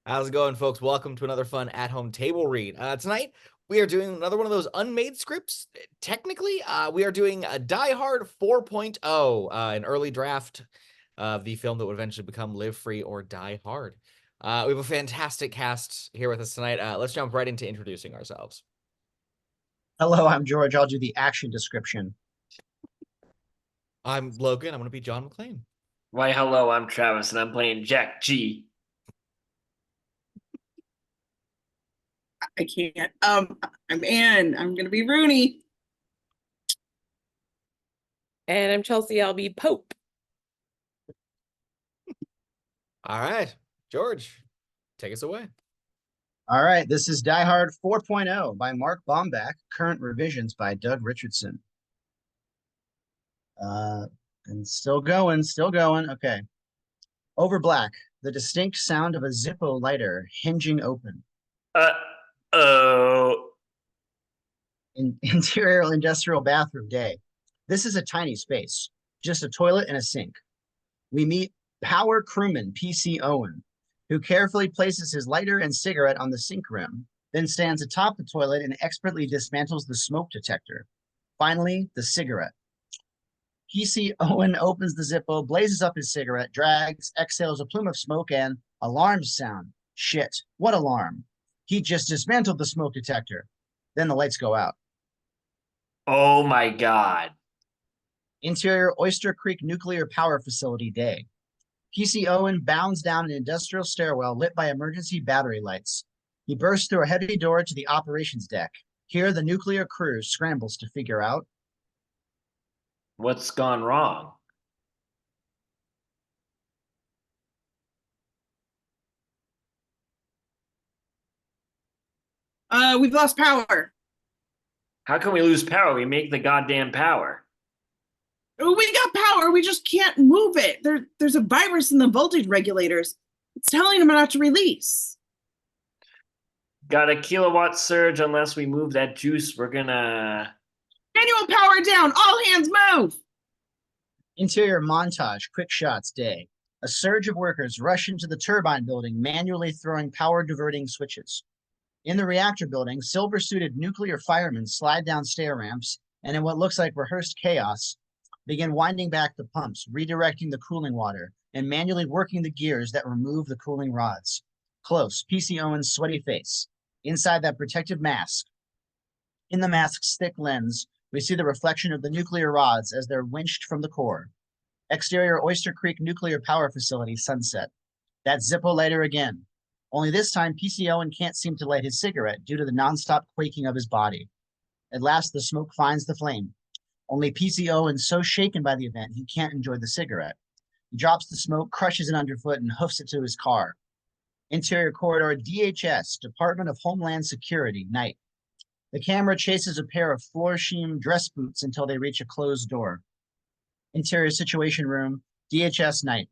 How's it going, folks? Welcome to another fun at-home table read. Tonight, we are doing another one of those unmade scripts. Technically, we are doing a Die Hard 4.0, an early draft of the film that would eventually become Live Free or Die Hard. We have a fantastic cast here with us tonight. Let's jump right into introducing ourselves. Hello, I'm George. I'll do the action description. I'm Logan. I'm going to be John McClane. Why, hello, I'm Travis, and I'm playing Jack G. I can't. I'm Ann. I'm gonna be Rooney. And I'm Chelsea. I'll be Pope. All right, George, take us away. All right, this is Die Hard 4.0 by Mark Bomback, current revisions by Doug Richardson. And still going. Okay. Over black, the distinct sound of a Zippo lighter hinging open. Uh-oh. Interior industrial bathroom day. This is a tiny space, just a toilet and a sink. We meet power crewman PC Owen, who carefully places his lighter and cigarette on the sink rim, then stands atop the toilet and expertly dismantles the smoke detector. Finally, the cigarette. PC Owen opens the Zippo, blazes up his cigarette, drags, exhales a plume of smoke, and alarms sound. Shit, what alarm? He just dismantled the smoke detector. Then the lights go out. Oh my God. Interior Oyster Creek Nuclear Power Facility day. PC Owen bounds down an industrial stairwell lit by emergency battery lights. He bursts through a heavy door to the operations deck. Here, the nuclear crew scrambles to figure out What's gone wrong? We've lost power. How can we lose power? We make the goddamn power. We got power. We just can't move it. There's a virus in the voltage regulators. It's telling them not to release. Got a kilowatt surge. Unless we move that juice, we're gonna... Manual power down. All hands move. Interior Montage Quick Shots day. A surge of workers rush into the turbine building, manually throwing power diverting switches. In the reactor building, silver-suited nuclear firemen slide down stair ramps and, in what looks like rehearsed chaos, begin winding back the pumps, redirecting the cooling water, and manually working the gears that remove the cooling rods. Close, PC Owen's sweaty face. Inside that protective mask. In the mask's thick lens, we see the reflection of the nuclear rods as they're winched from the core. Exterior Oyster Creek Nuclear Power Facility sunset. That Zippo lighter again. Only this time, PC Owen can't seem to light his cigarette due to the nonstop quaking of his body. At last, the smoke finds the flame. Only PC Owen's so shaken by the event, he can't enjoy the cigarette. He drops the smoke, crushes it underfoot, and hoofs it to his car. Interior corridor DHS, Department of Homeland Security, night. The camera chases a pair of floor sheen dress boots until they reach a closed door. Interior situation room, DHS night.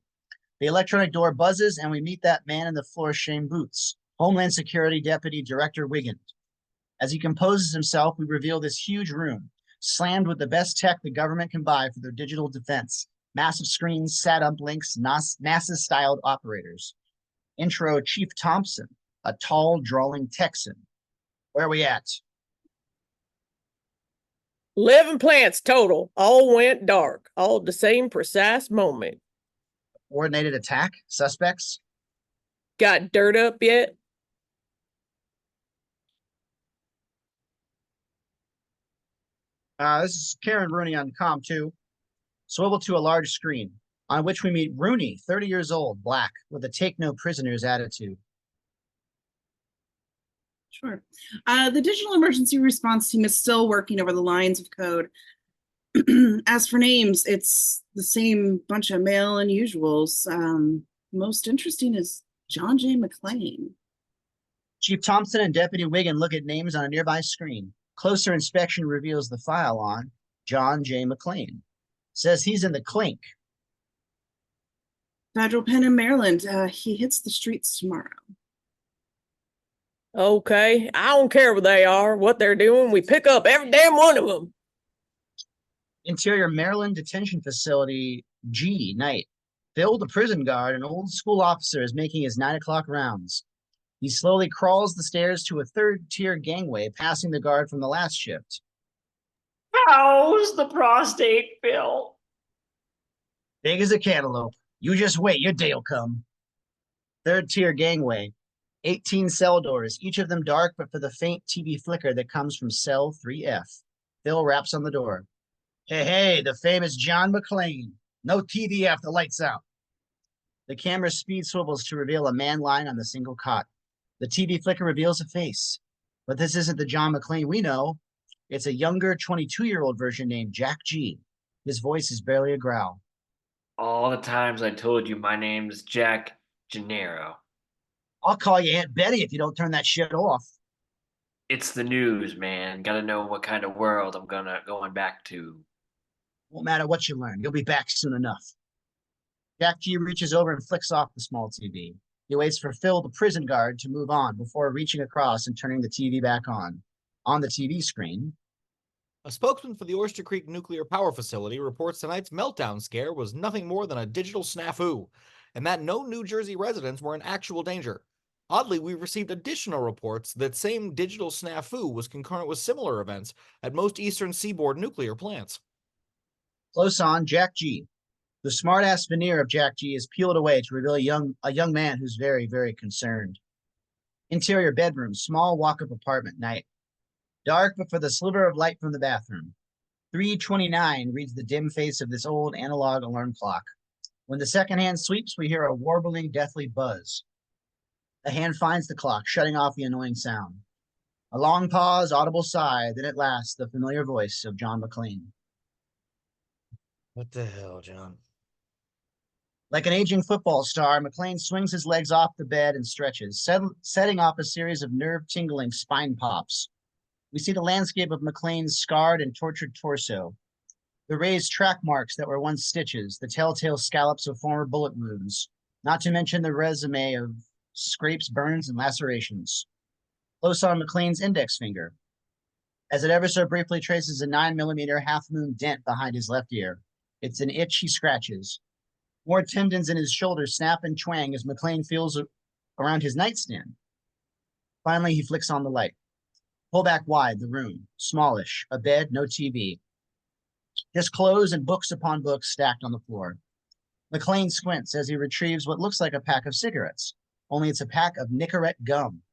The electronic door buzzes and we meet that man in the floor sheen boots, Homeland Security Deputy Director Wigand. As he composes himself, we reveal this huge room, slammed with the best tech the government can buy for their digital defense. Massive screens, sat-up links, NASA-styled operators. Intro Chief Thompson, a tall, drawling Texan. Where are we at? 11 plants total. All went dark. All at the same precise moment. Coordinated attack? Suspects? Got dirt up yet? This is Karen Rooney on comm 2. Swivel to a large screen, on which we meet Rooney, 30 years old, black, with a take-no-prisoners attitude. Sure. The digital emergency response team is still working over the lines of code. As for names, it's the same bunch of male unusuals. Most interesting is John J. McClane. Chief Thompson and Deputy Wigand look at names on a nearby screen. Closer inspection reveals the file on John J. McClane. Says he's in the clink. Federal pen in Maryland. He hits the streets tomorrow. Okay, I don't care what they are, what they're doing. We pick up every damn one of them. Interior Maryland Detention Facility G, night. Phil, the prison guard, an old school officer, is making his 9 o'clock rounds. He slowly crawls the stairs to a third-tier gangway, passing the guard from the last shift. How's the prostate, Bill? Big as a cantaloupe. You just wait, your day'll come. Third-tier gangway. 18 cell doors, each of them dark but for the faint TV flicker that comes from cell 3F. Phil raps on the door. Hey, the famous John McClane. No TV after the lights out. The camera speed swivels to reveal a man lying on the single cot. The TV flicker reveals a face. But this isn't the John McClane we know. It's a younger 22-year-old version named Jack G. His voice is barely a growl. All the times I told you my name's Jack Gennaro. I'll call you Aunt Betty if you don't turn that shit off. It's the news, man. Gotta know what kind of world I'm going back to. Won't matter what you learn. You'll be back soon enough. Jack G reaches over and flicks off the small TV. He waits for Phil, the prison guard, to move on before reaching across and turning the TV back on. On the TV screen, A spokesman for the Oyster Creek Nuclear Power Facility reports tonight's meltdown scare was nothing more than a digital snafu, and that no New Jersey residents were in actual danger. Oddly, we received additional reports that same digital snafu was concurrent with similar events at most Eastern Seaboard nuclear plants. close on, Jack G. The smart-ass veneer of Jack G is peeled away to reveal a young man who's very, very concerned. Interior bedroom, small walk-up apartment, night. Dark, but for the sliver of light from the bathroom. 3:29 reads the dim face of this old analog alarm clock. When the second hand sweeps, we hear a warbling, deathly buzz. The hand finds the clock, shutting off the annoying sound. A long pause, audible sigh, then at last, the familiar voice of John McClane. What the hell, John? Like an aging football star, McClane swings his legs off the bed and stretches, setting off a series of nerve-tingling spine pops. We see the landscape of McClane's scarred and tortured torso, the raised track marks that were once stitches, the telltale scallops of former bullet wounds, not to mention the resume of scrapes, burns, and lacerations. Close on McClane's index finger, as it ever so briefly traces a 9mm half-moon dent behind his left ear. It's an itch he scratches. More tendons in his shoulders snap and twang as McClane feels around his nightstand. Finally, he flicks on the light. Pull back wide, the room, smallish, a bed, no TV. Just clothes and books upon books stacked on the floor. McClane squints as he retrieves what looks like a pack of cigarettes, only it's a pack of Nicorette gum.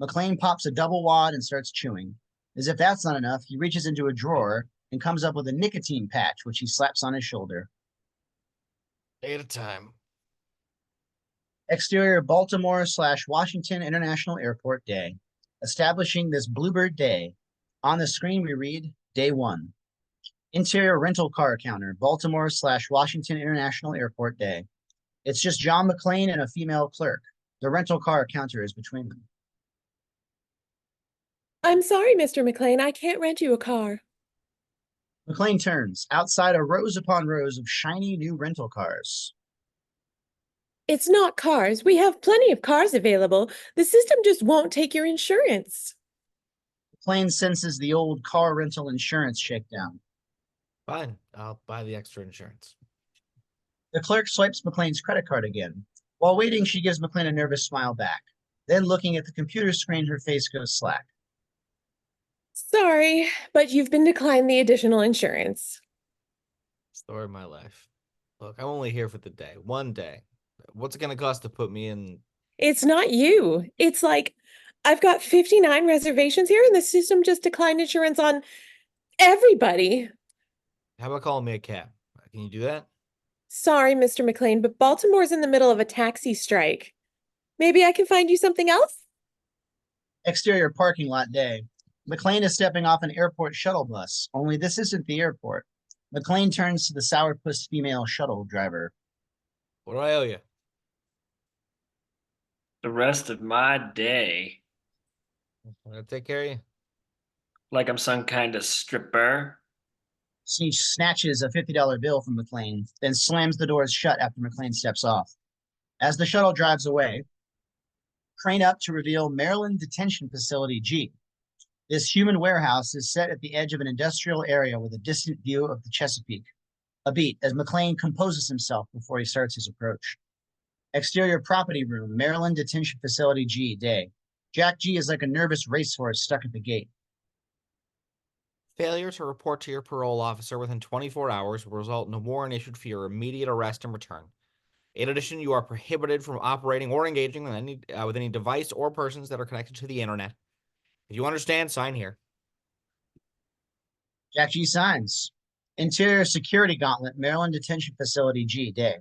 McClane pops a double wad and starts chewing. As if that's not enough, he reaches into a drawer and comes up with a nicotine patch, which he slaps on his shoulder. Day at a time. Exterior Baltimore/Washington International Airport day. Establishing this Bluebird day. On the screen, we read Day 1. Interior rental car counter, Baltimore/Washington International Airport day. It's just John McClane and a female clerk. The rental car counter is between them. I'm sorry, Mr. McClane, I can't rent you a car. McClane turns. Outside are rows upon rows of shiny new rental cars. It's not cars. We have plenty of cars available. The system just won't take your insurance. McClane senses the old car rental insurance shakedown. Fine, I'll buy the extra insurance. The clerk swipes McClane's credit card again. While waiting, she gives McClane a nervous smile back. Then, looking at the computer screen, her face goes slack. Sorry, but you've been declined the additional insurance. Story of my life. Look, I'm only here for the day. One day. What's it going to cost to put me in? It's not you. It's like, I've got 59 reservations here and the system just declined insurance on everybody. How about calling me a cab? Can you do that? Sorry, Mr. McClane, but Baltimore's in the middle of a taxi strike. Maybe I can find you something else? Exterior parking lot day. McClane is stepping off an airport shuttle bus, only this isn't the airport. McClane turns to the sourpuss female shuttle driver. What do I owe you? The rest of my day. I'm going to take care of you. Like I'm some kind of stripper. She snatches a $50 bill from McClane, then slams the doors shut after McClane steps off. As the shuttle drives away, crane up to reveal Maryland Detention Facility G. This human warehouse is set at the edge of an industrial area with a distant view of the Chesapeake. A beat as McClane composes himself before he starts his approach. Exterior property room, Maryland Detention Facility G, day. Jack G is like a nervous racehorse stuck at the gate. Failure to report to your parole officer within 24 hours will result in a warrant issued for your immediate arrest and return. In addition, you are prohibited from operating or engaging with any device or persons that are connected to the internet. If you understand, sign here. Jack G signs. Interior security gauntlet, Maryland Detention Facility G, day.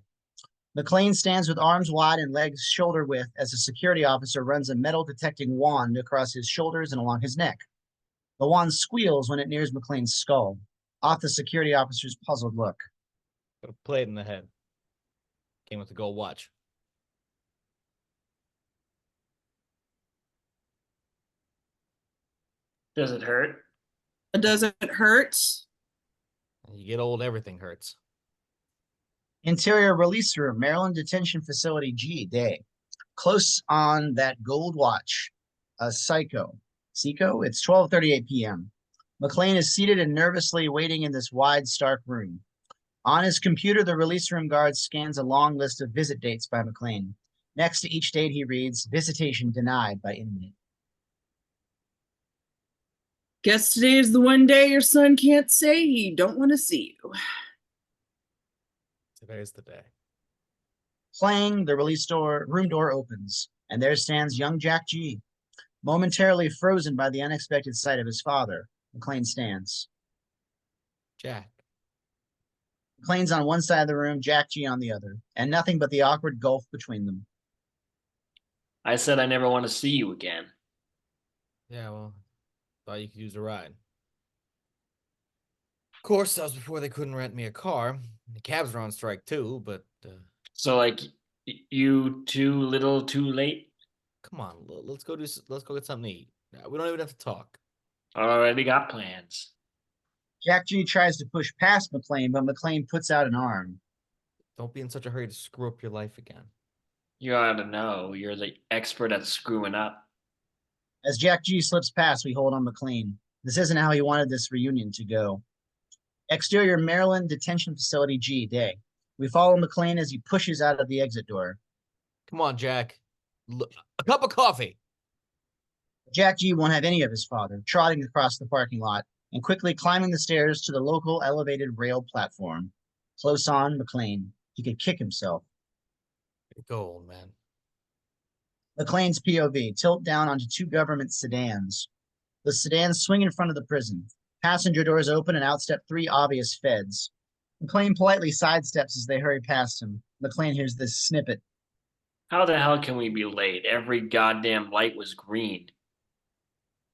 McClane stands with arms wide and legs shoulder width as a security officer runs a metal detecting wand across his shoulders and along his neck. The wand squeals when it nears McClane's skull, off the security officer's puzzled look. Got a plate in the head. Came with the gold watch. Does it hurt? Does it hurt? You get old, everything hurts. Interior release room, Maryland Detention Facility G, day. Close on that gold watch. A psycho. Seiko? It's 12:38 p.m. McClane is seated and nervously waiting in this wide, stark room. On his computer, the release room guard scans a long list of visit dates by McClane. Next to each date, he reads, visitation denied by inmate. Guess today is the one day your son can't say he don't want to see you. Today's the day. Clang, the room door opens, and there stands young Jack G. Momentarily frozen by the unexpected sight of his father, McClane stands. Jack. McClane's on one side of the room, Jack G on the other, and nothing but the awkward gulf between them. I said I never want to see you again. Yeah, well, thought you could use a ride. Of course, that was before they couldn't rent me a car. The cabs were on strike too, but So like you too little, too late. come on, let's go get something to eat. We don't even have to talk. Already got plans. Jack G tries to push past McClane, but McClane puts out an arm. Don't be in such a hurry to screw up your life again. You ought to know. You're the expert at screwing up. As Jack G slips past, we hold on McClane. This isn't how he wanted this reunion to go. Exterior Maryland Detention Facility G, day. We follow McClane as he pushes out of the exit door. Come on, Jack. A cup of coffee. Jack G won't have any of his father, trotting across the parking lot and quickly climbing the stairs to the local elevated rail platform. Close on McClane. He could kick himself. Go, old man. McClane's POV, tilt down onto two government sedans. The sedans swing in front of the prison. Passenger doors open and out step three obvious feds. McClane politely sidesteps as they hurry past him. McClane hears this snippet. How the hell can we be late? Every goddamn light was green.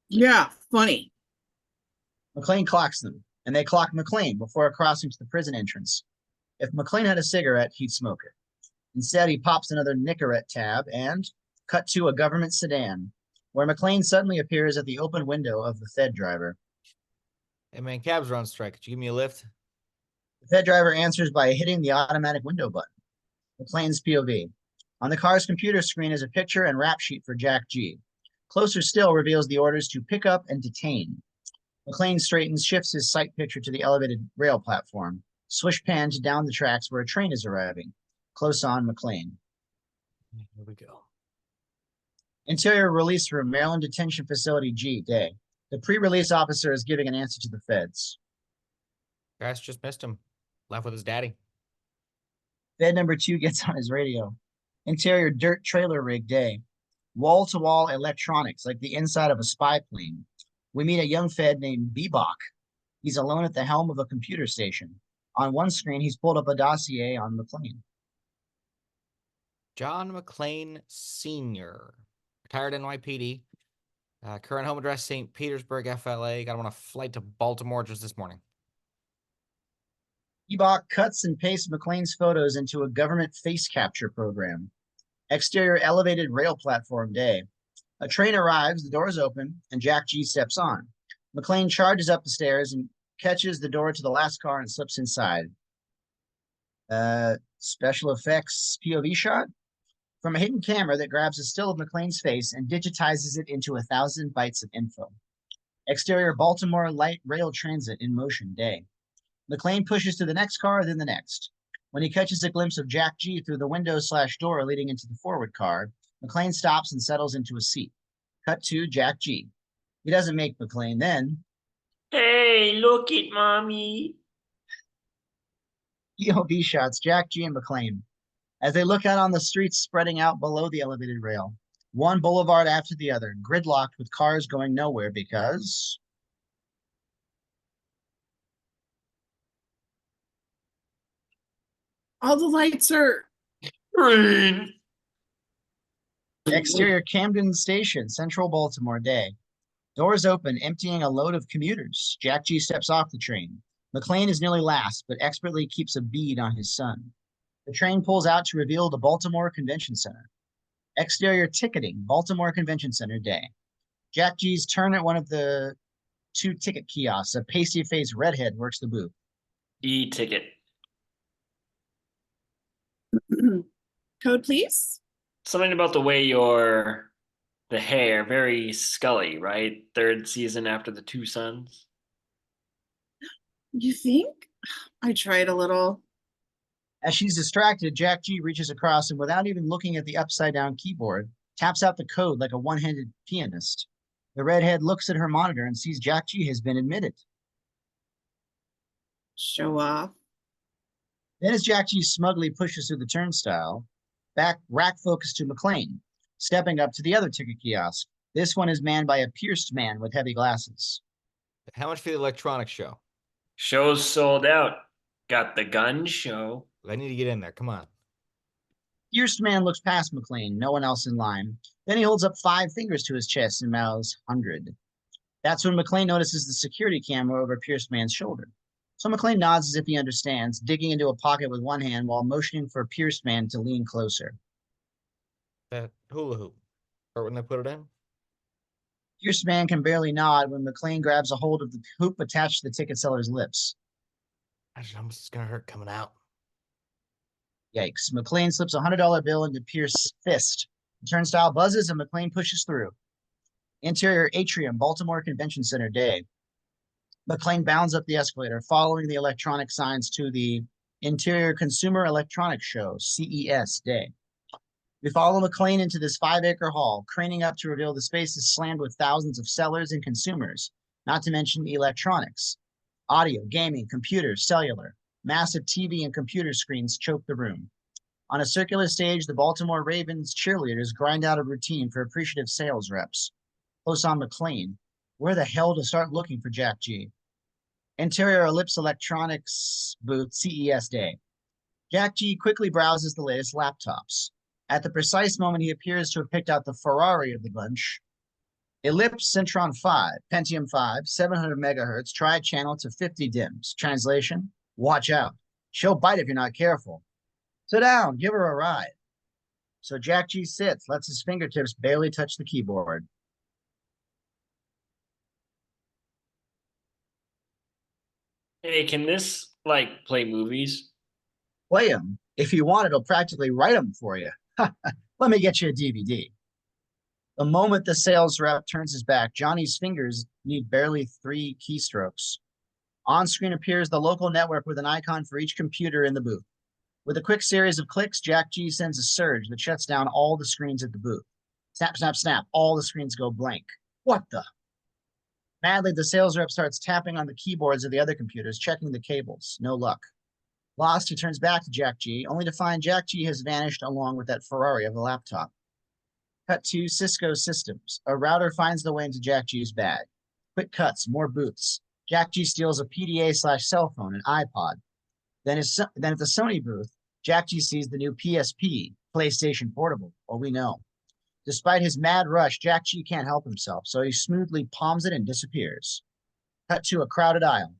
Yeah, funny. McClane clocks them, and they clock McClane before crossing to the prison entrance. If McClane had a cigarette, he'd smoke it. Instead, he pops another Nicorette tab and cut to a government sedan, where McClane suddenly appears at the open window of the Fed driver. Hey man, cabs are on strike. Could you give me a lift? The Fed driver answers by hitting the automatic window button. McClane's POV. On the car's computer screen is a picture and rap sheet for Jack G. Closer still reveals the orders to pick up and detain. McClane straightens, shifts his sight picture to the elevated rail platform. Swish pan to down the tracks where a train is arriving. Close on McClane. Here we go. Interior release room, Maryland Detention Facility G, day. The pre-release officer is giving an answer to the feds. Grass just missed him. Left with his daddy. Fed number 2 gets on his radio. Interior dirt trailer rig, day. Wall-to-wall electronics, like the inside of a spy plane. We meet a young Fed named Beebock. He's alone at the helm of a computer station. On one screen, he's pulled up a dossier on McClane. John McClane Sr., retired NYPD, current home address St. Petersburg, FLA. Got him on a flight to Baltimore just this morning. Beebock cuts and pastes McClane's photos into a government face capture program. Exterior elevated rail platform, day. A train arrives, the doors open, and Jack G steps on. McClane charges up the stairs and catches the door to the last car and slips inside. Special effects POV shot from a hidden camera that grabs a still of McClane's face and digitizes it into 1,000 bytes of info. Exterior Baltimore light rail transit in motion, day. McClane pushes to the next car, then the next. When he catches a glimpse of Jack G through the window/door leading into the forward car, McClane stops and settles into a seat. Cut to Jack G. He doesn't make McClane then. Hey, look at mommy. POV shots Jack G and McClane as they look out on the streets spreading out below the elevated rail. One boulevard after the other, gridlocked with cars going nowhere because All the lights are Green. exterior Camden Station, Central Baltimore day. Doors open, emptying a load of commuters. Jack G steps off the train. McClane is nearly last, but expertly keeps a bead on his son. The train pulls out to reveal the Baltimore Convention Center. Exterior ticketing, Baltimore Convention Center day. Jack G's turn at one of the 2 ticket kiosks. A pasty-faced redhead works the booth. E-ticket. code, please. Something about the way the hair, very Scully, right? 3rd season after the 2 sons. You think? I tried a little. As she's distracted, Jack G reaches across and without even looking at the upside-down keyboard, taps out the code like a one-handed pianist. The redhead looks at her monitor and sees Jack G has been admitted. Show off. Then as Jack G smugly pushes through the turnstile, rack focus to McClane, stepping up to the other ticket kiosk. This one is manned by a pierced man with heavy glasses. How much for the electronics show? Show's sold out. Got the gun show. I need to get in there. Come on. Pierced man looks past McClane, no one else in line. Then he holds up 5 fingers to his chest and mouths 100. That's when McClane notices the security camera over Pierced man's shoulder. So McClane nods as if he understands, digging into a pocket with one hand while motioning for Pierced man to lean closer. That hula hoop. Or when they put it in? Pierced man can barely nod when McClane grabs a hold of the hoop attached to the ticket seller's lips. I'm just gonna hurt coming out. Yikes. McClane slips a $100 bill into Pierce's fist. The turnstile buzzes and McClane pushes through. Interior atrium, Baltimore Convention Center day. McClane bounds up the escalator, following the electronic signs to the Interior Consumer Electronics Show, CES day. We follow McClane into this 5-acre hall, craning up to reveal the space is slammed with thousands of sellers and consumers, not to mention electronics. Audio, gaming, computers, cellular. Massive TV and computer screens choke the room. On a circular stage, the Baltimore Ravens cheerleaders grind out a routine for appreciative sales reps. Close on McClane. Where the hell to start looking for Jack G? Interior Eclipse Electronics booth, CES day. Jack G quickly browses the latest laptops. At the precise moment he appears to have picked out the Ferrari of the bunch, Eclipse Centron 5, Pentium 5, 700 megahertz, tri-channel to 50 dims. Translation, watch out. She'll bite if you're not careful. Sit down, give her a ride. So Jack G sits, lets his fingertips barely touch the keyboard. Hey, can this, play movies? Play them. If you want, it'll practically write them for you. Let me get you a DVD. The moment the sales rep turns his back, Johnny's fingers need barely 3 keystrokes. On screen appears the local network with an icon for each computer in the booth. With a quick series of clicks, Jack G sends a surge that shuts down all the screens at the booth. Snap, snap, snap. All the screens go blank. What the? Madly, the sales rep starts tapping on the keyboards of the other computers, checking the cables. No luck. Lost, he turns back to Jack G, only to find Jack G has vanished along with that Ferrari of the laptop. Cut to Cisco Systems. A router finds the way into Jack G's bag. Quick cuts, more booths. Jack G steals a PDA/cell phone, an iPod. Then at the Sony booth, Jack G sees the new PSP, PlayStation Portable, or we know. Despite his mad rush, Jack G can't help himself, so he smoothly palms it and disappears. Cut to a crowded aisle.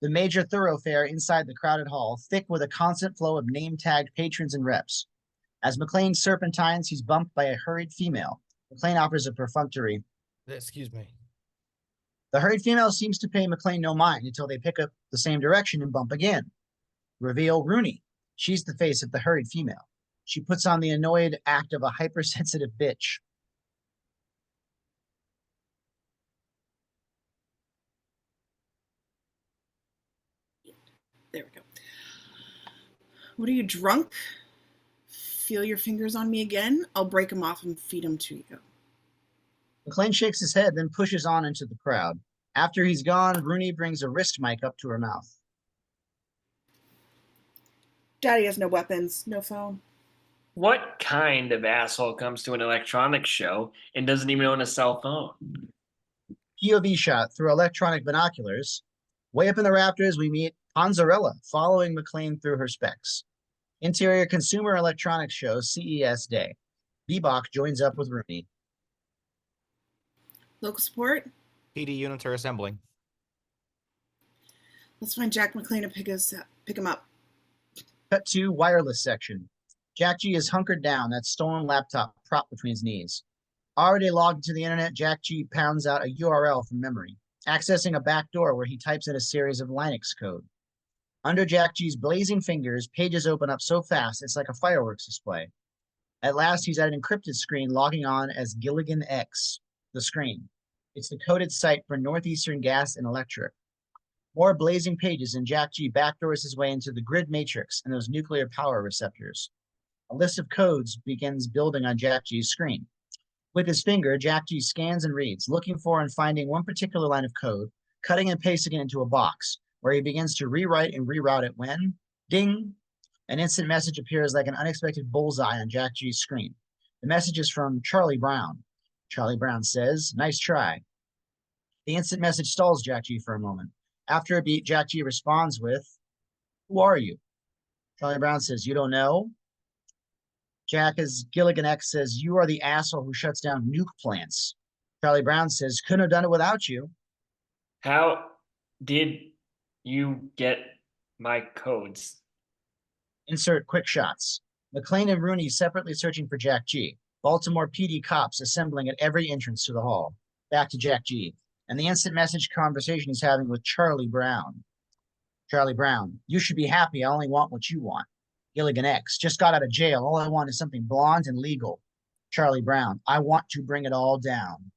The major thoroughfare inside the crowded hall, thick with a constant flow of name-tagged patrons and reps. As McClane serpentines, he's bumped by a hurried female. McClane offers a perfunctory. Excuse me. The hurried female seems to pay McClane no mind until they pick up the same direction and bump again. Reveal Rooney. She's the face of the hurried female. She puts on the annoyed act of a hypersensitive bitch. There we go. What are you, drunk? Feel your fingers on me again? I'll break them off and feed them to you. McClane shakes his head, then pushes on into the crowd. After he's gone, Rooney brings a wrist mic up to her mouth. Daddy has no weapons, no phone. What kind of asshole comes to an electronics show and doesn't even own a cell phone? POV shot through electronic binoculars. Way up in the rafters, we meet Panzarella following McClane through her specs. Interior Consumer Electronics Show, CES Day. Beebock joins up with Rooney. Local support? PD units are assembling. Let's find Jack McClane and pick him up. Cut to wireless section. Jack G is hunkered down, that stolen laptop propped between his knees. Already logged into the internet, Jack G pounds out a URL from memory, accessing a back door where he types in a series of Linux code. Under Jack G's blazing fingers, pages open up so fast it's like a fireworks display. At last, he's at an encrypted screen logging on as Gilligan X, the screen. It's the coded site for Northeastern Gas and Electric. More blazing pages, and Jack G backdoors his way into the grid matrix and those nuclear power receptors. A list of codes begins building on Jack G's screen. With his finger, Jack G scans and reads, looking for and finding one particular line of code, cutting and pasting it into a box, where he begins to rewrite and reroute it when, ding, an instant message appears like an unexpected bullseye on Jack G's screen. The message is from Charlie Brown. Charlie Brown says, nice try. The instant message stalls Jack G for a moment. After a beat, Jack G responds with, who are you? Charlie Brown says, you don't know? Jack, as Gilligan X says, you are the asshole who shuts down nuke plants. Charlie Brown says, couldn't have done it without you. How did you get my codes? Insert quick shots. McClane and Rooney separately searching for Jack G. Baltimore PD cops assembling at every entrance to the hall. Back to Jack G. And the instant message conversation he's having with Charlie Brown. Charlie Brown, you should be happy. I only want what you want. Gilligan X, just got out of jail. All I want is something blonde and legal. Charlie Brown, I want to bring it all down.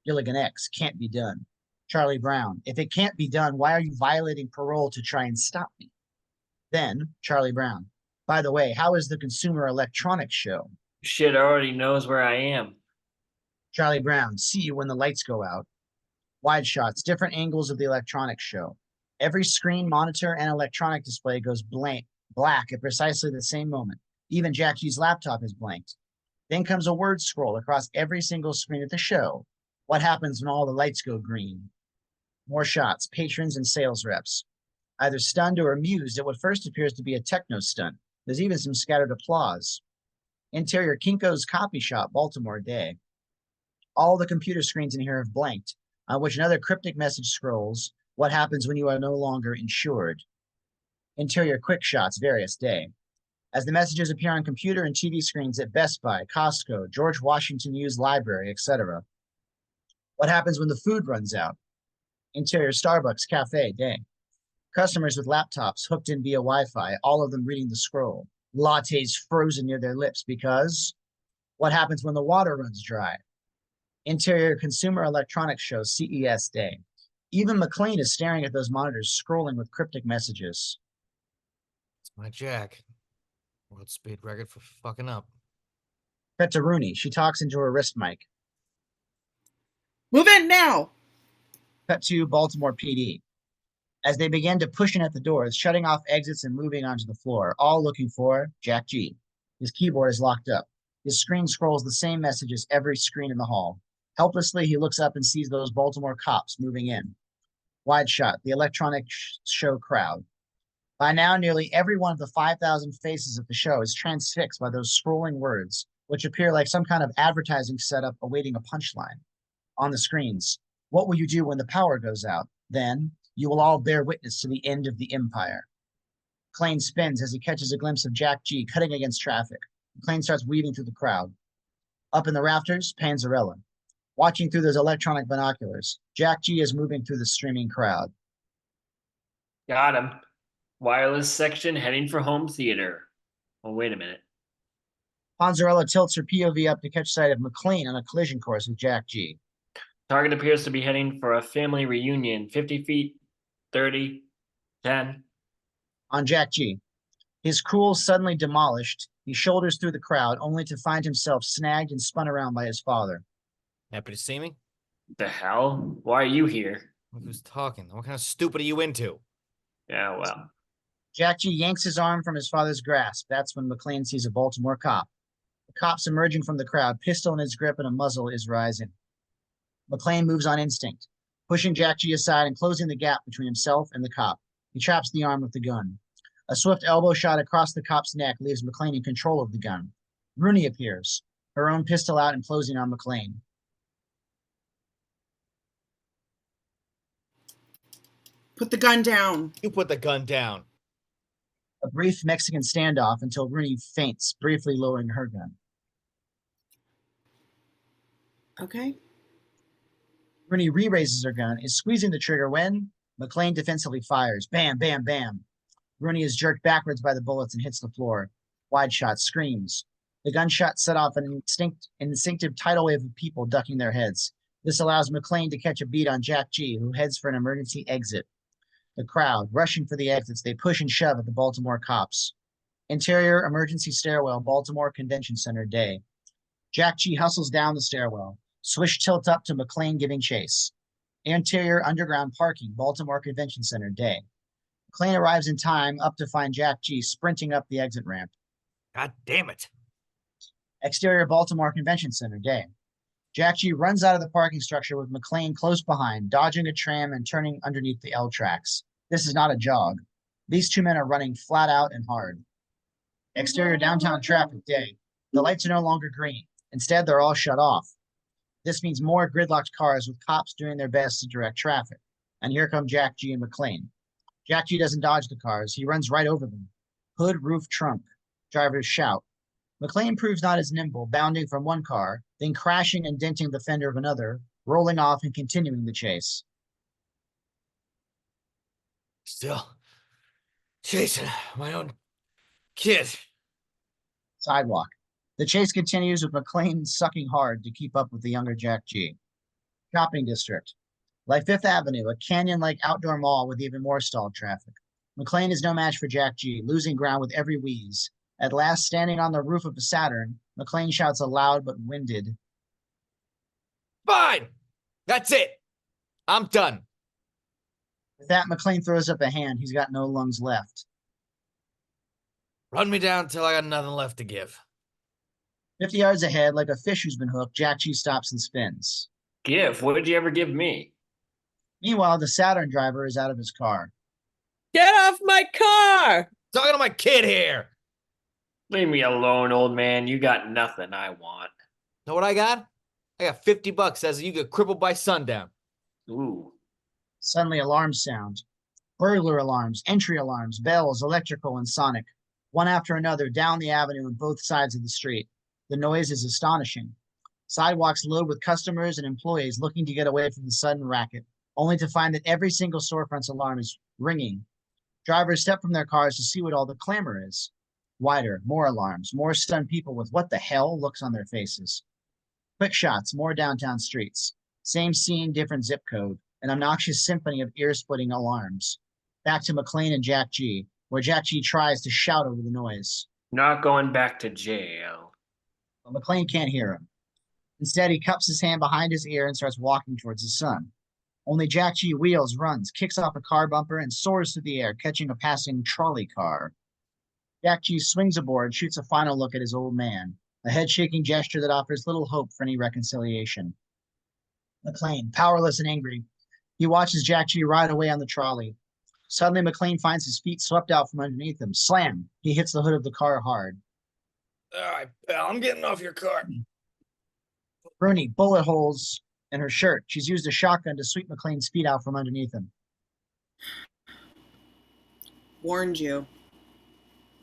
Gilligan X, can't be done. Charlie Brown, if it can't be done, why are you violating parole to try and stop me? Then, Charlie Brown, by the way, how is the Consumer Electronics Show? Shit already knows where I am. Charlie Brown, see you when the lights go out. Wide shots, different angles of the electronics show. Every screen, monitor, and electronic display goes black at precisely the same moment. Even Jack G's laptop is blanked. Then comes a word scroll across every single screen at the show. What happens when all the lights go green? More shots, patrons and sales reps, either stunned or amused at what first appears to be a techno stunt. There's even some scattered applause. Interior Kinko's Copy Shop, Baltimore Day. All the computer screens in here have blanked, on which another cryptic message scrolls, what happens when you are no longer insured. Interior Quick Shots, various day. As the messages appear on computer and TV screens at Best Buy, Costco, George Washington Hughes Library, etc. What happens when the food runs out? Interior Starbucks Cafe, day. Customers with laptops hooked in via Wi-Fi, all of them reading the scroll. Lattes frozen near their lips because what happens when the water runs dry? Interior Consumer Electronics Show, CES Day. Even McClane is staring at those monitors, scrolling with cryptic messages. It's my Jack. World speed record for fucking up. Cut to Rooney. She talks into her wrist mic. Move in now! Cut to Baltimore PD. As they begin to push in at the doors, shutting off exits and moving onto the floor, all looking for Jack G. His keyboard is locked up. His screen scrolls the same message as every screen in the hall. Helplessly, he looks up and sees those Baltimore cops moving in. Wide shot, the electronic show crowd. By now, nearly every one of the 5,000 faces at the show is transfixed by those scrolling words, which appear like some kind of advertising setup awaiting a punchline. On the screens, what will you do when the power goes out? Then, you will all bear witness to the end of the empire. McClane spins as he catches a glimpse of Jack G cutting against traffic. McClane starts weaving through the crowd. Up in the rafters, Panzarella. Watching through those electronic binoculars, Jack G is moving through the streaming crowd. Got him. Wireless section heading for home theater. Oh, wait a minute. Panzarella tilts her POV up to catch sight of McClane on a collision course with Jack G. Target appears to be heading for a family reunion. 50 feet, 30, 10. On Jack G. His cool suddenly demolished, he shoulders through the crowd, only to find himself snagged and spun around by his father. Happy to see me? The hell? Why are you here? Look who's talking. What kind of stupid are you into? Yeah, well. Jack G yanks his arm from his father's grasp. That's when McClane sees a Baltimore cop. The cop's emerging from the crowd, pistol in his grip and a muzzle is rising. McClane moves on instinct, pushing Jack G aside and closing the gap between himself and the cop. He traps the arm with the gun. A swift elbow shot across the cop's neck leaves McClane in control of the gun. Rooney appears, her own pistol out and closing on McClane. Put the gun down. You put the gun down. A brief Mexican standoff until Rooney faints, briefly lowering her gun. Okay. Rooney re-raises her gun, is squeezing the trigger when McClane defensively fires. Bam, bam, bam. Rooney is jerked backwards by the bullets and hits the floor. Wide shot screams. The gunshot set off an instinctive tidal wave of people ducking their heads. This allows McClane to catch a beat on Jack G, who heads for an emergency exit. The crowd, rushing for the exits, they push and shove at the Baltimore cops. Interior emergency stairwell, Baltimore Convention Center, day. Jack G hustles down the stairwell. Swish tilt up to McClane giving chase. Interior underground parking, Baltimore Convention Center, day. McClane arrives in time up to find Jack G sprinting up the exit ramp. God damn it. Exterior Baltimore Convention Center, day. Jack G runs out of the parking structure with McClane close behind, dodging a tram and turning underneath the L tracks. This is not a jog. These two men are running flat out and hard. Exterior downtown traffic, day. The lights are no longer green. Instead, they're all shut off. This means more gridlocked cars with cops doing their best to direct traffic. And here come Jack G and McClane. Jack G doesn't dodge the cars. He runs right over them. Hood, roof, trunk. Drivers shout. McClane proves not as nimble, bounding from one car, then crashing and denting the fender of another, rolling off and continuing the chase. Still chasing my own kid. Sidewalk. The chase continues with McClane sucking hard to keep up with the younger Jack G. Shopping district. Like Fifth Avenue, a canyon-like outdoor mall with even more stalled traffic. McClane is no match for Jack G, losing ground with every wheeze. At last, standing on the roof of the Saturn, McClane shouts a loud but winded, Fine. That's it. I'm done. With that, McClane throws up a hand. He's got no lungs left. Run me down till I got nothing left to give. 50 yards ahead, like a fish who's been hooked, Jack G stops and spins. Give? What did you ever give me? Meanwhile, the Saturn driver is out of his car. Get off my car! Talking to my kid here. Leave me alone, old man. You got nothing I want. Know what I got? I got $50 says you get crippled by sundown. Ooh. Suddenly, alarms sound. Burglar alarms, entry alarms, bells, electrical, and sonic. One after another down the avenue on both sides of the street. The noise is astonishing. Sidewalks load with customers and employees looking to get away from the sudden racket, only to find that every single storefront's alarm is ringing. Drivers step from their cars to see what all the clamor is. Wider, more alarms, more stunned people with what the hell looks on their faces. Quick shots, more downtown streets. Same scene, different zip code. An obnoxious symphony of ear-splitting alarms. Back to McClane and Jack G, where Jack G tries to shout over the noise. Not going back to jail. But McClane can't hear him. Instead, he cups his hand behind his ear and starts walking towards his son. Only Jack G wheels, runs, kicks off a car bumper, and soars through the air, catching a passing trolley car. Jack G swings aboard, shoots a final look at his old man, a head-shaking gesture that offers little hope for any reconciliation. McClane, powerless and angry, he watches Jack G ride away on the trolley. Suddenly, McClane finds his feet swept out from underneath him. Slam! He hits the hood of the car hard. All right, pal, I'm getting off your car. Rooney, bullet holes in her shirt. She's used a shotgun to sweep McClane's feet out from underneath him. Warned you.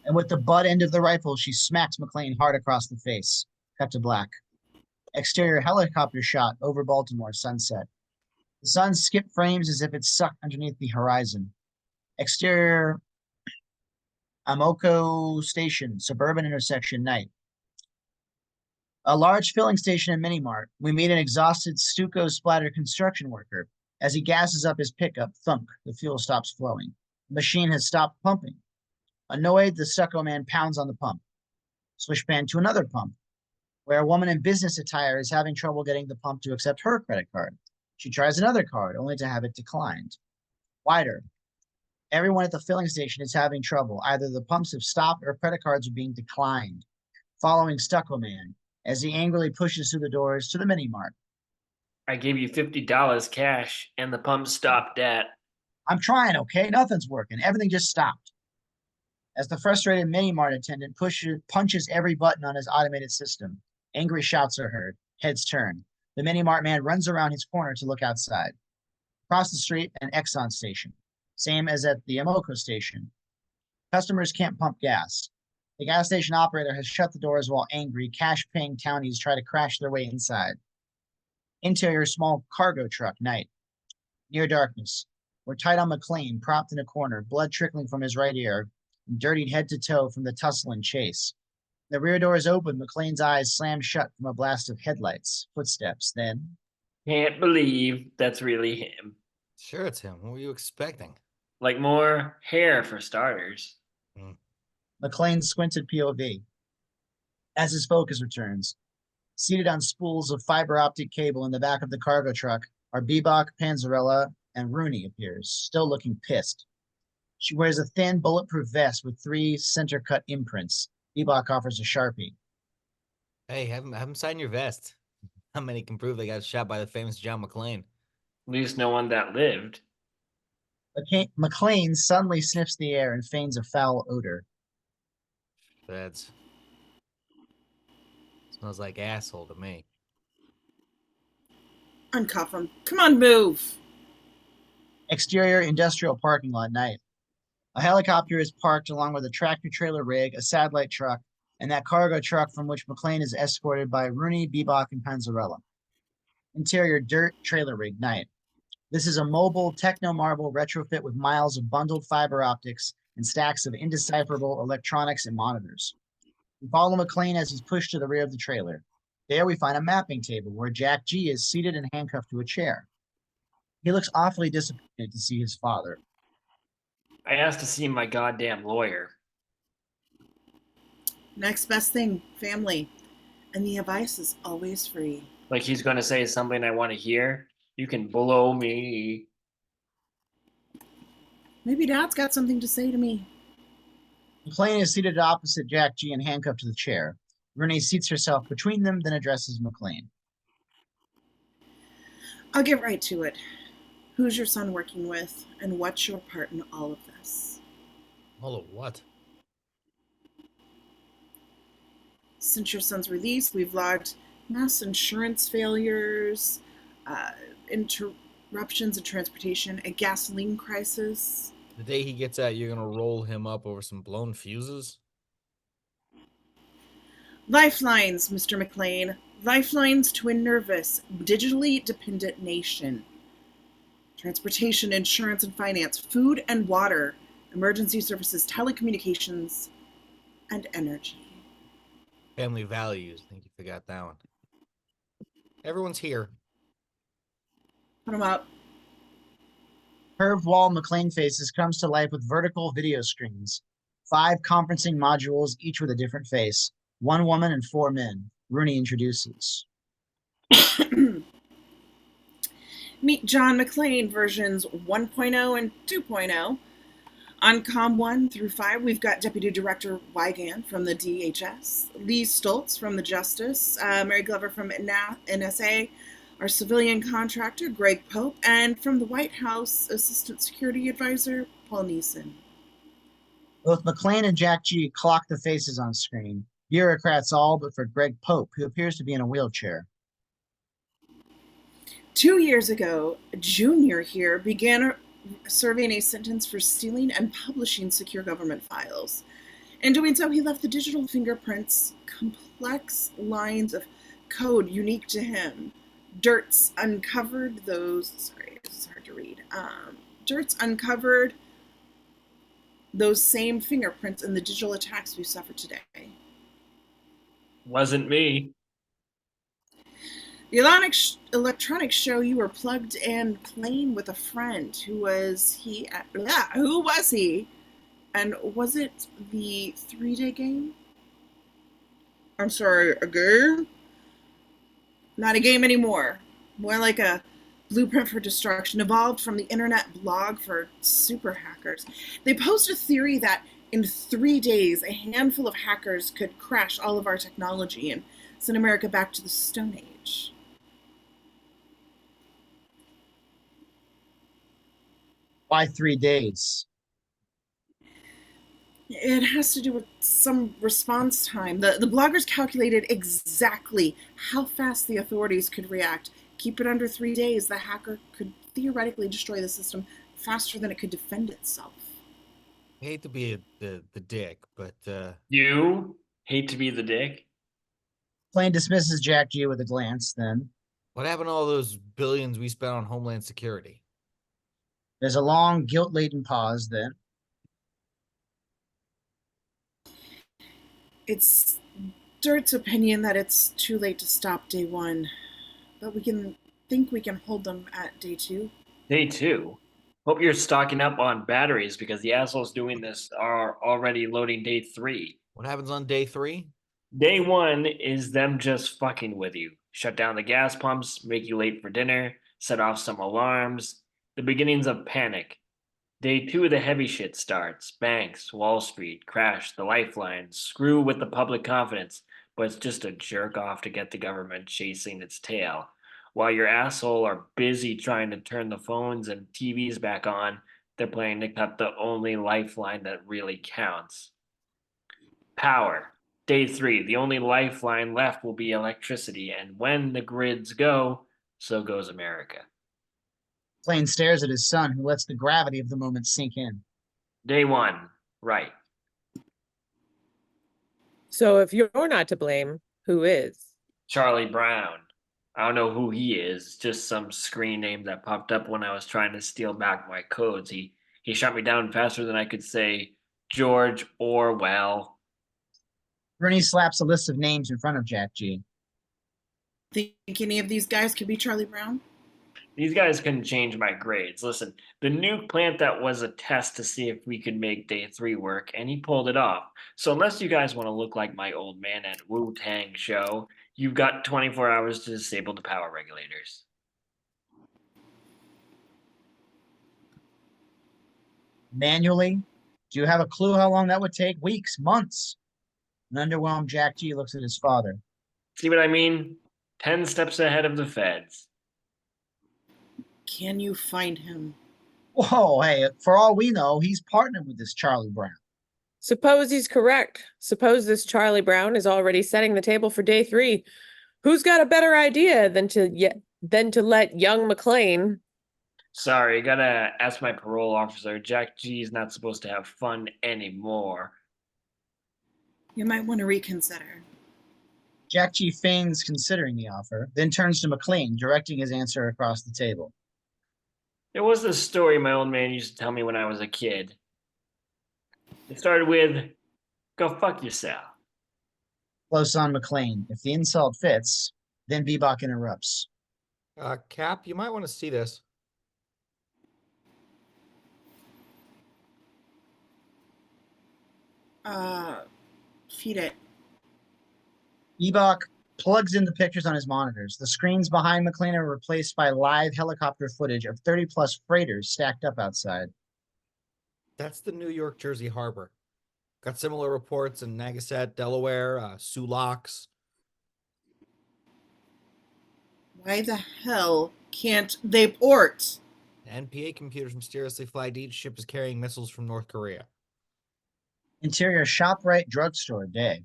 And with the butt end of the rifle, she smacks McClane hard across the face. Cut to black. Exterior helicopter shot over Baltimore, sunset. The sun skipped frames as if it sucked underneath the horizon. Exterior Amoko Station, suburban intersection, night. A large filling station in Mini-Mart. We meet an exhausted Stucco splattered construction worker. As he gasses up his pickup, thunk, the fuel stops flowing. The machine has stopped pumping. Annoyed, the Stucco man pounds on the pump. Swishpan to another pump, where a woman in business attire is having trouble getting the pump to accept her credit card. She tries another card, only to have it declined. Wider. Everyone at the filling station is having trouble. Either the pumps have stopped or credit cards are being declined. Following Stucco Man, as he angrily pushes through the doors to the Mini-Mart. I gave you $50 cash and the pump stopped at. I'm trying, okay? Nothing's working. Everything just stopped. As the frustrated Mini-Mart attendant punches every button on his automated system, angry shouts are heard. Heads turn. The Mini-Mart man runs around his corner to look outside. Across the street, an Exxon station. Same as at the Amoco station. Customers can't pump gas. The gas station operator has shut the doors while angry, cash-paying townies try to crash their way inside. Interior small cargo truck, night. Near darkness. We're tight on McClane, propped in a corner, blood trickling from his right ear, and dirtied head to toe from the tussle and chase. The rear door is open. McClane's eyes slam shut from a blast of headlights. Footsteps, then. Can't believe that's really him. Sure, it's him. What were you expecting? Like more hair for starters. McClane squinted POV. As his focus returns, seated on spools of fiber optic cable in the back of the cargo truck are Beebock, Panzarella, and Rooney appears, still looking pissed. She wears a thin, bulletproof vest with 3 center-cut imprints. Beebock offers a Sharpie. Hey, have him sign your vest. How many can prove they got shot by the famous John McClane? At least no one that lived. McClane suddenly sniffs the air and feigns a foul odor. Feds. Smells like asshole to me. Uncuff him. Come on, move. Exterior industrial parking lot, night. A helicopter is parked along with a tractor-trailer rig, a satellite truck, and that cargo truck from which McClane is escorted by Rooney, Beebock, and Panzarella. Interior dirt trailer rig, night. This is a mobile techno-marble retrofit with miles of bundled fiber optics and stacks of indecipherable electronics and monitors. We follow McClane as he's pushed to the rear of the trailer. There we find a mapping table where Jack G is seated and handcuffed to a chair. He looks awfully disappointed to see his father. I asked to see my goddamn lawyer. Next best thing, family. And the advice is always free. Like he's going to say something I want to hear. You can blow me. Maybe Dad's got something to say to me. McClane is seated opposite Jack G and handcuffed to the chair. Rooney seats herself between them, then addresses McClane. I'll get right to it. Who's your son working with, and what's your part in all of this? All of what? Since your son's release, we've logged mass insurance failures, interruptions in transportation, a gasoline crisis. The day he gets out, you're gonna roll him up over some blown fuses? Lifelines, Mr. McClane. Lifelines to a nervous, digitally dependent nation. Transportation, insurance and finance, food and water, emergency services, telecommunications, and energy. Family values. I think you forgot that one. Everyone's here. Put them up. Curved wall McClane faces comes to life with vertical video screens. 5 conferencing modules, each with a different face. 1 woman and 4 men. Rooney introduces. Meet John McClane versions 1.0 and 2.0. On COM 1 through 5, we've got Deputy Director Wigand from the DHS, Lee Stoltz from the Justice, Mary Glover from NSA, our civilian contractor, Greg Pope, and from the White House, Assistant Security Advisor, Paul Neeson. Both McClane and Jack G clock the faces on screen. Bureaucrats all but for Greg Pope, who appears to be in a wheelchair. 2 years ago, Junior here began serving a sentence for stealing and publishing secure government files. In doing so, he left the digital fingerprints, complex lines of code unique to him. D.E.R.T's uncovered those, sorry, it's hard to read. D.E.R.T's uncovered those same fingerprints in the digital attacks we suffered today. Wasn't me. The electronics show you were plugged and playing with a friend. Who was he? And was it the 3-day game? I'm sorry, a game? Not a game anymore. More like a blueprint for destruction, evolved from the internet blog for super hackers. They posed a theory that in 3 days, a handful of hackers could crash all of our technology and send America back to the Stone Age. Why 3 days? It has to do with some response time. The bloggers calculated exactly how fast the authorities could react. Keep it under 3 days, the hacker could theoretically destroy the system faster than it could defend itself. I hate to be the dick, but You hate to be the dick? McClane dismisses Jack G with a glance, then what happened to all those billions we spent on Homeland Security? there's a long, guilt-laden pause, then It's D.E.R.T's opinion that it's too late to stop day 1, but we can hold them at day 2. Day 2? Hope you're stocking up on batteries because the assholes doing this are already loading day 3. What happens on day 3? Day 1 is them just fucking with you. Shut down the gas pumps, make you late for dinner, set off some alarms. The beginnings of panic. Day 2, the heavy shit starts. Banks, Wall Street, crash, the lifelines, screw with the public confidence, but it's just a jerk off to get the government chasing its tail. While your asshole are busy trying to turn the phones and TVs back on, they're planning to cut the only lifeline that really counts. Power. Day 3, the only lifeline left will be electricity, and when the grids go, so goes America. McClane stares at his son, who lets the gravity of the moment sink in. Day 1, right. So if you're not to blame, who is? Charlie Brown. I don't know who he is, just some screen name that popped up when I was trying to steal back my codes. He shot me down faster than I could say George Orwell. Rooney slaps a list of names in front of Jack G. Think any of these guys could be Charlie Brown? These guys couldn't change my grades. Listen, the nuke plant that was a test to see if we could make day 3 work, and he pulled it off. So unless you guys want to look like my old man at Wu-Tang show, you've got 24 hours to disable the power regulators. Manually? Do you have a clue how long that would take? Weeks, months? An underwhelmed Jack G looks at his father. See what I mean? 10 steps ahead of the feds. Can you find him? Whoa, hey, for all we know, he's partnered with this Charlie Brown. Suppose he's correct. Suppose this Charlie Brown is already setting the table for day 3. Who's got a better idea than to let young McClane? Sorry, gotta ask my parole officer. Jack G's not supposed to have fun anymore. You might want to reconsider. Jack G feigns considering the offer, then turns to McClane, directing his answer across the table. There was this story my old man used to tell me when I was a kid. It started with, go fuck yourself. Close on McClane. If the insult fits, then Beebock interrupts. Cap, you might want to see this. Feed it. Beebock plugs in the pictures on his monitors. The screens behind McClane are replaced by live helicopter footage of 30-plus freighters stacked up outside. That's the New York Jersey harbor. Got similar reports in Nagasat, Delaware, Sulaks. Why the hell can't they port? NPA computers mysteriously flagged each ship as carrying missiles from North Korea. Interior ShopRite drugstore day.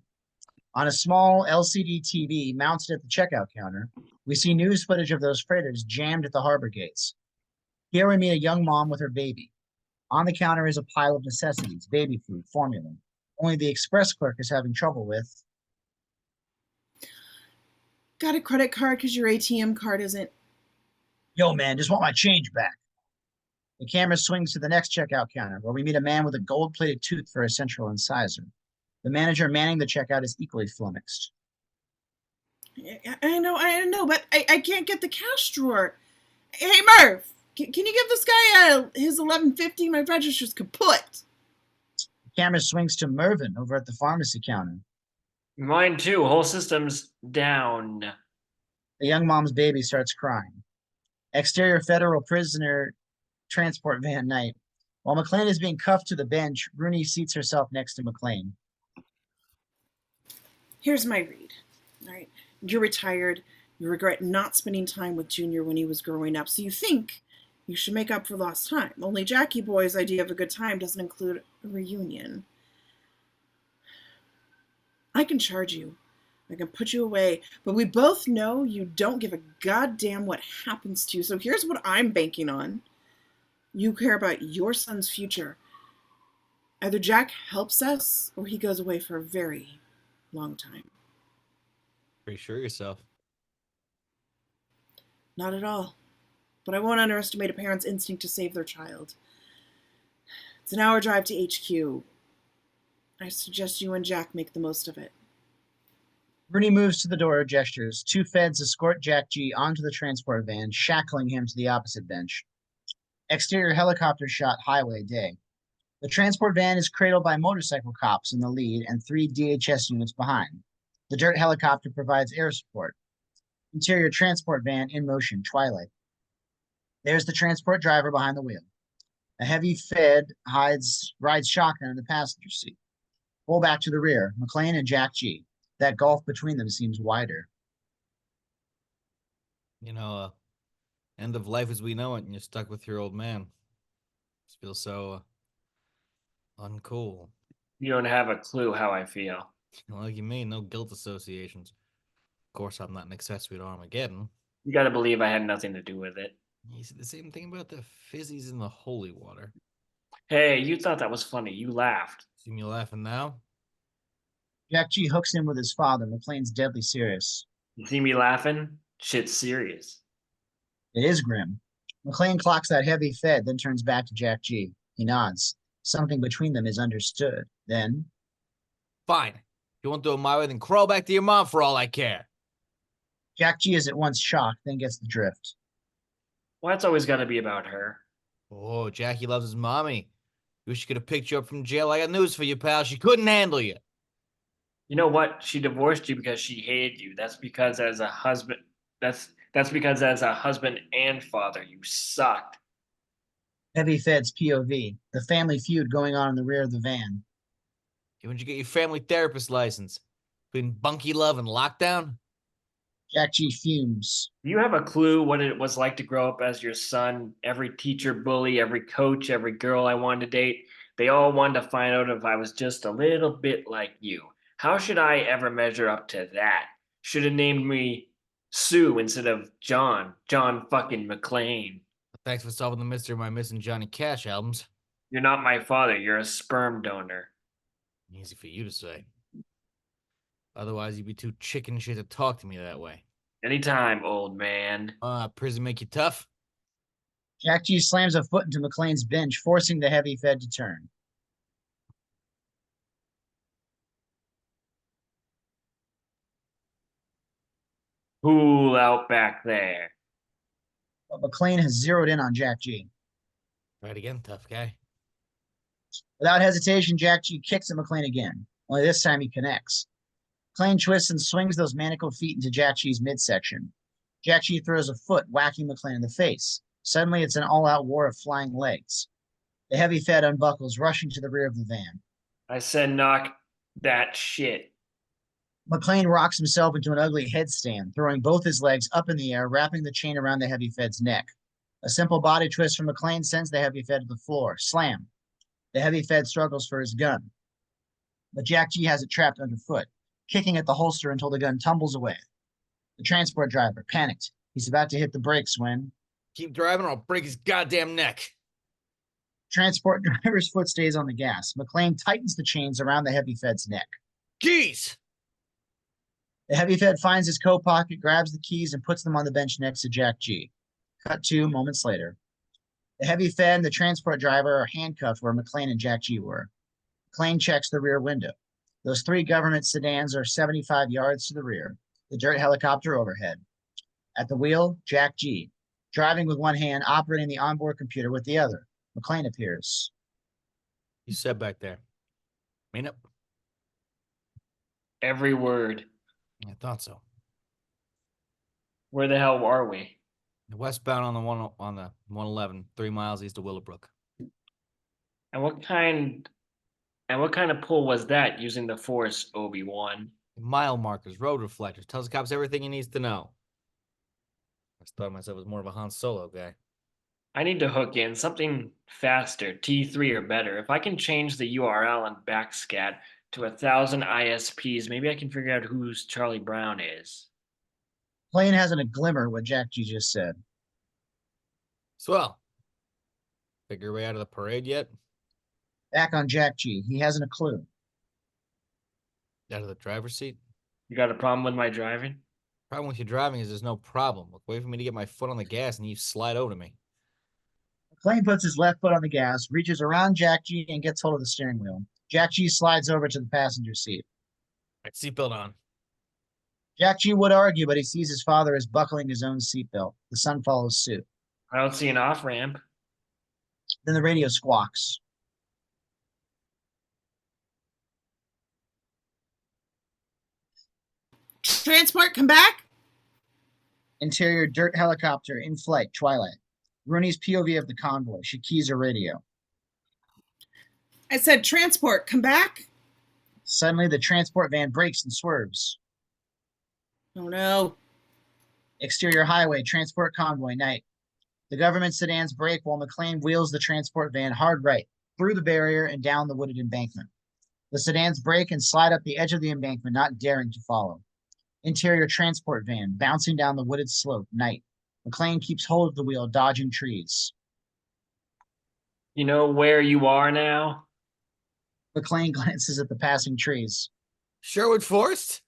On a small LCD TV mounted at the checkout counter, we see news footage of those freighters jammed at the harbor gates. Here we meet a young mom with her baby. On the counter is a pile of necessities, baby food, formula. Only the express clerk is having trouble with. Got a credit card because your ATM card isn't. Yo, man, just want my change back. The camera swings to the next checkout counter, where we meet a man with a gold-plated tooth for a central incisor. The manager manning the checkout is equally flummoxed. I know, but I can't get the cash drawer. Hey, Merv, can you give this guy his 1150? My register's kaput. Camera swings to Mervin over at the pharmacy counter. Mine too. Whole system's down. The young mom's baby starts crying. Exterior federal prisoner transport van night. While McClane is being cuffed to the bench, Rooney seats herself next to McClane. Here's my read. All right. You're retired. You regret not spending time with Junior when he was growing up, so you think you should make up for lost time. Only Jackie Boy's idea of a good time doesn't include a reunion. I can charge you. I can put you away, but we both know you don't give a goddamn what happens to you, so here's what I'm banking on. You care about your son's future. Either Jack helps us, or he goes away for a very long time. Pretty sure of yourself. Not at all. But I won't underestimate a parent's instinct to save their child. It's an hour drive to HQ. I suggest you and Jack make the most of it. Rooney moves to the door, gestures. Two feds escort Jack G onto the transport van, shackling him to the opposite bench. Exterior helicopter shot highway day. The transport van is cradled by motorcycle cops in the lead and 3 DHS units behind. The D.E.R.T helicopter provides air support. Interior transport van in motion, twilight. There's the transport driver behind the wheel. A heavy fed rides shotgun in the passenger seat. Pull back to the rear, McClane and Jack G. That gulf between them seems wider. You know, end of life as we know it, and you're stuck with your old man. Just feels so uncool. You don't have a clue how I feel. Like you mean, no guilt associations. Of course, I'm not an accessory to Armageddon. You gotta believe I had nothing to do with it. You said the same thing about the fizzies in the holy water. Hey, you thought that was funny. You laughed. See me laughing now? Jack G hooks in with his father. McClane's deadly serious. You see me laughing? Shit's serious. It is grim. McClane clocks that heavy fed, then turns back to Jack G. He nods. Something between them is understood. Then, Fine. If you won't do it my way, then crawl back to your mom for all I care. Jack G is at once shocked, then gets the drift. Why it's always gotta be about her? Oh, Jackie loves his mommy. Wish she could have picked you up from jail. I got news for you, pal. She couldn't handle you. You know what? She divorced you because she hated you. That's because as a husband and father, you sucked. Heavy fed's POV. The family feud going on in the rear of the van. When'd you get your family therapist license? Been bunky love and lockdown? Jack G fumes. Do you have a clue what it was like to grow up as your son? Every teacher bully, every coach, every girl I wanted to date, they all wanted to find out if I was just a little bit like you. How should I ever measure up to that? Should have named me Sue instead of John fucking McClane. Thanks for solving the mystery of my missing Johnny Cash albums. You're not my father. You're a sperm donor. Easy for you to say. Otherwise, you'd be too chicken shit to talk to me that way. Anytime, old man. Prison make you tough? Jack G slams a foot into McClane's bench, forcing the heavy fed to turn. Who out back there? But McClane has zeroed in on Jack G. Try it again, tough guy. Without hesitation, Jack G kicks at McClane again. Only this time he connects. McClane twists and swings those manacled feet into Jack G's midsection. Jack G throws a foot, whacking McClane in the face. Suddenly, it's an all-out war of flying legs. The heavy fed unbuckles, rushing to the rear of the van. I said knock that shit. McClane rocks himself into an ugly headstand, throwing both his legs up in the air, wrapping the chain around the heavy fed's neck. A simple body twist from McClane sends the heavy fed to the floor. Slam. The heavy fed struggles for his gun. But Jack G has it trapped underfoot, kicking at the holster until the gun tumbles away. The transport driver, panicked. He's about to hit the brakes when... Keep driving or I'll break his goddamn neck. Transport driver's foot stays on the gas. McClane tightens the chains around the heavy fed's neck. Keys! The heavy fed finds his coat pocket, grabs the keys, and puts them on the bench next to Jack G. Cut 2 moments later. The heavy fed and the transport driver are handcuffed where McClane and Jack G were. McClane checks the rear window. Those 3 government sedans are 75 yards to the rear. The D.E.R.T helicopter overhead. At the wheel, Jack G. Driving with one hand, operating the onboard computer with the other. McClane appears. You said back there. Mean it? Every word. I thought so. Where the hell are we? Westbound on the 111, 3 miles east of Willowbrook. And what kind of pull was that using the Force, Obi-Wan? Mile markers, road reflectors, tells the cops everything he needs to know. I just thought myself was more of a Han Solo guy. I need to hook in something faster, T3 or better. If I can change the URL and backscat to 1,000 ISPs, maybe I can figure out who's Charlie Brown is. McClane hasn't a glimmer what Jack G just said. Swell. Figure your way out of the parade yet? Back on Jack G. He hasn't a clue. Out of the driver's seat? You got a problem with my driving? Problem with you driving is there's no problem. Look, wait for me to get my foot on the gas and you slide over to me. McClane puts his left foot on the gas, reaches around Jack G and gets hold of the steering wheel. Jack G slides over to the passenger seat. Right, seatbelt on. Jack G would argue, but he sees his father is buckling his own seatbelt. The son follows suit. I don't see an off-ramp. Then the radio squawks. Transport, come back. Interior D.E.R.T helicopter in flight, twilight. Rooney's POV of the convoy. She keys her radio. I said transport, come back. Suddenly, the transport van brakes and swerves. Oh no. Exterior highway, transport convoy, night. The government sedans brake while McClane wheels the transport van hard right, through the barrier and down the wooded embankment. The sedans brake and slide up the edge of the embankment, not daring to follow. Interior transport van, bouncing down the wooded slope, night. McClane keeps hold of the wheel, dodging trees. You know where you are now? McClane glances at the passing trees. Sherwood Forest?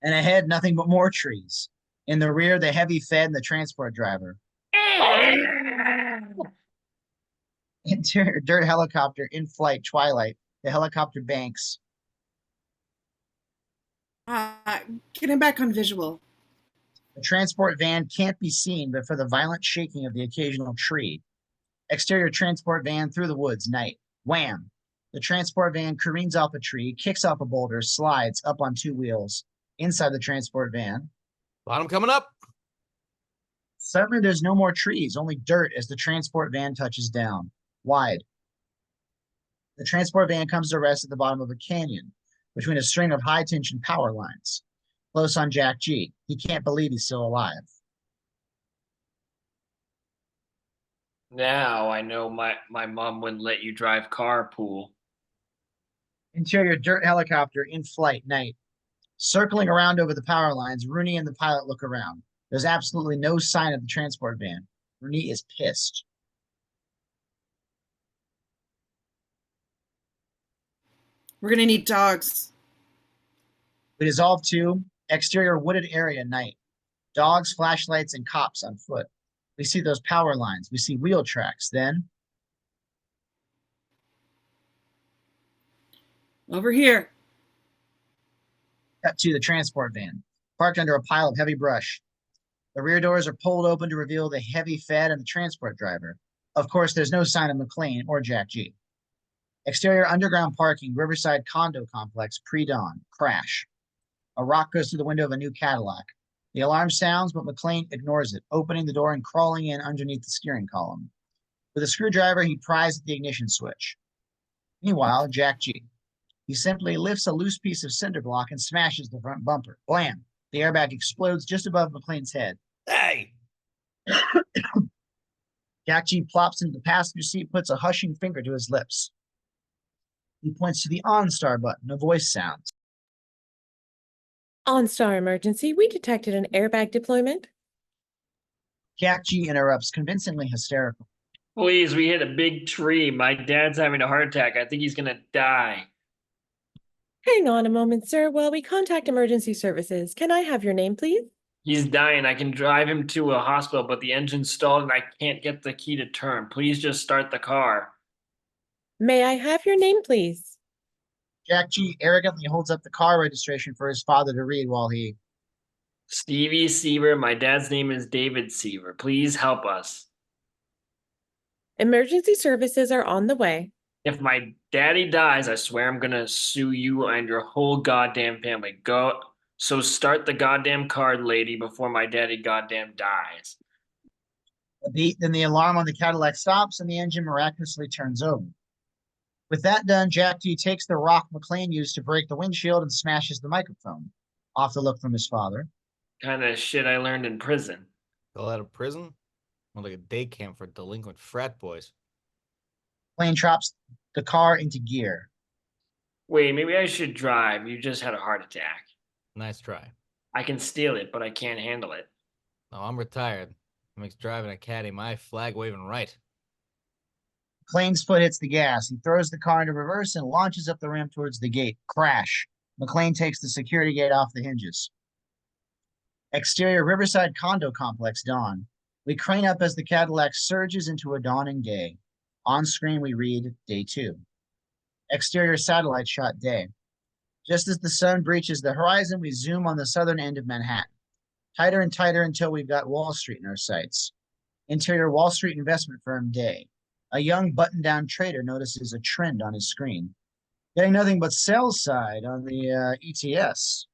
And ahead, nothing but more trees. In the rear, the heavy Fed and the transport driver. Interior D.E.R.T helicopter in flight, twilight. The helicopter banks. Get him back on visual. The transport van can't be seen but for the violent shaking of the occasional tree. Exterior transport van through the woods, night. Wham! The transport van careens off a tree, kicks off a boulder, slides up on two wheels. Inside the transport van. Bottom coming up. Suddenly, there's no more trees, only dirt as the transport van touches down. Wide. The transport van comes to rest at the bottom of a canyon between a string of high-tension power lines. Close on Jack G. He can't believe he's still alive. Now I know my mom wouldn't let you drive carpool. Interior D.E.R.T helicopter in flight, night. Circling around over the power lines, Rooney and the pilot look around. There's absolutely no sign of the transport van. Rooney is pissed. We're gonna need dogs. We dissolve to exterior wooded area, night. Dogs, flashlights, and cops on foot. We see those power lines. We see wheel tracks. Then Over here. cut to the transport van, parked under a pile of heavy brush. The rear doors are pulled open to reveal the heavy Fed and the transport driver. Of course, there's no sign of McClane or Jack G. Exterior underground parking, Riverside condo complex, pre-dawn, crash. A rock goes through the window of a new Cadillac. The alarm sounds, but McClane ignores it, opening the door and crawling in underneath the steering column. With a screwdriver, he pries at the ignition switch. Meanwhile, Jack G. He simply lifts a loose piece of cinder block and smashes the front bumper. Blam! The airbag explodes just above McClane's head. Hey! Jack G plops into the passenger seat, puts a hushing finger to his lips. He points to the OnStar button. A voice sounds. OnStar emergency. We detected an airbag deployment. Jack G interrupts, convincingly hysterical. Please, we hit a big tree. My dad's having a heart attack. I think he's gonna die. Hang on a moment, sir, while we contact emergency services. Can I have your name, please? He's dying. I can drive him to a hospital, but the engine's stalled and I can't get the key to turn. Please just start the car. May I have your name, please? Jack G arrogantly holds up the car registration for his father to read while he... Stevie Seaver. My dad's name is David Seaver. Please help us. Emergency services are on the way. If my daddy dies, I swear I'm gonna sue you and your whole goddamn family. Go. So start the goddamn card, lady, before my daddy goddamn dies. A beat, then the alarm on the Cadillac stops and the engine miraculously turns over. With that done, Jack G takes the rock McClane used to break the windshield and smashes the microphone. Off the look from his father. Kind of shit I learned in prison. Fell out of prison? More like a day camp for delinquent frat boys. McClane drops the car into gear. Wait, maybe I should drive. You just had a heart attack. Nice try. I can steal it, but I can't handle it. No, I'm retired. It makes driving a caddy my flag waving right. McClane's foot hits the gas. He throws the car into reverse and launches up the ramp towards the gate. Crash. McClane takes the security gate off the hinges. Exterior Riverside condo complex dawn. We crane up as the Cadillac surges into a dawning day. On screen, we read day 2. Exterior satellite shot day. Just as the sun breaches the horizon, we zoom on the southern end of Manhattan. Tighter and tighter until we've got Wall Street in our sights. Interior Wall Street investment firm day. A young button-down trader notices a trend on his screen. Getting nothing but sell side on the ETS.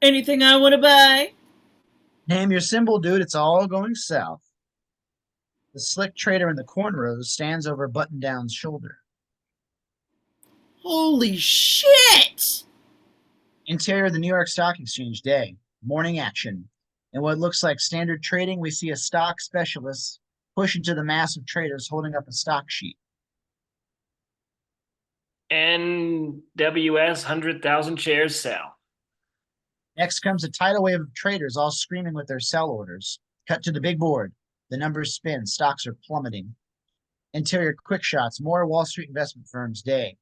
Anything I want to buy? Name your symbol, dude. It's all going south. The slick trader in the cornrows stands over button-down's shoulder. Holy shit! Interior of the New York Stock Exchange day. Morning action. In what looks like standard trading, we see a stock specialist push into the mass of traders holding up a stock sheet. NWS 100,000 shares sell. Next comes a tidal wave of traders all screaming with their sell orders. Cut to the big board. The numbers spin. Stocks are plummeting. Interior quick shots. More Wall Street investment firms day.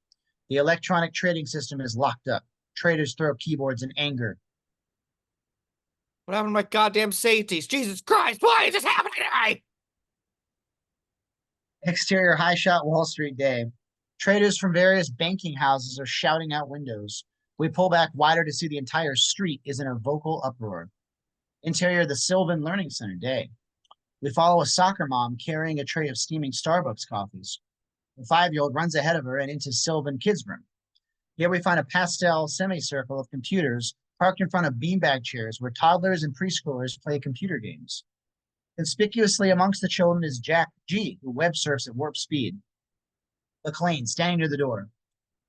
The electronic trading system is locked up. Traders throw keyboards in anger. What happened to my goddamn safeties? Jesus Christ, why is this happening to me? Exterior high shot Wall Street day. Traders from various banking houses are shouting out windows. We pull back wider to see the entire street is in a vocal uproar. Interior the Sylvan Learning Center day. We follow a soccer mom carrying a tray of steaming Starbucks coffees. The 5-year-old runs ahead of her and into Sylvan Kids Room. Here we find a pastel semicircle of computers parked in front of beanbag chairs where toddlers and preschoolers play computer games. Conspicuously amongst the children is Jack G, who web surfs at warp speed. McClane standing near the door.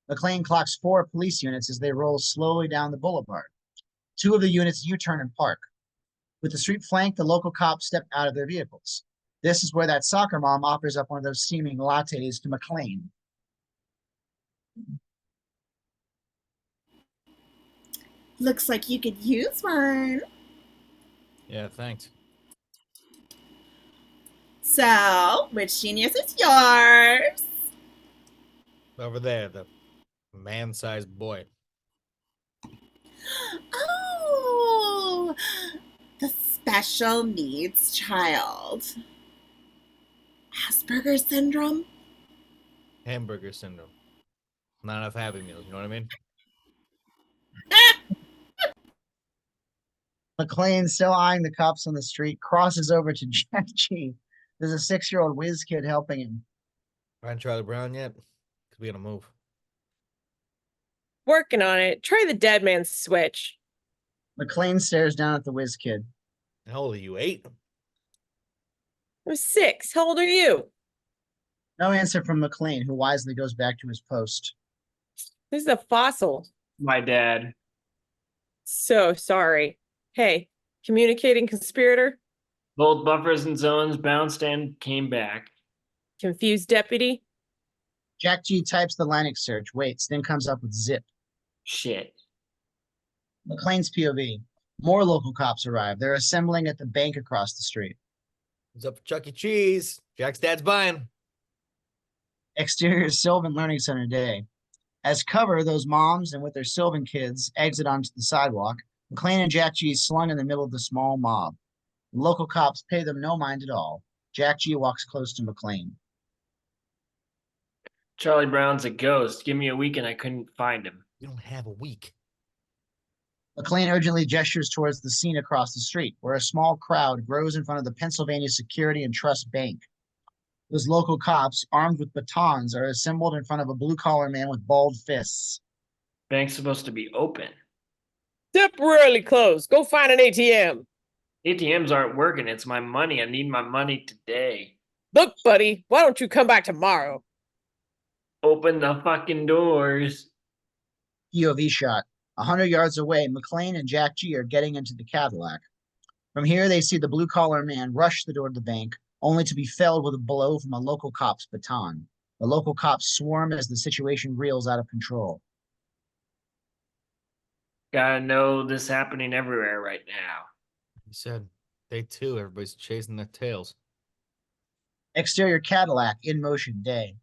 McClane clocks 4 police units as they roll slowly down the boulevard. 2 of the units U-turn and park. With the street flanked, the local cops step out of their vehicles. This is where that soccer mom offers up one of those steaming lattes to McClane. Looks like you could use one. Yeah, thanks. So, which genius is yours? Over there, the man-sized boy. Oh, the special needs child. Asperger's syndrome? Hamburger syndrome. Not enough Happy Meals, you know what I mean? McClane, still eyeing the cops on the street, crosses over to Jack G. There's a 6-year-old whiz kid helping him. Find Charlie Brown yet? Could be on a move. Working on it. Try the dead man's switch. McClane stares down at the whiz kid. How old are you, 8? I'm 6. How old are you? No answer from McClane, who wisely goes back to his post. Who's the fossil? My dad. So sorry. Hey, communicating conspirator? Both buffers and zones bounced and came back. Confused deputy? Jack G types the Linux search, waits, then comes up with zip. Shit. McClane's POV. More local cops arrive. They're assembling at the bank across the street. What's up for Chuck E. Cheese? Jack's dad's buying. Exterior Sylvan Learning Center day. As cover, those moms and with their Sylvan kids exit onto the sidewalk. McClane and Jack G slung in the middle of the small mob. The local cops pay them no mind at all. Jack G walks close to McClane. Charlie Brown's a ghost. Give me a week and I couldn't find him. You don't have a week. McClane urgently gestures towards the scene across the street, where a small crowd grows in front of the Pennsylvania Security and Trust Bank. Those local cops, armed with batons, are assembled in front of a blue-collar man with bald fists. Bank's supposed to be open. Temporarily closed. Go find an ATM. ATMs aren't working. It's my money. I need my money today. Look, buddy, why don't you come back tomorrow? Open the fucking doors. POV shot. 100 yards away, McClane and Jack G are getting into the Cadillac. From here, they see the blue-collar man rush the door to the bank, only to be felled with a blow from a local cop's baton. The local cops swarm as the situation reels out of control. Gotta know this happening everywhere right now. He said, day 2, everybody's chasing their tails. Exterior Cadillac in motion, day.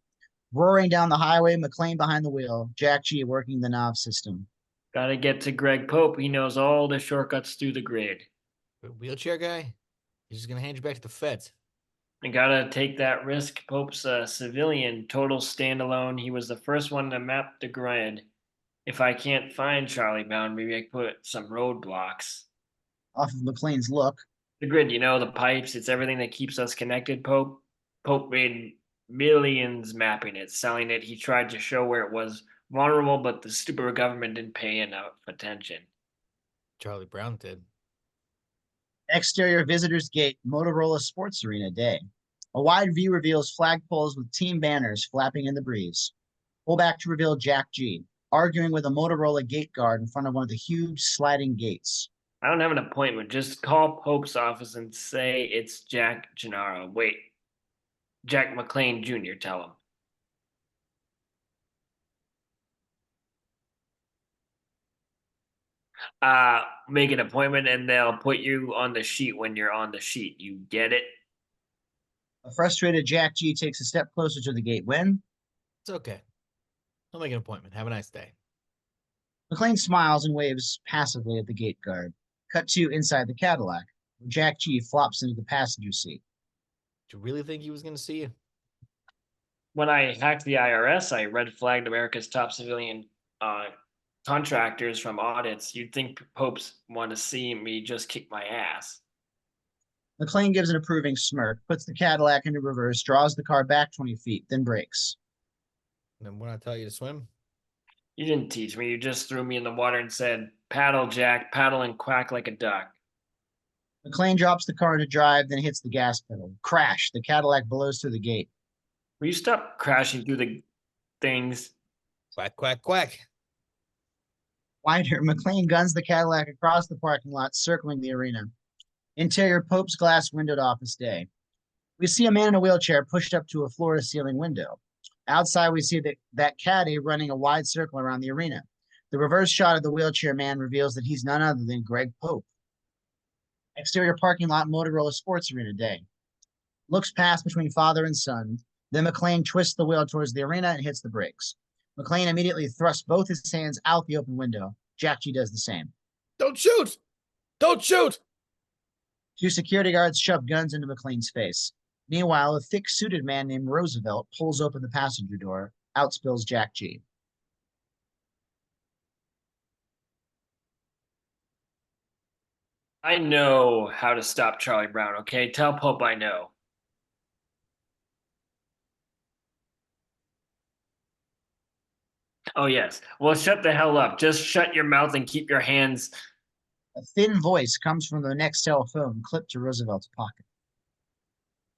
Roaring down the highway, McClane behind the wheel, Jack G working the nav system. Gotta get to Greg Pope. He knows all the shortcuts through the grid. Wheelchair guy? He's just gonna hand you back to the feds. I gotta take that risk. Pope's a civilian, total standalone. He was the first one to map the grid. If I can't find Charlie Brown, maybe I put some roadblocks. Off of McClane's look, The grid, the pipes, it's everything that keeps us connected, Pope. Pope made millions mapping it, selling it. He tried to show where it was vulnerable, but the stupid government didn't pay enough attention. Charlie Brown did. exterior visitors gate, Motorola Sports Arena, day. A wide view reveals flagpoles with team banners flapping in the breeze. Pull back to reveal Jack G, arguing with a Motorola gate guard in front of one of the huge sliding gates. I don't have an appointment. Just call Pope's office and say it's Jack Gennaro. Wait, Jack McClane Jr., tell him. Make an appointment and they'll put you on the sheet when you're on the sheet. You get it? A frustrated Jack G takes a step closer to the gate when It's okay. I'll make an appointment. Have a nice day. McClane smiles and waves passively at the gate guard. Cut to inside the Cadillac, where Jack G flops into the passenger seat. Did you really think he was gonna see you? When I hacked the IRS, I red flagged America's top civilian contractors from audits. You'd think Popes want to see me just kick my ass. McClane gives an approving smirk, puts the Cadillac into reverse, draws the car back 20 feet, then brakes. And then when I tell you to swim, You didn't teach me. You just threw me in the water and said, paddle, Jack, paddle and quack like a duck. McClane drops the car into drive, then hits the gas pedal. Crash! The Cadillac blows through the gate. Will you stop crashing through the things? quack, quack, quack. Wider, McClane guns the Cadillac across the parking lot, circling the arena. Interior Pope's glass windowed office, day. We see a man in a wheelchair pushed up to a floor-to-ceiling window. Outside, we see that caddy running a wide circle around the arena. The reverse shot of the wheelchair man reveals that he's none other than Greg Pope. Exterior parking lot, Motorola Sports Arena, day. Looks past between father and son. Then McClane twists the wheel towards the arena and hits the brakes. McClane immediately thrusts both his hands out the open window. Jack G does the same. Don't shoot! Don't shoot! Two security guards shove guns into McClane's face. Meanwhile, a thick-suited man named Roosevelt pulls open the passenger door. Out spills Jack G. I know how to stop Charlie Brown, okay? Tell Pope I know. Oh, yes. Well, shut the hell up. Just shut your mouth and keep your hands. A thin voice comes from the next telephone, clipped to Roosevelt's pocket.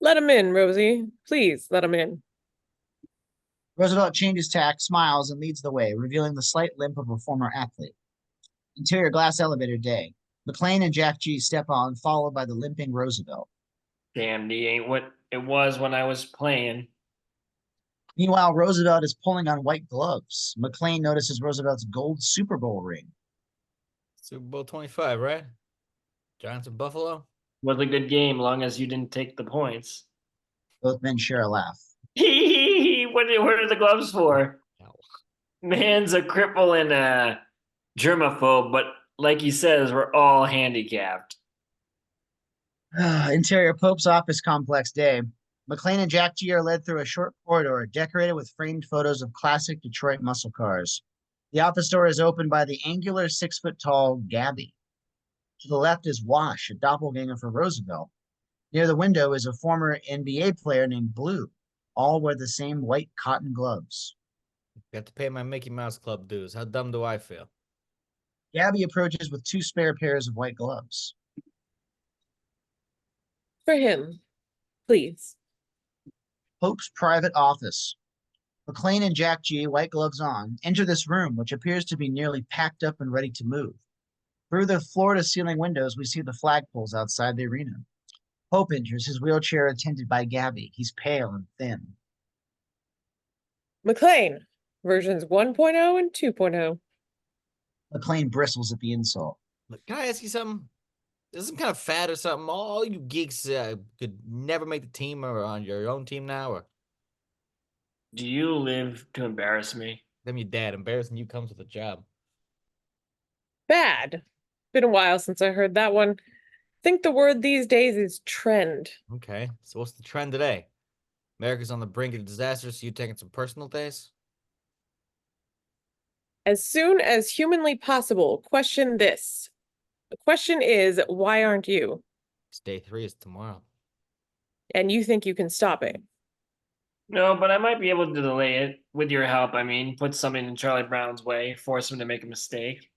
Let him in, Rosie. Please let him in. Roosevelt changes tack, smiles, and leads the way, revealing the slight limp of a former athlete. Interior glass elevator, day. McClane and Jack G step on, followed by the limping Roosevelt. Damn, he ain't what it was when I was playing. Meanwhile, Roosevelt is pulling on white gloves. McClane notices Roosevelt's gold Super Bowl ring. Super Bowl 25, right? Giants of Buffalo? Was a good game, long as you didn't take the points. Both men share a laugh. What are the gloves for? No. Man's a cripple and a germaphobe, but like he says, we're all handicapped. Interior Pope's office complex, day. McClane and Jack G are led through a short corridor decorated with framed photos of classic Detroit muscle cars. The office door is opened by the angular 6-foot-tall Gabby. To the left is Wash, a doppelganger for Roosevelt. Near the window is a former NBA player named Blue. All wear the same white cotton gloves. Got to pay my Mickey Mouse Club dues. How dumb do I feel? Gabby approaches with 2 spare pairs of white gloves. For him, please. Pope's private office. McClane and Jack G, white gloves on, enter this room, which appears to be nearly packed up and ready to move. Through the floor-to-ceiling windows, we see the flagpoles outside the arena. Pope enters, his wheelchair attended by Gabby. He's pale and thin. McClane, versions 1.0 and 2.0. McClane bristles at the insult. Look, can I ask you something? Is this some kind of fad or something? All you geeks could never make the team or on your own team now, or Do you live to embarrass me? them your dad embarrassing you comes with a job. Bad. Been a while since I heard that one. Think the word these days is trend. Okay, so what's the trend today? America's on the brink of disaster, so you taking some personal days? As soon as humanly possible, question this. The question is, why aren't you? It's day 3 is tomorrow. And you think you can stop it? No, but I might be able to delay it with your help. I mean, put something in Charlie Brown's way, force him to make a mistake.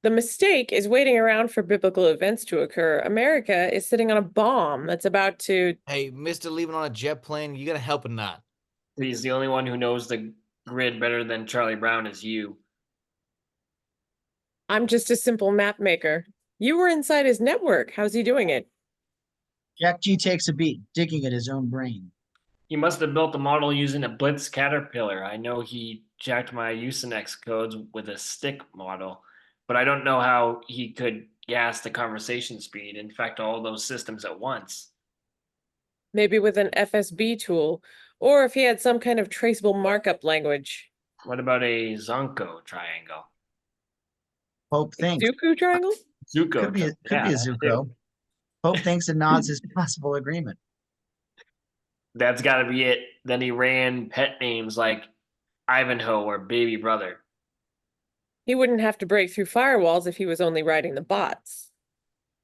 The mistake is waiting around for biblical events to occur. America is sitting on a bomb that's about to... Hey, Mr. Leaving on a jet plane, you gonna help or not? Please, the only one who knows the grid better than Charlie Brown is you. I'm just a simple map maker. You were inside his network. How's he doing it? Jack G takes a beat, digging at his own brain. He must have built the model using a Blitz Caterpillar. I know he jacked my Usenex codes with a stick model, but I don't know how he could gas the conversation speed, infect all those systems at once. Maybe with an FSB tool, or if he had some kind of traceable markup language. What about a Zonko triangle? Pope thinks. Zuku triangle? Zuko. Could be a Yeah, Zuko. Pope thinks and nods his possible agreement. That's got to be it. Then he ran pet names like Ivanhoe or Baby Brother. He wouldn't have to break through firewalls if he was only writing the bots.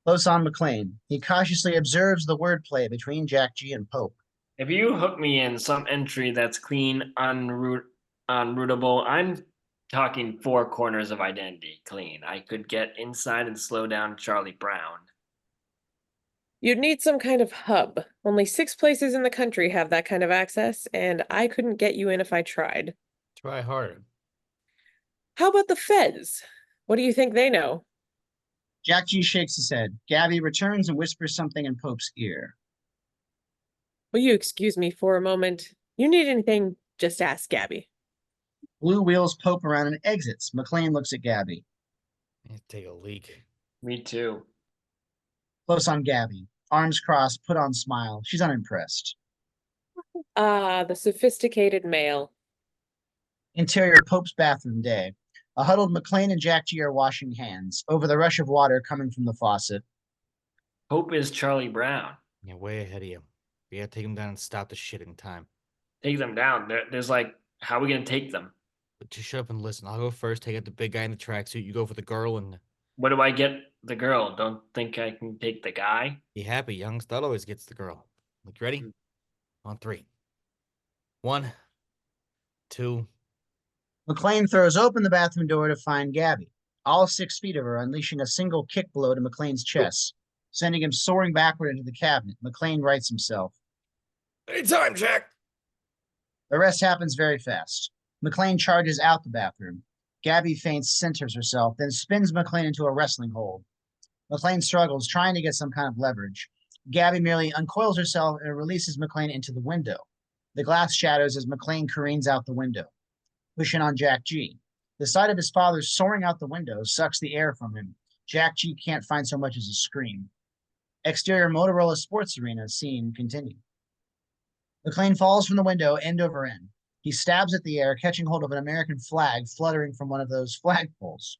Close on McClane. He cautiously observes the wordplay between Jack G and Pope. If you hook me in some entry that's clean, unrootable, I'm talking 4 corners of identity clean. I could get inside and slow down Charlie Brown. You'd need some kind of hub. Only 6 places in the country have that kind of access, and I couldn't get you in if I tried. Try harder. How about the feds? What do you think they know? Jack G shakes his head. Gabby returns and whispers something in Pope's ear. Will you excuse me for a moment? You need anything, just ask Gabby. Blue wheels Pope around and exits. McClane looks at Gabby. Take a leak. Me too. Close on Gabby. Arms crossed, put on smile. She's unimpressed. Ah, the sophisticated male. Interior Pope's bathroom day. A huddled McClane and Jack G are washing hands over the rush of water coming from the faucet. Hope is Charlie Brown. You're way ahead of you. We gotta take him down and stop the shit in time. Take them down. There's like, how are we going to take them? But just shut up and listen. I'll go first, take out the big guy in the tracksuit. You go for the girl and What do I get the girl? Don't think I can take the guy? be happy. Young Stud always gets the girl. Look, you ready? On 3. 1, 2. McClane throws open the bathroom door to find Gabby, all 6 feet of her, unleashing a single kick blow to McClane's chest, sending him soaring backward into the cabinet. McClane rights himself. Anytime, Jack. The rest happens very fast. McClane charges out the bathroom. Gabby feints, centers herself, then spins McClane into a wrestling hold. McClane struggles, trying to get some kind of leverage. Gabby merely uncoils herself and releases McClane into the window. The glass shatters as McClane careens out the window, pushing on Jack G. The sight of his father soaring out the window sucks the air from him. Jack G can't find so much as a scream. Exterior Motorola Sports Arena scene continued. McClane falls from the window end over end. He stabs at the air, catching hold of an American flag fluttering from one of those flagpoles.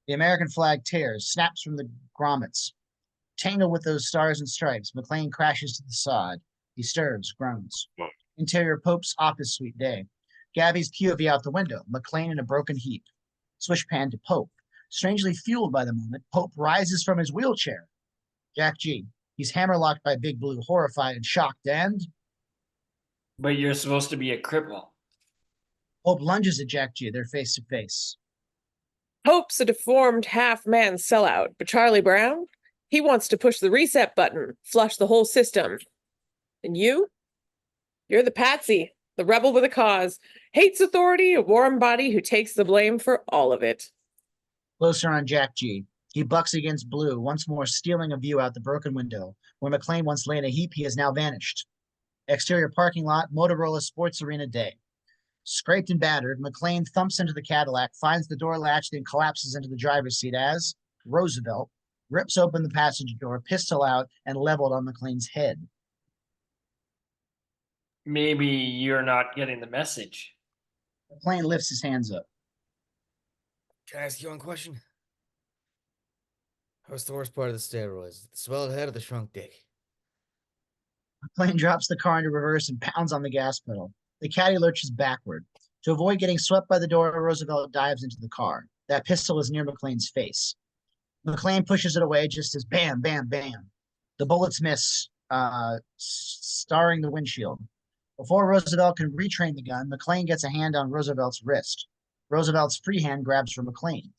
The American flag tears, snaps from the grommets. Tangled with those stars and stripes, McClane crashes to the sod. He stirs, groans. Interior Pope's office suite day. Gabby's POV out the window, McClane in a broken heap. Swish pan to Pope. Strangely fueled by the moment, Pope rises from his wheelchair. Jack G. He's hammerlocked by Big Blue, horrified and shocked, and But you're supposed to be a cripple. Hope lunges at Jack G. They're face to face. Hope's a deformed half-man sellout, but Charlie Brown? He wants to push the reset button, flush the whole system. And you? You're the patsy, the rebel with a cause, hates authority, a warm body who takes the blame for all of it. Closer on Jack G. He bucks against Blue, once more stealing a view out the broken window. Where McClane once lay in a heap, he has now vanished. Exterior parking lot, Motorola Sports Arena day. Scraped and battered, McClane thumps into the Cadillac, finds the door latch, then collapses into the driver's seat as Roosevelt rips open the passenger door, pistol out, and leveled on McClane's head. Maybe you're not getting the message. McClane lifts his hands up. Can I ask you one question? What's the worst part of the steroids? The swelled head or the shrunk dick? McClane drops the car into reverse and pounds on the gas pedal. The caddy lurches backward. To avoid getting swept by the door, Roosevelt dives into the car. That pistol is near McClane's face. McClane pushes it away just as bam, bam, bam. The bullets miss, starring the windshield. Before Roosevelt can retrain the gun, McClane gets a hand on Roosevelt's wrist. Roosevelt's free hand grabs for McClane.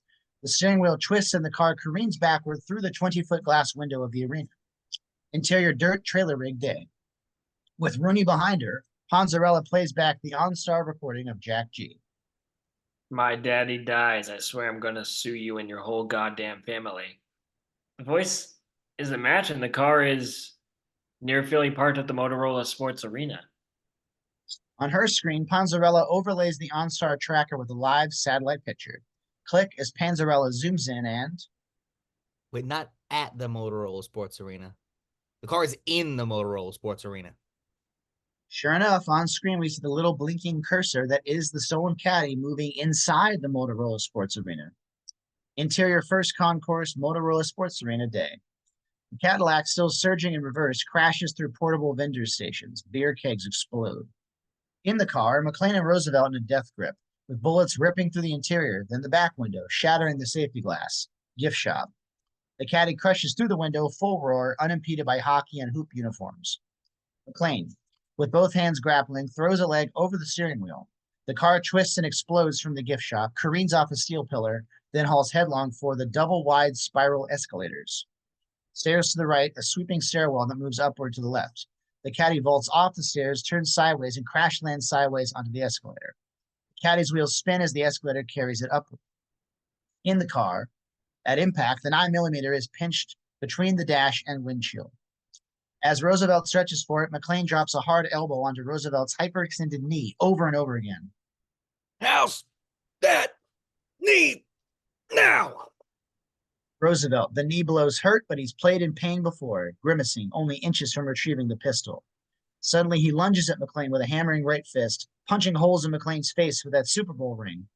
The steering wheel twists and the car careens backward through the 20-foot glass window of the arena. Interior dirt trailer rig day. With Rooney behind her, Panzarella plays back the OnStar recording of Jack G. My daddy dies. I swear I'm gonna sue you and your whole goddamn family. The voice is a match, and the car is near Philly parked at the Motorola Sports Arena. On her screen, Panzarella overlays the OnStar tracker with a live satellite picture. Click as Panzarella zooms in and... Wait, not at the Motorola Sports Arena. The car is in the Motorola Sports Arena. Sure enough, on screen we see the little blinking cursor that is the stolen caddy moving inside the Motorola Sports Arena. Interior first concourse, Motorola Sports Arena day. The Cadillac, still surging in reverse, crashes through portable vendor stations. Beer kegs explode. In the car, McClane and Roosevelt in a death grip, with bullets ripping through the interior, then the back window, shattering the safety glass. Gift shop. The caddy crushes through the window, full roar, unimpeded by hockey and hoop uniforms. McClane, with both hands grappling, throws a leg over the steering wheel. The car twists and explodes from the gift shop, careens off a steel pillar, then hauls headlong for the double-wide spiral escalators. Stairs to the right, a sweeping stairwell that moves upward to the left. The caddy vaults off the stairs, turns sideways, and crash lands sideways onto the escalator. The caddy's wheels spin as the escalator carries it upward. In the car, at impact, the 9mm is pinched between the dash and windshield. As Roosevelt stretches for it, McClane drops a hard elbow onto Roosevelt's hyperextended knee over and over again. How's that knee now? Roosevelt, the knee blows hurt, but he's played in pain before, grimacing, only inches from retrieving the pistol. Suddenly, he lunges at McClane with a hammering right fist, punching holes in McClane's face with that Super Bowl ring.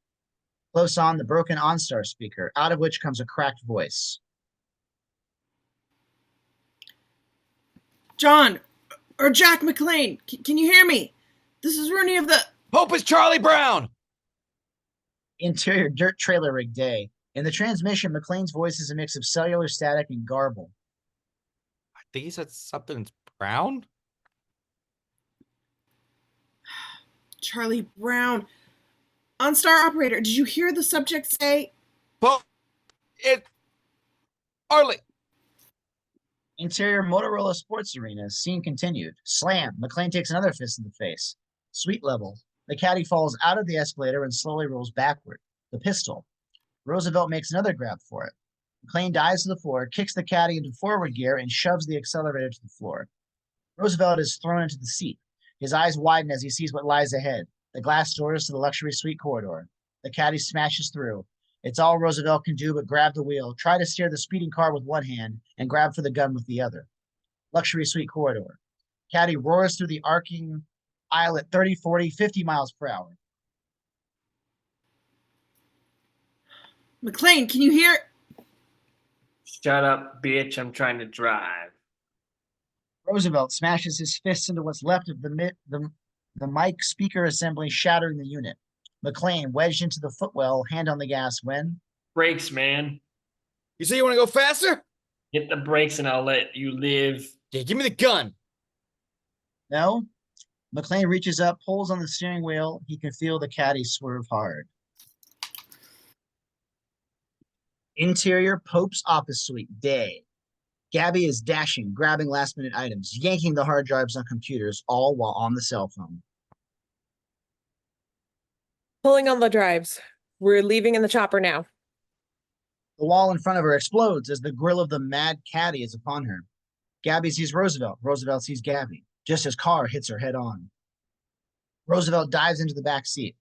Close on, the broken OnStar speaker, out of which comes a cracked voice. John, or Jack McClane, can you hear me? This is Rooney of the... Hope is Charlie Brown! Interior dirt trailer rig day. In the transmission, McClane's voice is a mix of cellular static and garble. I think he said something brown? Charlie Brown. OnStar operator, did you hear the subject say... But it... Harley. Interior Motorola Sports Arena, scene continued. Slam. McClane takes another fist in the face. Sweet level. The caddy falls out of the escalator and slowly rolls backward. The pistol. Roosevelt makes another grab for it. McClane dives to the floor, kicks the caddy into forward gear, and shoves the accelerator to the floor. Roosevelt is thrown into the seat. His eyes widen as he sees what lies ahead. The glass doors to the luxury suite corridor. The caddy smashes through. It's all Roosevelt can do but grab the wheel, try to steer the speeding car with one hand, and grab for the gun with the other. Luxury suite corridor. Caddy roars through the arcing aisle at 30, 40, 50 miles per hour. McClane, can you hear? Shut up, bitch. I'm trying to drive. Roosevelt smashes his fists into what's left of the mic speaker assembly, shattering the unit. McClane wedged into the footwell, hand on the gas when... Brakes, man. You say you want to go faster? Hit the brakes and I'll let you live. Yeah, give me the gun. No? McClane reaches up, pulls on the steering wheel. He can feel the caddy swerve hard. Interior Pope's office suite, day. Gabby is dashing, grabbing last-minute items, yanking the hard drives on computers, all while on the cell phone. Pulling on the drives. We're leaving in the chopper now. The wall in front of her explodes as the grill of the mad caddy is upon her. Gabby sees Roosevelt. Roosevelt sees Gabby, just as car hits her head on. Roosevelt dives into the back seat.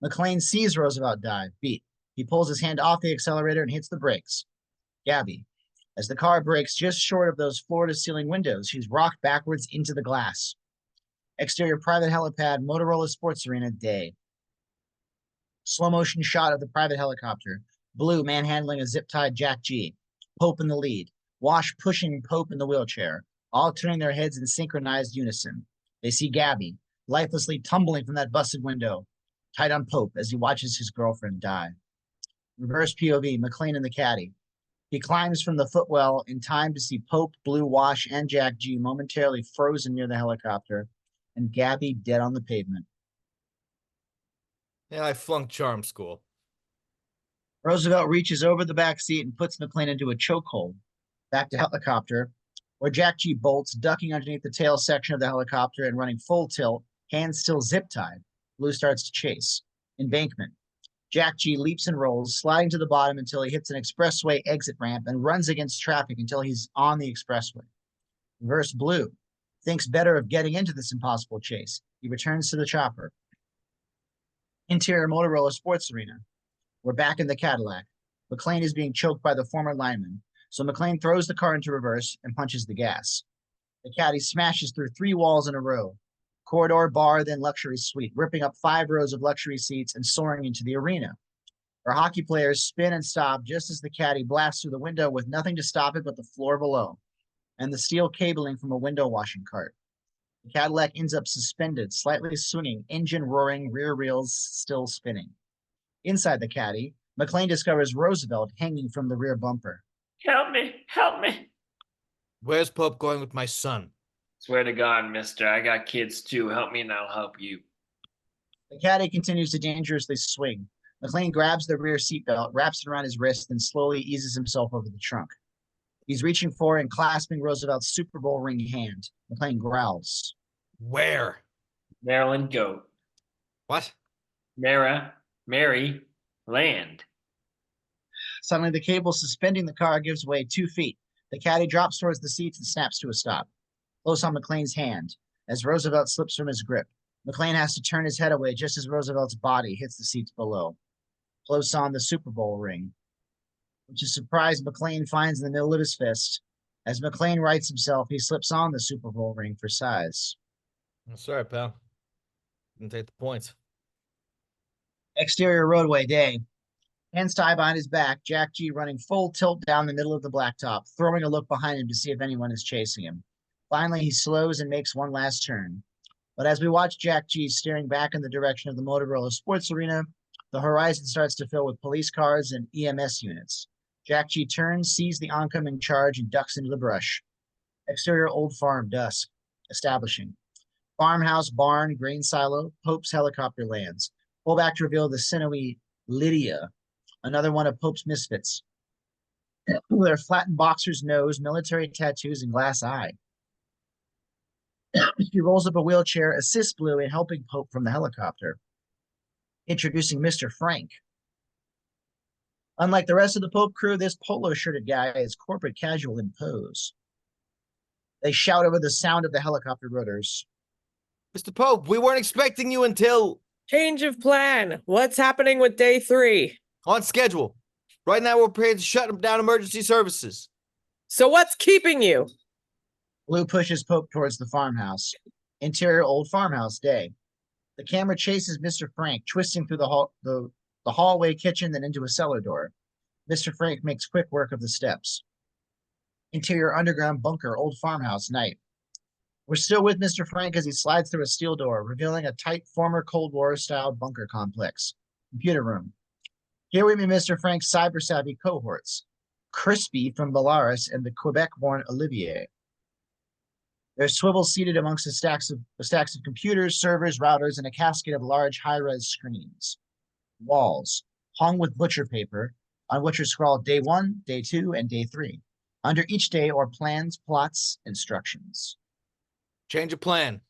McClane sees Roosevelt dive, beat. He pulls his hand off the accelerator and hits the brakes. Gabby, as the car brakes just short of those floor-to-ceiling windows, she's rocked backwards into the glass. Exterior private helipad, Motorola Sports Arena, day. Slow-motion shot of the private helicopter. Blue manhandling a zip-tied Jack G. Pope in the lead. Wash pushing Pope in the wheelchair, all turning their heads in synchronized unison. They see Gabby, lifelessly tumbling from that busted window, tight on Pope as he watches his girlfriend die. Reverse POV, McClane in the caddy. He climbs from the footwell in time to see Pope, Blue, Wash, and Jack G momentarily frozen near the helicopter, and Gabby dead on the pavement. Yeah, I flunked charm school. Roosevelt reaches over the back seat and puts McClane into a chokehold. Back to helicopter, where Jack G bolts, ducking underneath the tail section of the helicopter and running full tilt, hands still zip-tied. Blue starts to chase. Embankment. Jack G leaps and rolls, sliding to the bottom until he hits an expressway exit ramp and runs against traffic until he's on the expressway. Reverse Blue thinks better of getting into this impossible chase. He returns to the chopper. Interior Motorola Sports Arena. We're back in the Cadillac. McClane is being choked by the former lineman, so McClane throws the car into reverse and punches the gas. The caddy smashes through 3 walls in a row. Corridor, bar, then luxury suite, ripping up 5 rows of luxury seats and soaring into the arena. Our hockey players spin and stop just as the caddy blasts through the window with nothing to stop it but the floor below and the steel cabling from a window washing cart. The Cadillac ends up suspended, slightly swinging, engine roaring, rear wheels still spinning. Inside the caddy, McClane discovers Roosevelt hanging from the rear bumper. Help me, help me. Where's Pope going with my son? Swear to God, mister, I got kids too. Help me and I'll help you. The caddy continues to dangerously swing. McClane grabs the rear seatbelt, wraps it around his wrist, and slowly eases himself over the trunk. He's reaching for and clasping Roosevelt's Super Bowl ring hand. McClane growls. Where? Maryland goat. What? Mary, land. Suddenly, the cable suspending the car gives way 2 feet. The caddy drops towards the seats and snaps to a stop. Close on McClane's hand, as Roosevelt slips from his grip. McClane has to turn his head away just as Roosevelt's body hits the seats below. Close on the Super Bowl ring, which is surprised McClane finds in the middle of his fist. As McClane rights himself, he slips on the Super Bowl ring for size. I'm sorry, pal. Didn't take the points. Exterior roadway, day. Hands tied behind his back, Jack G running full tilt down the middle of the blacktop, throwing a look behind him to see if anyone is chasing him. Finally, he slows and makes one last turn. But as we watch Jack G staring back in the direction of the Motorola Sports Arena, the horizon starts to fill with police cars and EMS units. Jack G turns, sees the oncoming charge, and ducks into the brush. Exterior old farm, dusk. Establishing. Farmhouse, barn, grain silo, Pope's helicopter lands. Pull back to reveal the sinewy Lydia, another one of Pope's misfits. With her flattened boxer's nose, military tattoos, and glass eye. She rolls up a wheelchair, assists Blue in helping Pope from the helicopter. Introducing Mr. Frank. Unlike the rest of the Pope crew, this polo-shirted guy is corporate casual in pose. They shout over the sound of the helicopter rotors. Mr. Pope, we weren't expecting you until... Change of plan. What's happening with day 3? On schedule. Right now, we're prepared to shut down emergency services. So what's keeping you? Blue pushes Pope towards the farmhouse. Interior old farmhouse, day. The camera chases Mr. Frank, twisting through the hallway kitchen, then into a cellar door. Mr. Frank makes quick work of the steps. Interior underground bunker, old farmhouse, night. We're still with Mr. Frank as he slides through a steel door, revealing a tight former Cold War-style bunker complex. Computer room. Here we meet Mr. Frank's cyber-savvy cohorts. Krispy from Belarus and the Quebec-born Olivier. They're swivel-seated amongst the stacks of computers, servers, routers, and a cascade of large high-res screens. Walls, hung with butcher paper, on which are scrawled Day 1, Day 2, and Day 3. Under each day are plans, plots, instructions. Change of plan.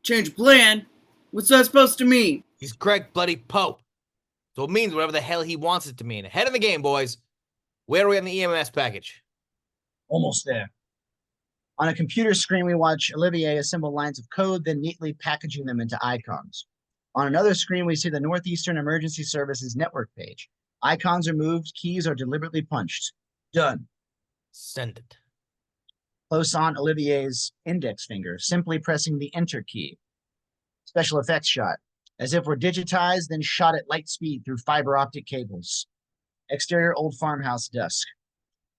Change plan? What's that supposed to mean? He's Greg Bloody Pope. So it means whatever the hell he wants it to mean. Ahead of the game, boys. Where are we on the EMS package? Almost there. On a computer screen, we watch Olivier assemble lines of code, then neatly packaging them into icons. On another screen, we see the Northeastern Emergency Services network page. Icons are moved, keys are deliberately punched. Done. Send it. Close on Olivier's index finger, simply pressing the enter key. Special effects shot, as if we're digitized, then shot at light speed through fiber optic cables. Exterior old farmhouse dusk.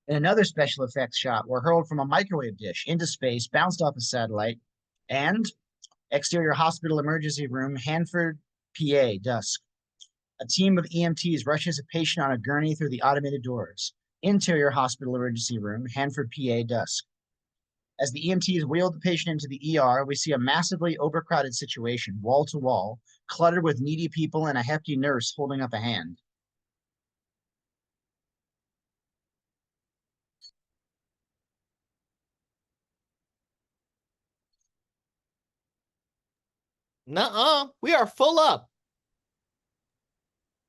In another special effects shot, we're hurled from a microwave dish into space, bounced off a satellite, and exterior hospital emergency room, Hanford, PA, dusk. A team of EMTs rushes a patient on a gurney through the automated doors. Interior hospital emergency room, Hanford, PA, dusk. As the EMTs wheel the patient into the ER, we see a massively overcrowded situation, wall to wall, cluttered with needy people and a hefty nurse holding up a hand. Nuh-uh. We are full up.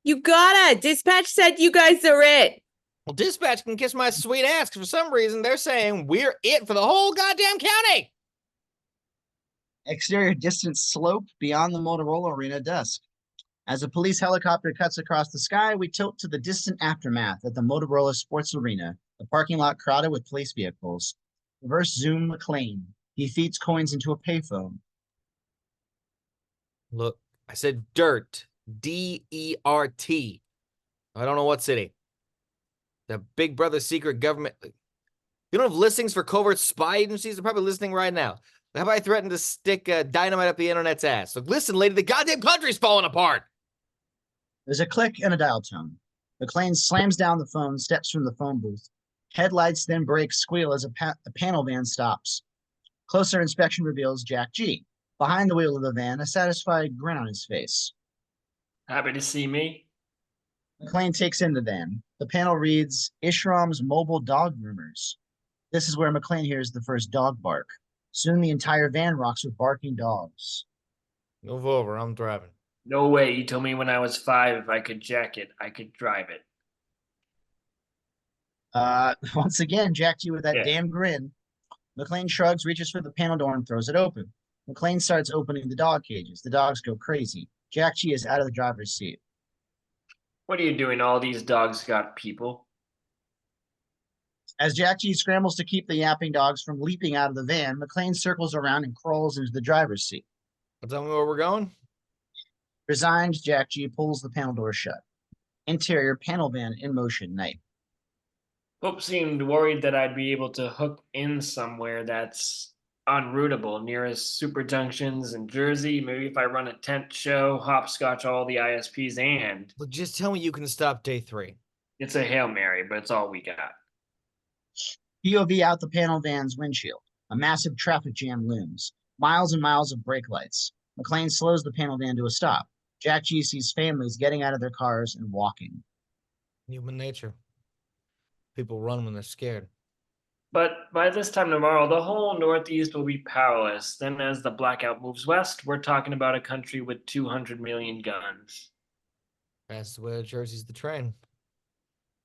You gotta! Dispatch said you guys are it! Well, dispatch can kiss my sweet ass, because for some reason they're saying we're it for the whole goddamn county. Exterior distance slope beyond the Motorola Arena dusk. As a police helicopter cuts across the sky, we tilt to the distant aftermath at the Motorola Sports Arena, the parking lot crowded with police vehicles. Reverse zoom McClane. He feeds coins into a payphone. Look, I said dirt. D.E.R.T. I don't know what city. The Big Brother secret government. You don't have listings for covert spy agencies? They're probably listening right now. How about I threaten to stick dynamite up the internet's ass? Look, listen, lady, the goddamn country's falling apart. There's a click and a dial tone. McClane slams down the phone, steps from the phone booth. Headlights then brakes squeal as a panel van stops. Closer inspection reveals Jack G. Behind the wheel of the van, a satisfied grin on his face. Happy to see me. McClane takes in the van. The panel reads, Ishram's mobile dog groomers. This is where McClane hears the first dog bark. Soon the entire van rocks with barking dogs. Move over, I'm driving. No way. You told me when I was 5 if I could jack it, I could drive it. Once again, Jack G with that Yeah. damn grin. McClane shrugs, reaches for the panel door, and throws it open. McClane starts opening the dog cages. The dogs go crazy. Jack G is out of the driver's seat. What are you doing? All these dogs got people. As Jack G scrambles to keep the yapping dogs from leaping out of the van, McClane circles around and crawls into the driver's seat. Tell me where we're going? Resigned, Jack G pulls the panel door shut. Interior panel van in motion, night. Pope seemed worried that I'd be able to hook in somewhere that's unroutable, nearest super junctions in Jersey. Maybe if I run a tent show, hopscotch all the ISPs, and Look, just tell me you can stop day 3. it's a Hail Mary, but it's all we got. POV out the panel van's windshield. A massive traffic jam looms. Miles and miles of brake lights. McClane slows the panel van to a stop. Jack G sees families getting out of their cars and walking. Human nature. People run when they're scared. But by this time tomorrow, the whole Northeast will be powerless. Then as the blackout moves west, we're talking about a country with 200 million guns. Fastest way to Jersey's the train.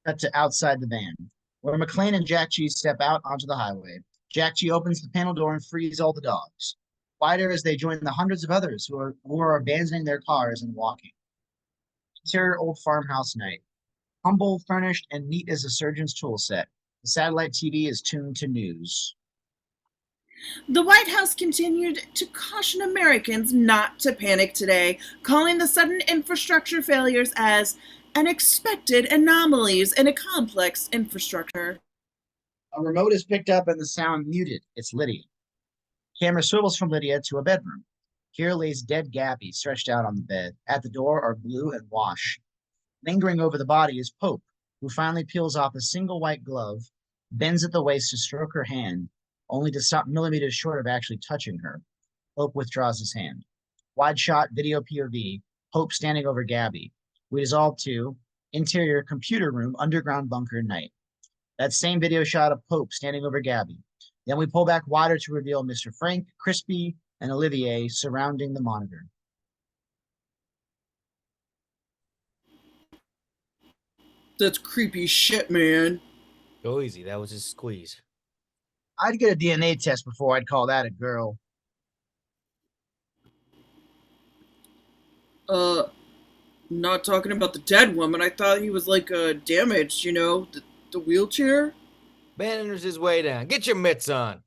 Cut to outside the van, where McClane and Jack G step out onto the highway. Jack G opens the panel door and frees all the dogs. Wider as they join the hundreds of others who are abandoning their cars and walking. Interior old farmhouse night. Humble, furnished, and neat as a surgeon's tool set. The satellite TV is tuned to news. The White House continued to caution Americans not to panic today, calling the sudden infrastructure failures as unexpected anomalies in a complex infrastructure. A remote is picked up and the sound muted. It's Lydia. Camera swivels from Lydia to a bedroom. Here lays dead Gabby stretched out on the bed. At the door are Blue and Wash. Lingering over the body is Pope, who finally peels off a single white glove, bends at the waist to stroke her hand, only to stop millimeters short of actually touching her. Pope withdraws his hand. Wide shot video POV, Pope standing over Gabby. We dissolve to interior computer room, underground bunker night. That same video shot of Pope standing over Gabby. Then we pull back wider to reveal Mr. Frank, Krispy, and Olivier surrounding the monitor. That's creepy shit, man. Go easy. That was his squeeze. I'd get a DNA test before I'd call that a girl. Not talking about the dead woman. I thought he was like damaged, you know, the wheelchair. Ben enters his way down. Get your mitts on.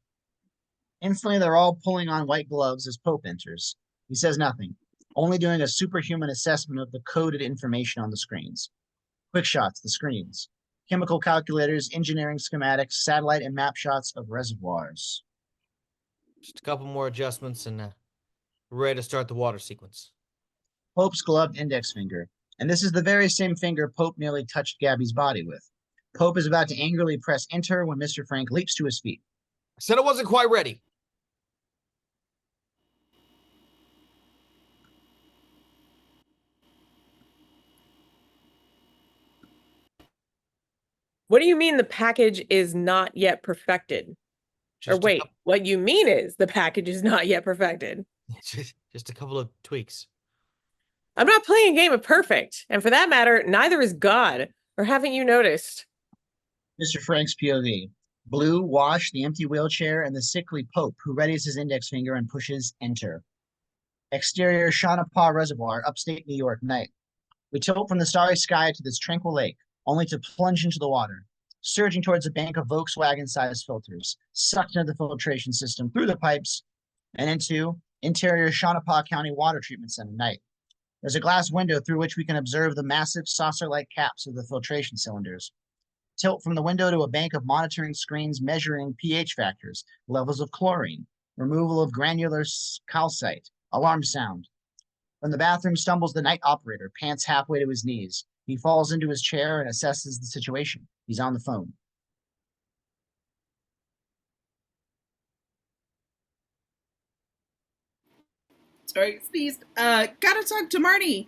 Instantly, they're all pulling on white gloves as Pope enters. He says nothing, only doing a superhuman assessment of the coded information on the screens. Quick shots, the screens. Chemical calculators, engineering schematics, satellite and map shots of reservoirs. Just a couple more adjustments and we're ready to start the water sequence. Pope's gloved index finger, and this is the very same finger Pope nearly touched Gabby's body with. Pope is about to angrily press enter when Mr. Frank leaps to his feet. I said I wasn't quite ready. What do you mean the package is not yet perfected? Or wait, what you mean is the package is not yet perfected. Just a couple of tweaks. I'm not playing a game of perfect, and for that matter, neither is God. Or haven't you noticed? Mr. Frank's POV. Blue, Wash, the empty wheelchair, and the sickly Pope, who readies his index finger and pushes enter. Exterior Shonapah Reservoir, upstate New York, night. We tilt from the starry sky to this tranquil lake, only to plunge into the water, surging towards a bank of Volkswagen-sized filters, sucked into the filtration system through the pipes, and into interior Shonapah County Water Treatment Center, night. There's a glass window through which we can observe the massive saucer-like caps of the filtration cylinders. Tilt from the window to a bank of monitoring screens measuring pH factors, levels of chlorine, removal of granular calcite, alarm sound. From the bathroom stumbles the night operator, pants halfway to his knees. He falls into his chair and assesses the situation. He's on the phone. Sorry, sneezed. Gotta talk to Marty.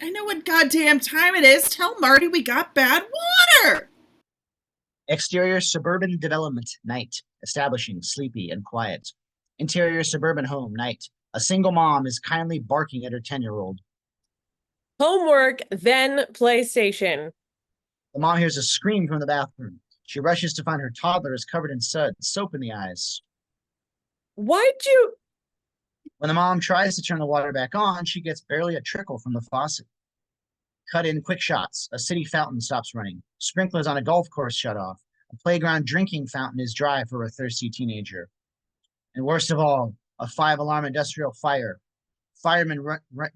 I know what goddamn time it is. Tell Marty we got bad water. Exterior suburban development, night. Establishing, sleepy and quiet. Interior suburban home, night. A single mom is kindly barking at her 10-year-old. Homework, then PlayStation. The mom hears a scream from the bathroom. She rushes to find her toddler is covered in suds, soap in the eyes. Why'd you... When the mom tries to turn the water back on, she gets barely a trickle from the faucet. Cut in quick shots. A city fountain stops running. Sprinklers on a golf course shut off. A playground drinking fountain is dry for a thirsty teenager. And worst of all, a 5-alarm industrial fire. Firemen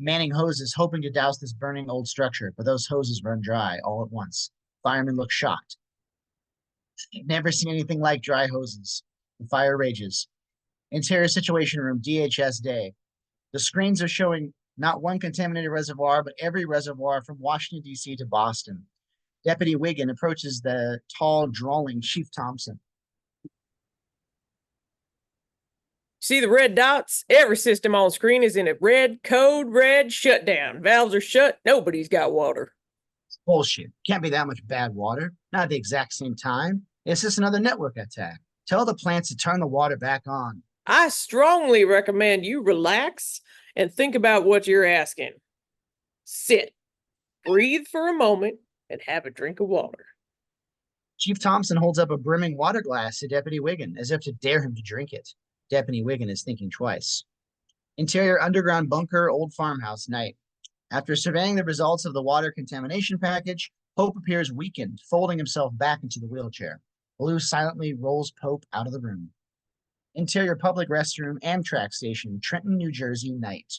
manning hoses hoping to douse this burning old structure, but those hoses run dry all at once. Firemen look shocked. They've never seen anything like dry hoses. The fire rages. Interior Situation Room, DHS day. The screens are showing not one contaminated reservoir, but every reservoir from Washington, D.C. to Boston. Deputy Wigand approaches the tall, drawling Chief Thompson. See the red dots? Every system on screen is in a red code, red shutdown. Valves are shut. Nobody's got water. It's bullshit. Can't be that much bad water. Not at the exact same time. It's just another network attack. Tell the plants to turn the water back on. I strongly recommend you relax and think about what you're asking. Sit, breathe for a moment, and have a drink of water. Chief Thompson holds up a brimming water glass to Deputy Wigand, as if to dare him to drink it. Deputy Wigand is thinking twice. Interior underground bunker, old farmhouse, night. After surveying the results of the water contamination package, Pope appears weakened, folding himself back into the wheelchair. Blue silently rolls Pope out of the room. Interior public restroom, Amtrak station, Trenton, New Jersey, night.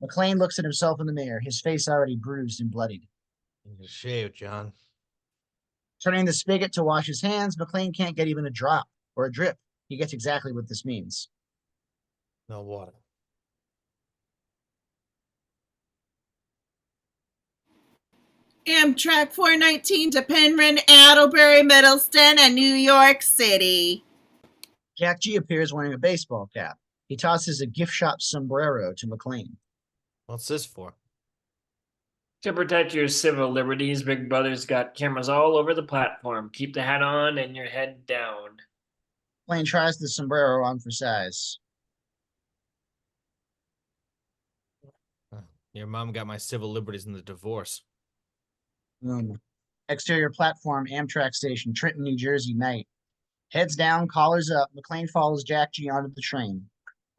McClane looks at himself in the mirror, his face already bruised and bloodied. You shave, John. Turning the spigot to wash his hands, McClane can't get even a drop or a drip. He gets exactly what this means. No water. Amtrak 419 to Penryn, Attleboro, Middleston, and New York City. Jack G appears wearing a baseball cap. He tosses a gift shop sombrero to McClane. What's this for? To protect your civil liberties, Big Brother's got cameras all over the platform. Keep the hat on and your head down. McClane tries the sombrero on for size. Your mom got my civil liberties in the divorce. Exterior platform, Amtrak station, Trenton, New Jersey, night. Heads down, collars up. McClane follows Jack G onto the train.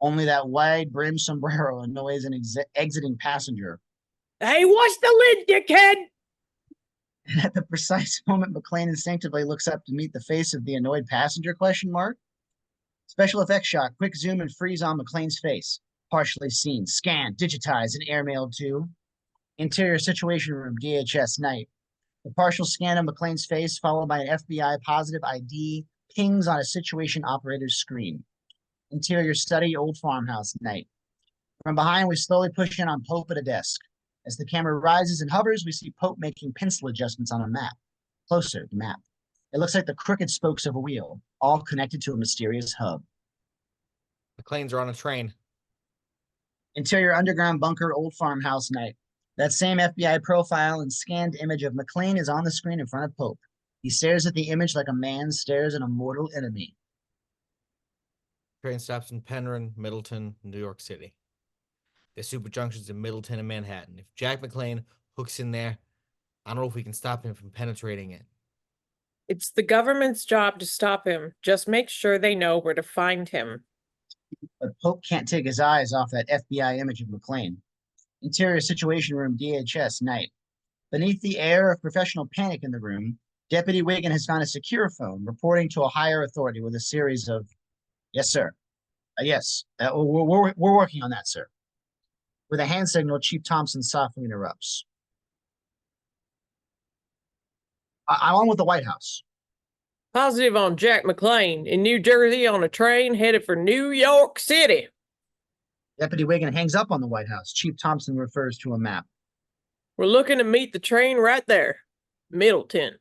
Only that wide brim sombrero annoys an exiting passenger. Hey, what's the lid, dickhead? And at the precise moment, McClane instinctively looks up to meet the face of the annoyed passenger, ? Special effects shot, quick zoom and freeze on McClane's face. Partially seen, scanned, digitized, and airmailed to Interior Situation Room, DHS, night. The partial scan of McClane's face, followed by an FBI positive ID, pings on a situation operator's screen. Interior Study, Old Farmhouse, night. From behind, we slowly push in on Pope at a desk. As the camera rises and hovers, we see Pope making pencil adjustments on a map. Closer, the map. It looks like the crooked spokes of a wheel, all connected to a mysterious hub. McClanes are on a train. Interior underground bunker, Old Farmhouse, night. That same FBI profile and scanned image of McClane is on the screen in front of Pope. He stares at the image like a man stares at a mortal enemy. Train stops in Penryn, Middleton, New York City. There's super junctions in Middleton and Manhattan. If Jack McClane hooks in there, I don't know if we can stop him from penetrating it. It's the government's job to stop him. Just make sure they know where to find him. But Pope can't take his eyes off that FBI image of McClane. Interior Situation Room, DHS, night. Beneath the air of professional panic in the room, Deputy Wigand has found a secure phone reporting to a higher authority with a series of, yes, sir. Yes, we're working on that, sir. With a hand signal, Chief Thompson softly interrupts. I'm on with the White House. Positive on Jack McClane in New Jersey on a train headed for New York City. Deputy Wigand hangs up on the White House. Chief Thompson refers to a map. We're looking to meet the train right there. Middleton.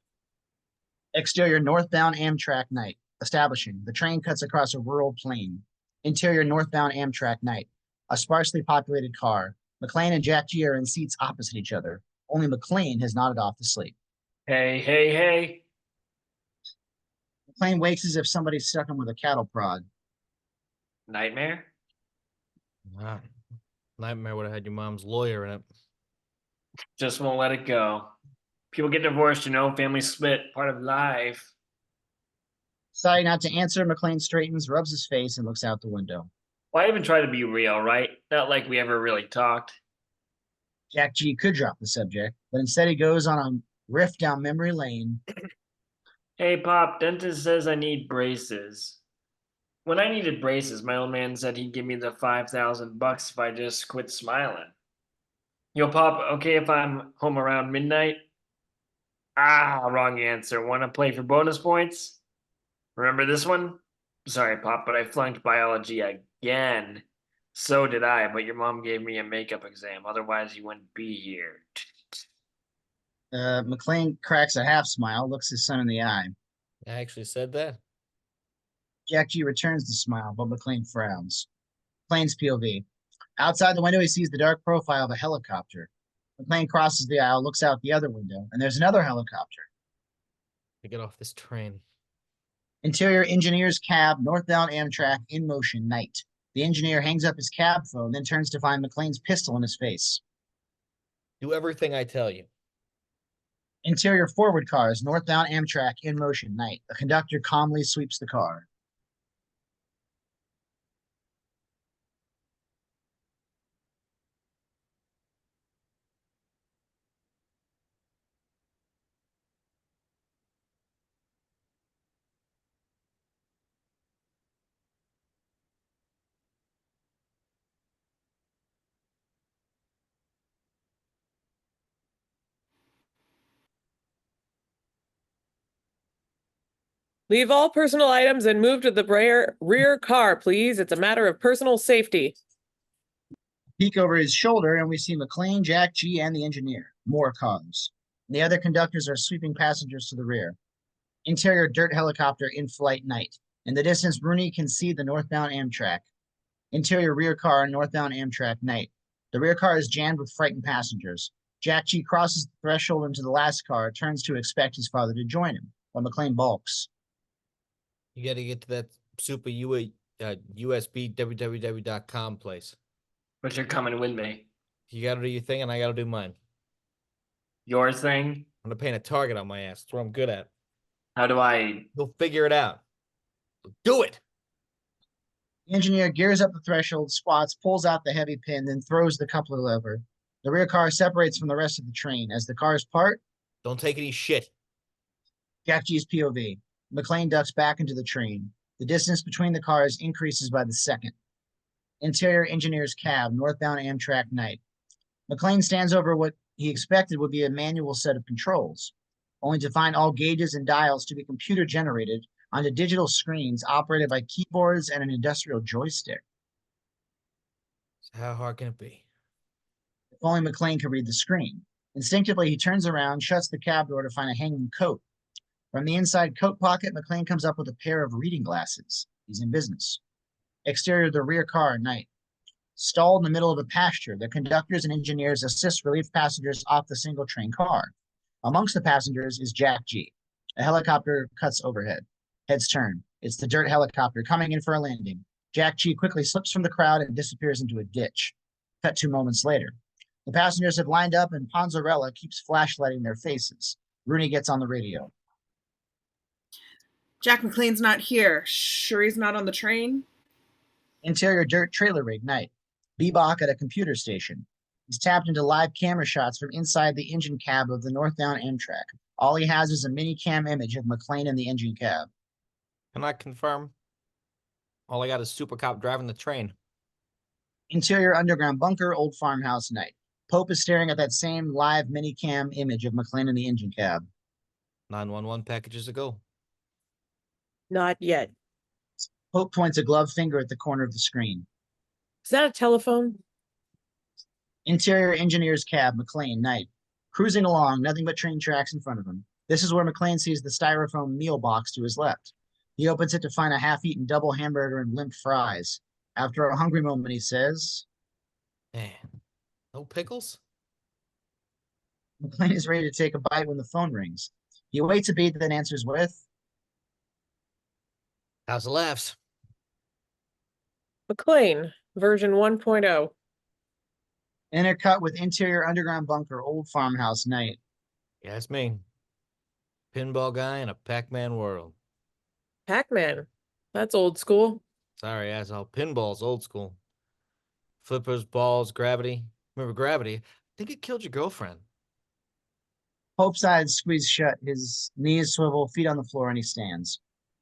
Exterior northbound Amtrak night. Establishing. The train cuts across a rural plain. Interior northbound Amtrak night. A sparsely populated car. McClane and Jack G are in seats opposite each other. Only McClane has nodded off to sleep. Hey, hey, hey. McClane wakes as if somebody stuck him with a cattle prod. Nightmare? Wow. Nightmare would have had your mom's lawyer in it. Just won't let it go. People get divorced, families split, part of life. Deciding not to answer, McClane straightens, rubs his face, and looks out the window. Why even try to be real, right? Not like we ever really talked. Jack G could drop the subject, but instead he goes on a riff down memory lane. Hey, Pop, dentist says I need braces. When I needed braces, my old man said he'd give me the $5,000 if I just quit smiling. Yo, Pop, okay if I'm home around midnight? Ah, wrong answer. Want to play for bonus points? Remember this one? Sorry, Pop, but I flunked biology again. So did I, but your mom gave me a makeup exam. Otherwise, you wouldn't be here. McClane cracks a half smile, looks his son in the eye. I actually said that. Jack G returns the smile, but McClane frowns. McClane's POV. Outside the window, he sees the dark profile of a helicopter. McClane crosses the aisle, looks out the other window, and there's another helicopter. To get off this train. Interior engineer's cab, northbound Amtrak, in motion, night. The engineer hangs up his cab phone, then turns to find McClane's pistol in his face. Do everything I tell you. Interior forward cars, northbound Amtrak, in motion, night. The conductor calmly sweeps the car. Leave all personal items and move to the rear car, please. It's a matter of personal safety. Peek over his shoulder, and we see McClane, Jack G, and the engineer. More cars. The other conductors are sweeping passengers to the rear. Interior D.E.R.T helicopter in flight night. In the distance, Rooney can see the northbound Amtrak. Interior rear car, northbound Amtrak night. The rear car is jammed with frightened passengers. Jack G crosses the threshold into the last car, turns to expect his father to join him, but McClane balks. You got to get to that super USB www.com place. But you're coming with me. You got to do your thing, and I got to do mine. Your thing? I'm going to paint a target on my ass. That's what I'm good at. How do I? You'll figure it out. Do it. The engineer gears up the threshold, squats, pulls out the heavy pin, then throws the coupler lever. The rear car separates from the rest of the train. As the cars part, Don't take any shit. Jack G's POV. McClane ducks back into the train. The distance between the cars increases by the second. Interior engineer's cab, northbound Amtrak night. McClane stands over what he expected would be a manual set of controls, only to find all gauges and dials to be computer generated onto digital screens operated by keyboards and an industrial joystick. So how hard can it be? If only McClane could read the screen. Instinctively, he turns around, shuts the cab door to find a hanging coat. From the inside coat pocket, McClane comes up with a pair of reading glasses. He's in business. Exterior of the rear car, night. Stalled in the middle of a pasture, the conductors and engineers assist relief passengers off the single train car. Amongst the passengers is Jack G. A helicopter cuts overhead. Heads turn. It's the D.E.R.T helicopter coming in for a landing. Jack G quickly slips from the crowd and disappears into a ditch. Cut 2 moments later. The passengers have lined up and Panzarella keeps flashlighting their faces. Rooney gets on the radio. Jack McClane's not here. Sure he's not on the train? Interior D.E.R.T trailer rig night. Beebock at a computer station. He's tapped into live camera shots from inside the engine cab of the northbound Amtrak. All he has is a mini cam image of McClane in the engine cab. Can I confirm? All I got is Super Cop driving the train. Interior underground bunker, old farmhouse night. Pope is staring at that same live mini cam image of McClane in the engine cab. 911 packages ago. Not yet. Pope points a gloved finger at the corner of the screen. Is that a telephone? Interior engineer's cab, McClane, night. Cruising along, nothing but train tracks in front of him. This is where McClane sees the styrofoam meal box to his left. He opens it to find a half-eaten double hamburger and limp fries. After a hungry moment, he says, Man, no pickles? McClane is ready to take a bite when the phone rings. He waits a beat, then answers with, How's the laughs? McClane, version 1.0. intercut with interior underground bunker, old farmhouse night. Yeah, it's me. Pinball guy in a Pac-Man world. Pac-Man. That's old school. Sorry, asshole. Pinball's old school. Flippers, balls, gravity. Remember gravity? I think it killed your girlfriend. Pope's eyes squeeze shut, his knees swivel, feet on the floor, and he stands.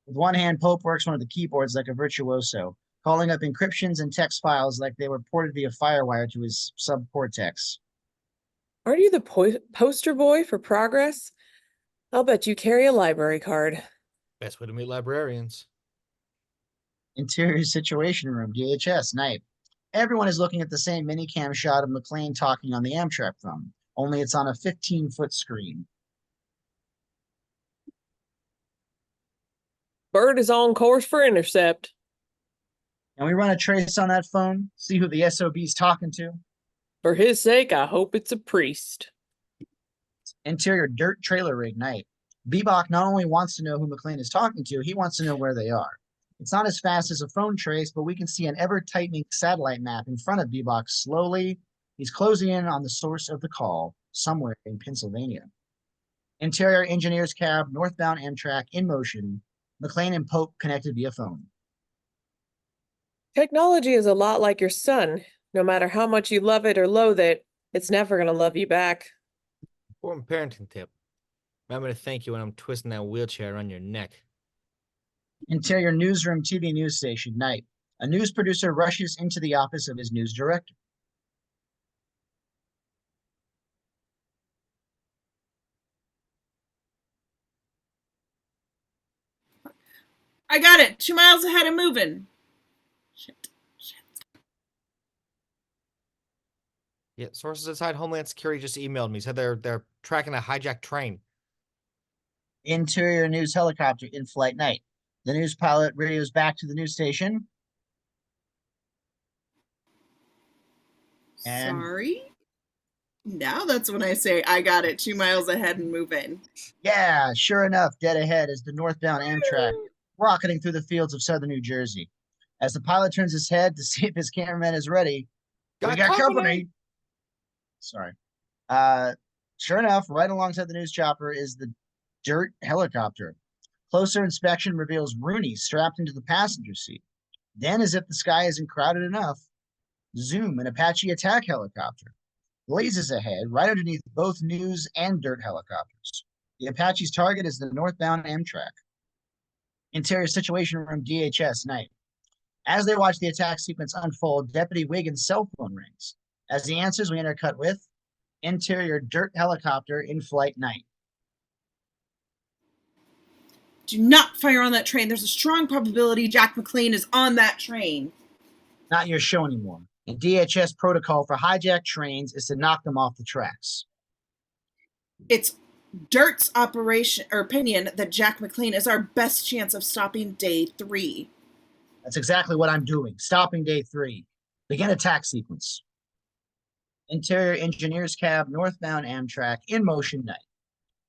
With one hand, Pope works one of the keyboards like a virtuoso, calling up encryptions and text files like they were ported via FireWire to his subcortex. Aren't you the poster boy for progress? I'll bet you carry a library card. Best way to meet librarians. Interior situation room, DHS, night. Everyone is looking at the same minicam shot of McClane talking on the Amtrak phone, only it's on a 15-foot screen. Bird is on course for intercept. And we run a trace on that phone, see who the SOB's talking to. For his sake, I hope it's a priest. Interior D.E.R.T trailer rig night. Beebock not only wants to know who McClane is talking to, he wants to know where they are. It's not as fast as a phone trace, but we can see an ever-tightening satellite map in front of Beebock slowly. He's closing in on the source of the call, somewhere in Pennsylvania. Interior engineer's cab, northbound Amtrak, in motion. McClane and Pope connected via phone. Technology is a lot like your son. No matter how much you love it or loathe it, it's never going to love you back. Important parenting tip. Remember to thank you when I'm twisting that wheelchair around your neck. Interior newsroom TV news station, night. A news producer rushes into the office of his news director. I got it. 2 miles ahead and moving. Shit. Yeah, sources inside Homeland Security just emailed me. Said they're tracking a hijacked train. Interior news helicopter in flight night. The news pilot radios back to the news station. And Sorry? Now that's when I say I got it. 2 miles ahead and moving. yeah, sure enough, dead ahead is the northbound Amtrak rocketing through the fields of southern New Jersey. As the pilot turns his head to see if his cameraman is ready, we got company. Sorry. Sure enough, right alongside the news chopper is the D.E.R.T helicopter. Closer inspection reveals Rooney strapped into the passenger seat. Then, as if the sky isn't crowded enough, zoom, an Apache attack helicopter blazes ahead right underneath both news and D.E.R.T helicopters. The Apache's target is the northbound Amtrak. Interior Situation Room DHS night. As they watch the attack sequence unfold, Deputy Wigand's cell phone rings. As he answers, we intercut with interior D.E.R.T helicopter in flight night. Do not fire on that train. There's a strong probability Jack McClane is on that train. Not your show anymore. And DHS protocol for hijacked trains is to knock them off the tracks. It's D.E.R.T's operation or opinion that Jack McClane is our best chance of stopping day 3. That's exactly what I'm doing. Stopping day 3. Begin attack sequence. Interior engineer's cab, northbound Amtrak, in motion night.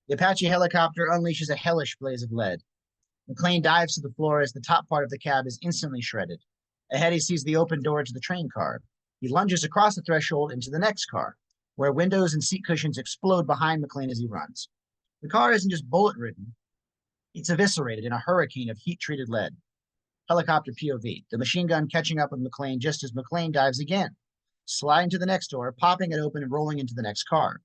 The Apache helicopter unleashes a hellish blaze of lead. McClane dives to the floor as the top part of the cab is instantly shredded. Ahead, he sees the open door to the train car. He lunges across the threshold into the next car, where windows and seat cushions explode behind McClane as he runs. The car isn't just bullet-ridden. It's eviscerated in a hurricane of heat-treated lead. Helicopter POV, the machine gun catching up with McClane just as McClane dives again, sliding to the next door, popping it open and rolling into the next car.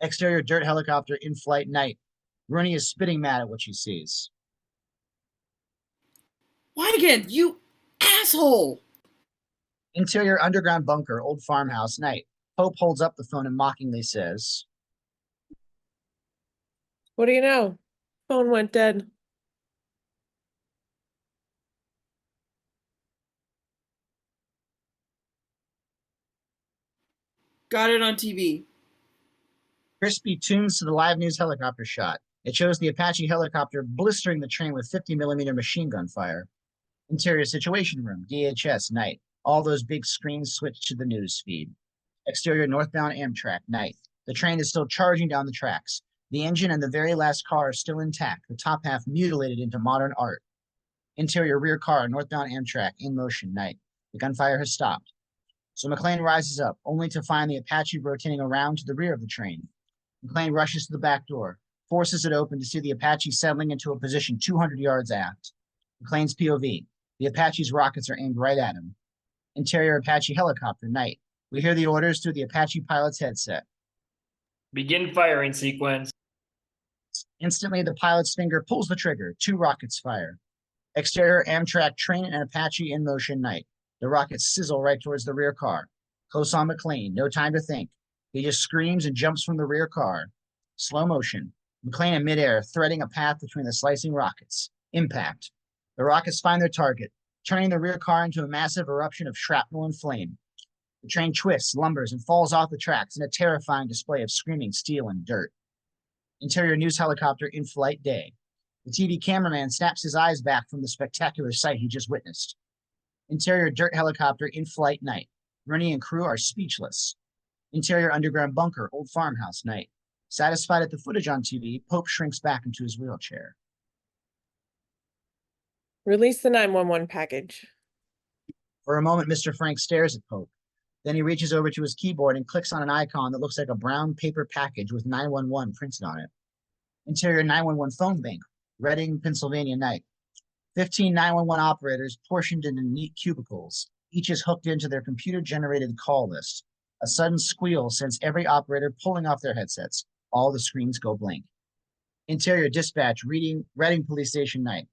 Exterior D.E.R.T helicopter in flight night. Rooney is spitting mad at what she sees. Wigand, you asshole! Interior underground bunker, old farmhouse night. Hope holds up the phone and mockingly says, What do you know? Phone went dead. Got it on TV. Krispy tunes to the live news helicopter shot. It shows the Apache helicopter blistering the train with 50mm machine gun fire. Interior Situation Room, DHS, night. All those big screens switch to the news feed. Exterior northbound Amtrak, night. The train is still charging down the tracks. The engine and the very last car are still intact, the top half mutilated into modern art. Interior rear car, northbound Amtrak, in motion, night. The gunfire has stopped. So McClane rises up, only to find the Apache rotating around to the rear of the train. McClane rushes to the back door, forces it open to see the Apache settling into a position 200 yards aft. McClane's POV. The Apache's rockets are aimed right at him. Interior Apache helicopter, night. We hear the orders through the Apache pilot's headset. Begin firing sequence. Instantly, the pilot's finger pulls the trigger. 2 rockets fire. Exterior Amtrak train and Apache in motion, night. The rockets sizzle right towards the rear car. Close on McClane, no time to think. He just screams and jumps from the rear car. Slow motion. McClane in midair, threading a path between the slicing rockets. Impact. The rockets find their target, turning the rear car into a massive eruption of shrapnel and flame. The train twists, lumbers, and falls off the tracks in a terrifying display of screaming steel and dirt. Interior news helicopter in flight day. The TV cameraman snaps his eyes back from the spectacular sight he just witnessed. Interior D.E.R.T helicopter in flight night. Rooney and crew are speechless. Interior underground bunker, old farmhouse night. Satisfied at the footage on TV, Pope shrinks back into his wheelchair. Release the 911 package. For a moment, Mr. Frank stares at Pope. Then he reaches over to his keyboard and clicks on an icon that looks like a brown paper package with 911 printed on it. Interior 911 phone bank, Reading, Pennsylvania night. 15 911 operators portioned into neat cubicles. Each is hooked into their computer-generated call list. A sudden squeal sends every operator pulling off their headsets. All the screens go blank. Interior dispatch, Reading Police Station night.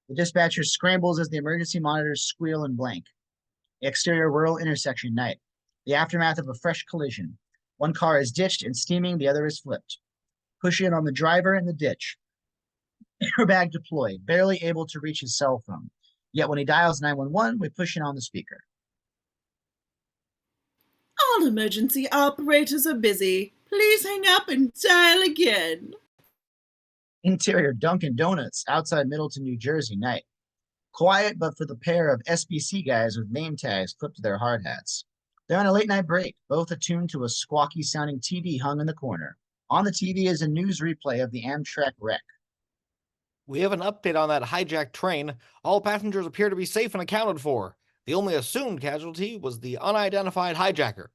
The dispatcher scrambles as the emergency monitors squeal and blank. Exterior rural intersection night. The aftermath of a fresh collision. One car is ditched and steaming, the other is flipped. Push in on the driver in the ditch. Airbag deployed, barely able to reach his cell phone. Yet when he dials 911, we push it on the speaker. All emergency operators are busy. Please hang up and dial again. Interior Dunkin' Donuts, outside Middleton, New Jersey, night. Quiet, but for the pair of SBC guys with name tags clipped to their hard hats. They're on a late night break, both attuned to a squawky sounding TV hung in the corner. On the TV is a news replay of the Amtrak wreck. We have an update on that hijacked train. All passengers appear to be safe and accounted for. The only assumed casualty was the unidentified hijacker.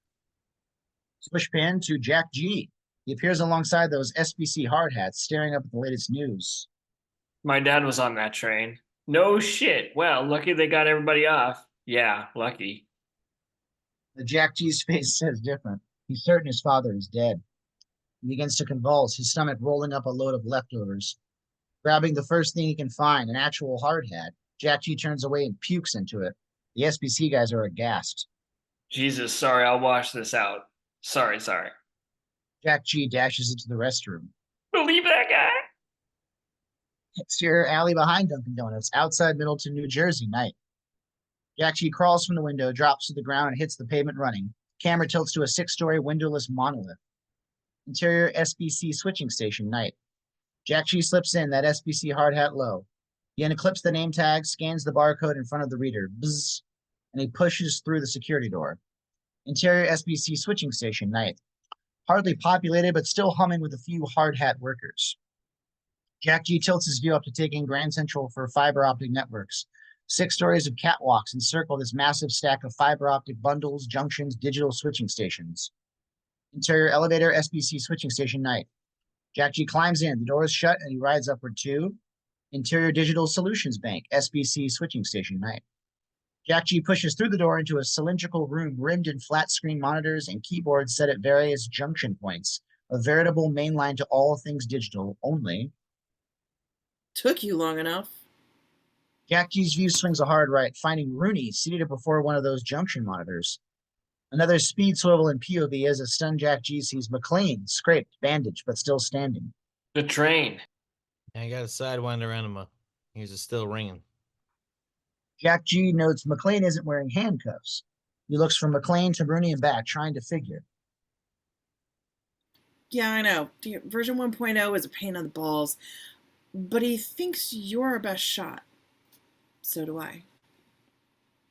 Switch pan to Jack G. He appears alongside those SBC hard hats, staring up at the latest news. My dad was on that train. No shit. Well, lucky they got everybody off. Yeah, lucky. The Jack G's face says different. He's certain his father is dead. He begins to convulse, his stomach rolling up a load of leftovers. Grabbing the first thing he can find, an actual hard hat, Jack G turns away and pukes into it. The SBC guys are aghast. Jesus, sorry, I'll wash this out. Sorry. Jack G dashes into the restroom. Believe that guy? Exterior alley behind Dunkin' Donuts, outside Middleton, New Jersey, night. Jack G crawls from the window, drops to the ground, and hits the pavement running. Camera tilts to a 6-story windowless monolith. Interior SBC switching station, night. Jack G slips in, that SBC hard hat low. He unclips the name tag, scans the barcode in front of the reader, bzz, and he pushes through the security door. Interior SBC switching station, night. Hardly populated, but still humming with a few hard hat workers. Jack G tilts his view up to take in Grand Central for fiber optic networks. 6 stories of catwalks encircle this massive stack of fiber optic bundles, junctions, digital switching stations. Interior elevator SBC switching station, night. Jack G climbs in, the door is shut, and he rides upward to Interior Digital Solutions Bank, SBC switching station, night. Jack G pushes through the door into a cylindrical room rimmed in flat screen monitors and keyboards set at various junction points, a veritable mainline to all things digital, only. Took you long enough. Jack G's view swings a hard right, finding Rooney seated before one of those junction monitors. Another speed swivel in POV as a stunned Jack G sees McClane, scraped, bandaged, but still standing. The train. I got a sidewinder enema. He's still ringing. Jack G notes McClane isn't wearing handcuffs. He looks from McClane to Rooney and back, trying to figure. Yeah, I know. Version 1.0 is a pain in the balls, but he thinks you're our best shot. So do I.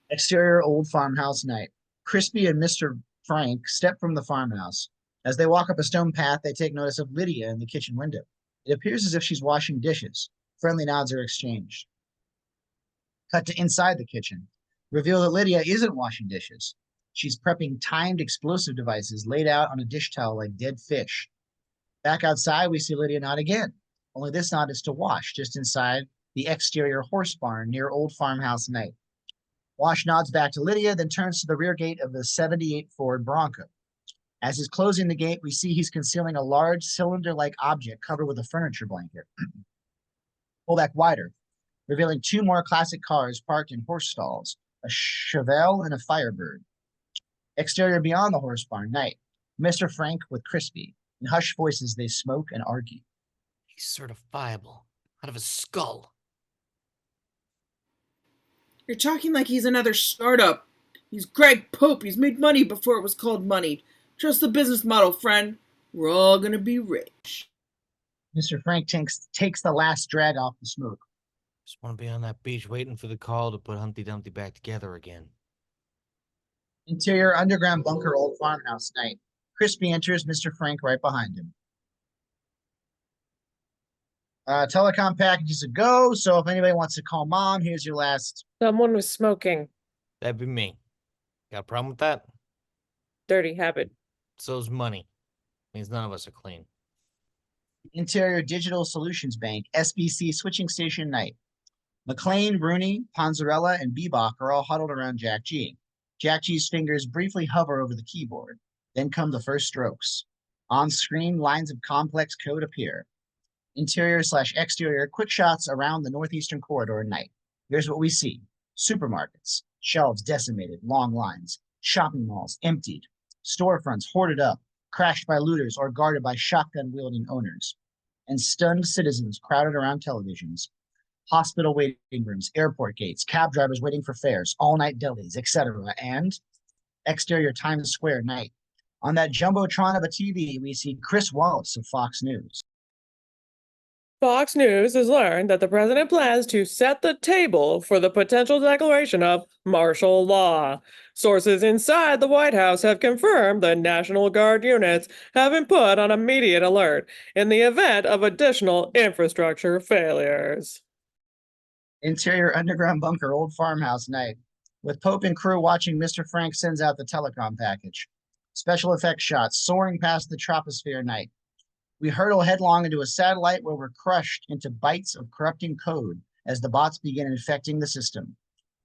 Exterior old farmhouse night. Krispy and Mr. Frank step from the farmhouse. As they walk up a stone path, they take notice of Lydia in the kitchen window. It appears as if she's washing dishes. Friendly nods are exchanged. Cut to inside the kitchen. Reveal that Lydia isn't washing dishes. She's prepping timed explosive devices laid out on a dish towel like dead fish. Back outside, we see Lydia nod again. Only this nod is to Wash, just inside the exterior horse barn near Old Farmhouse Night. Wash nods back to Lydia, then turns to the rear gate of the 78 Ford Bronco. As he's closing the gate, we see he's concealing a large cylinder-like object covered with a furniture blanket. Pull back wider, revealing 2 more classic cars parked in horse stalls, a Chevelle and a Firebird. Exterior beyond the horse barn, night. Mr. Frank with Krispy. In hushed voices, they smoke and argue. He's certifiable. Out of his skull. You're talking like he's another startup. He's Greg Pope. He's made money before it was called money. Trust the business model, friend. We're all gonna be rich. Mr. Frank takes the last drag off the smoke. Just want to be on that beach waiting for the call to put Humpty Dumpty back together again. Interior underground bunker old farmhouse night. Krispy enters, Mr. Frank right behind him. Telecom packages a go, so if anybody wants to call mom, here's your last. Someone was smoking. That'd be me. Got a problem with that? Dirty habit. So's money. Means none of us are clean. Interior Digital Solutions Bank, SBC switching station night. McClane, Rooney, Panzarella, and Beebock are all huddled around Jack G. Jack G's fingers briefly hover over the keyboard. Then come the first strokes. On screen, lines of complex code appear. Interior/exterior quick shots around the northeastern corridor at night. Here's what we see. Supermarkets, shelves decimated, long lines. Shopping malls emptied. Storefronts hoarded up, crashed by looters or guarded by shotgun-wielding owners. and stunned citizens crowded around televisions. Hospital waiting rooms, airport gates, cab drivers waiting for fares, all-night delis, etc. And exterior Times Square night. On that jumbotron of a TV, we see Chris Wallace of Fox News. Fox News has learned that the president plans to set the table for the potential declaration of martial law. Sources inside the White House have confirmed the National Guard units have been put on immediate alert in the event of additional infrastructure failures. Interior underground bunker, old farmhouse night. With Pope and crew watching, Mr. Frank sends out the telecom package. Special effects shots soaring past the troposphere night. We hurtle headlong into a satellite where we're crushed into bytes of corrupting code as the bots begin infecting the system.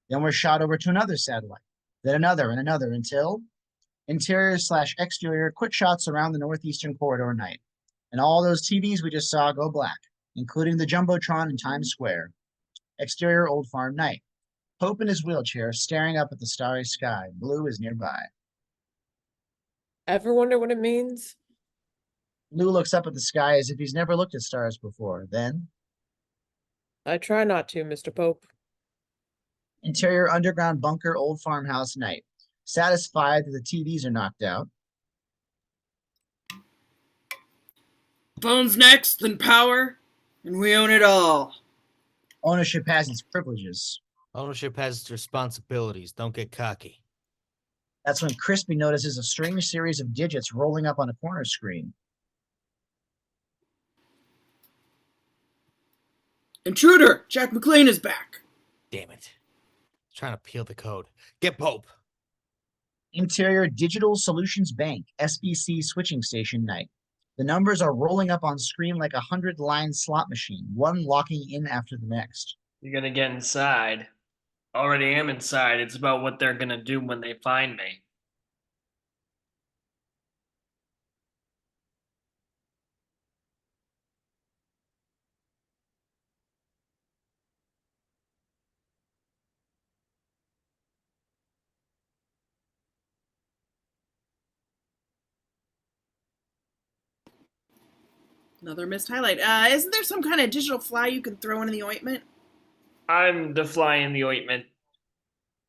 Then we're shot over to another satellite, then another and another until interior/exterior quick shots around the northeastern corridor night. And all those TVs we just saw go black, including the jumbotron in Times Square. Exterior old farm night. Pope in his wheelchair staring up at the starry sky. Blue is nearby. Ever wonder what it means? Blue looks up at the sky as if he's never looked at stars before. Then, I try not to, Mr. Pope. interior underground bunker, old farmhouse night. Satisfied that the TVs are knocked out. Phone's next, then power, and we own it all. Ownership has its privileges. Ownership has its responsibilities. Don't get cocky. That's when Krispy notices a strange series of digits rolling up on a corner screen. Intruder! Jack McClane is back. Damn it. Trying to peel the code. Get Pope. Interior Digital Solutions Bank, SBC switching station night. The numbers are rolling up on screen like a 100-line slot machine, one locking in after the next. You're gonna get inside. Already am inside. It's about what they're gonna do when they find me. Another missed highlight. Isn't there some kind of digital fly you can throw into the ointment? I'm the fly in the ointment.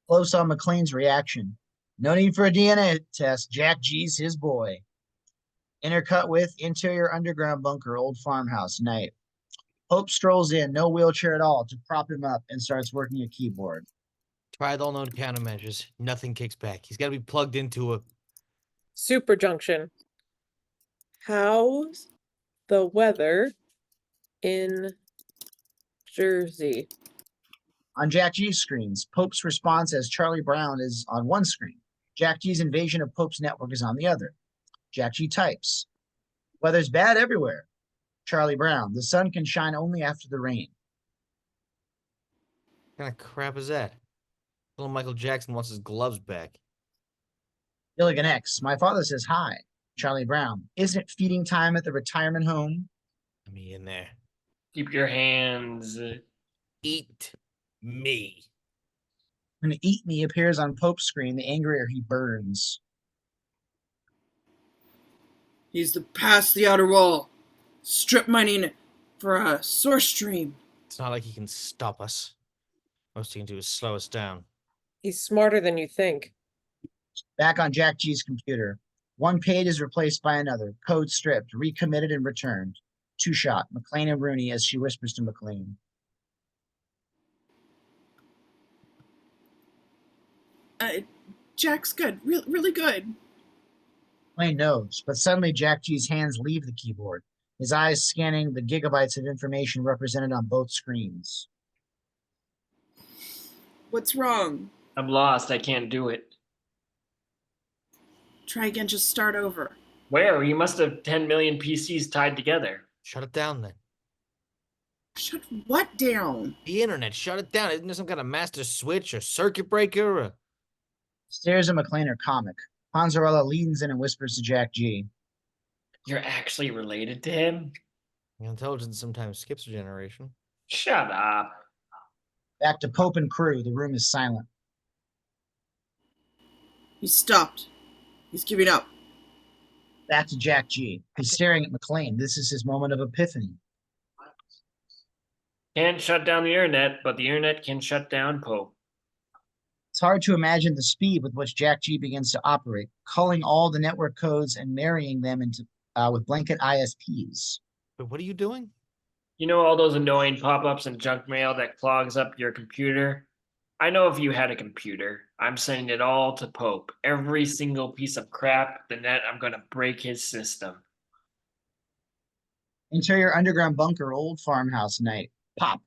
Close on McClane's reaction. No need for a DNA test. Jack G's his boy. Intercut with interior underground bunker, old farmhouse night. Pope strolls in, no wheelchair at all, to prop him up and starts working a keyboard. Tried all known countermeasures. Nothing kicks back. He's got to be plugged into a... Super junction. How's the weather in Jersey? On Jack G's screens, Pope's response as Charlie Brown is on one screen. Jack G's invasion of Pope's network is on the other. Jack G types. Weather's bad everywhere. Charlie Brown, the sun can shine only after the rain. What kind of crap is that? Little Michael Jackson wants his gloves back. Gilligan X, my father says hi. Charlie Brown, isn't it feeding time at the retirement home? Let me in there. Keep your hands. Eat me. When Eat Me appears on Pope's screen, the angrier he burns. He's past the outer wall. Strip mining for a source stream. It's not like he can stop us. Most he can do is slow us down. He's smarter than you think. Back on Jack G's computer. One page is replaced by another. Code stripped, recommitted, and returned. Two shot, McClane and Rooney as she whispers to McClane. Jack's good. Really good. McClane knows, but suddenly Jack G's hands leave the keyboard, his eyes scanning the gigabytes of information represented on both screens. What's wrong? I'm lost. I can't do it. Try again, just start over. Where? You must have 10 million PCs tied together. Shut it down then. Shut what down? The internet, shut it down. Isn't there some kind of master switch or circuit breaker? Or... Stares at McClane are comic. Panzarella leans in and whispers to Jack G. You're actually related to him? Intelligence sometimes skips a generation. Shut up. Back to Pope and crew. The room is silent. He stopped. He's giving up. Back to Jack G. He's staring at McClane. This is his moment of epiphany. Can't shut down the internet, but the internet can shut down Pope. It's hard to imagine the speed with which Jack G begins to operate, culling all the network codes and marrying them into with blanket ISPs. But what are you doing? You know all those annoying pop-ups and junk mail that clogs up your computer? I know if you had a computer, I'm sending it all to Pope. Every single piece of crap, the net, I'm gonna break his system. Interior underground bunker, old farmhouse night. Pop.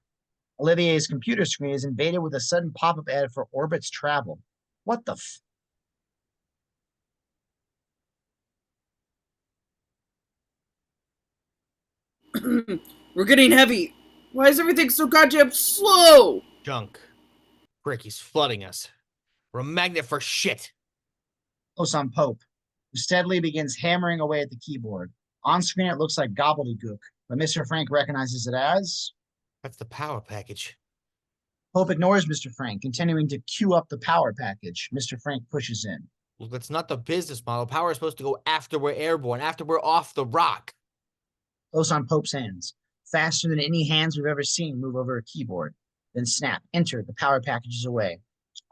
Olivier's computer screen is invaded with a sudden pop-up ad for Orbit's travel. What the f? We're getting heavy. Why is everything so goddamn slow? Junk. Frick, he's flooding us. We're a magnet for shit. Close on Pope, who steadily begins hammering away at the keyboard. On screen, it looks like gobbledygook, but Mr. Frank recognizes it as... That's the power package. Pope ignores Mr. Frank, continuing to queue up the power package. Mr. Frank pushes in. Look, that's not the business model. Power is supposed to go after we're airborne, after we're off the rock. Close on Pope's hands, faster than any hands we've ever seen move over a keyboard. Then snap, enter, the power package is away.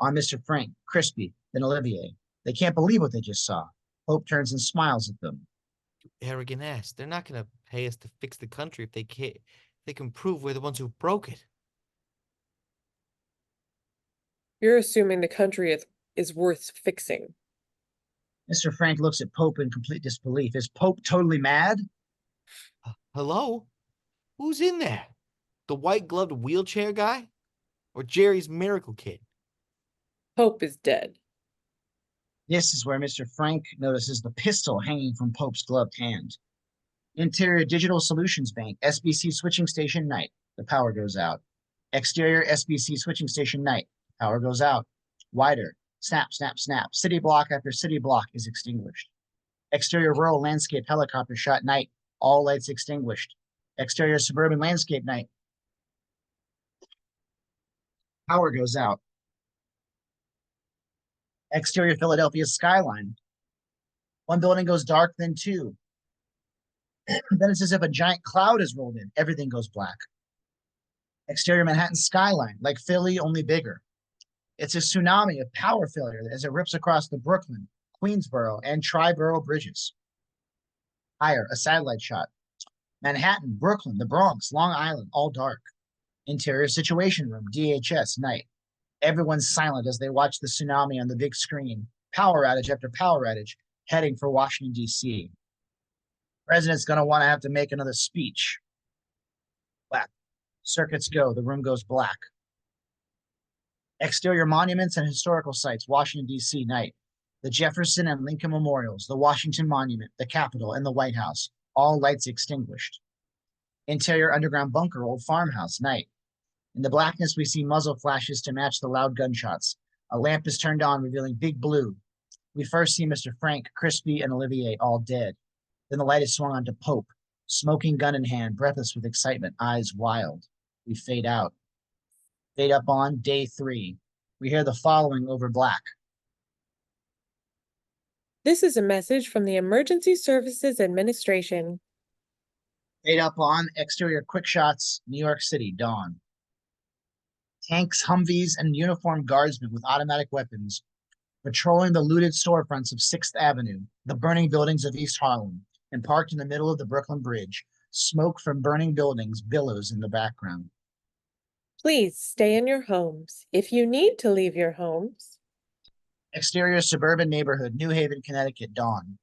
On Mr. Frank, Krispy, then Olivier. They can't believe what they just saw. Pope turns and smiles at them. You arrogant ass. They're not going to pay us to fix the country if they can't. They can prove we're the ones who broke it. You're assuming the country is worth fixing. Mr. Frank looks at Pope in complete disbelief. Is Pope totally mad? Hello? Who's in there? The white-gloved wheelchair guy? Or Jerry's miracle kid? Pope is dead. This is where Mr. Frank notices the pistol hanging from Pope's gloved hand. Interior Digital Solutions Bank, SBC switching station night. The power goes out. Exterior SBC switching station night. Power goes out. Wider. Snap, snap, snap. City block after city block is extinguished. Exterior rural landscape helicopter shot night. All lights extinguished. Exterior suburban landscape night. Power goes out. Exterior Philadelphia skyline. One building goes dark, then two. Then it's as if a giant cloud is rolled in. Everything goes black. Exterior Manhattan skyline, like Philly, only bigger. It's a tsunami of power failure as it rips across the Brooklyn, Queensboro, and Tri-Borough bridges. Higher, a satellite shot. Manhattan, Brooklyn, the Bronx, Long Island, all dark. Interior Situation Room, DHS, night. Everyone's silent as they watch the tsunami on the big screen. Power outage after power outage, heading for Washington, D.C. President's going to want to have to make another speech. Black. Circuits go. The room goes black. Exterior monuments and historical sites, Washington, D.C., night. The Jefferson and Lincoln Memorials, the Washington Monument, the Capitol, and the White House, all lights extinguished. Interior underground bunker, old farmhouse, night. In the blackness, we see muzzle flashes to match the loud gunshots. A lamp is turned on, revealing Big Blue. We first see Mr. Frank, Krispy, and Olivier all dead. Then the light is swung onto Pope, smoking gun in hand, breathless with excitement, eyes wild. We fade out. Fade up on day 3. We hear the following over black. This is a message from the Emergency Services Administration. Fade up on exterior quick shots, New York City, dawn. Tanks, Humvees, and uniformed guardsmen with automatic weapons patrolling the looted storefronts of 6th Avenue, the burning buildings of East Harlem, and parked in the middle of the Brooklyn Bridge. Smoke from burning buildings billows in the background. Please stay in your homes. If you need to leave your homes. Exterior suburban neighborhood, New Haven, Connecticut, dawn.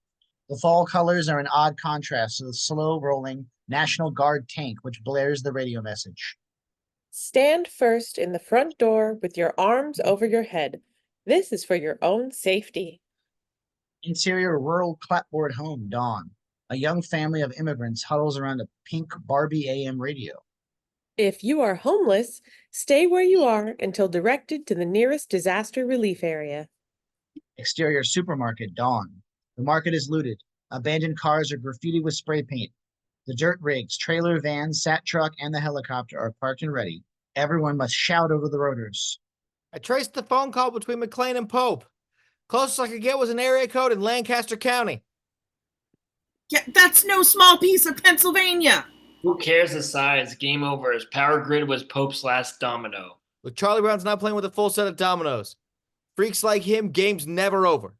The fall colors are in odd contrast to the slow-rolling National Guard tank, which blares the radio message. Stand first in the front door with your arms over your head. This is for your own safety. Interior rural clapboard home, dawn. A young family of immigrants huddles around a pink Barbie AM radio. If you are homeless, stay where you are until directed to the nearest disaster relief area. Exterior supermarket, dawn. The market is looted. Abandoned cars are graffitied with spray paint. The dirt rigs, trailer, van, sat truck, and the helicopter are parked and ready. Everyone must shout over the rotors. I traced the phone call between McClane and Pope. Closest I could get was an area code in Lancaster County. Yeah, that's no small piece of Pennsylvania. Who cares the size? Game over. His power grid was Pope's last domino. Look, Charlie Brown's not playing with a full set of dominoes. Freaks like him, game's never over.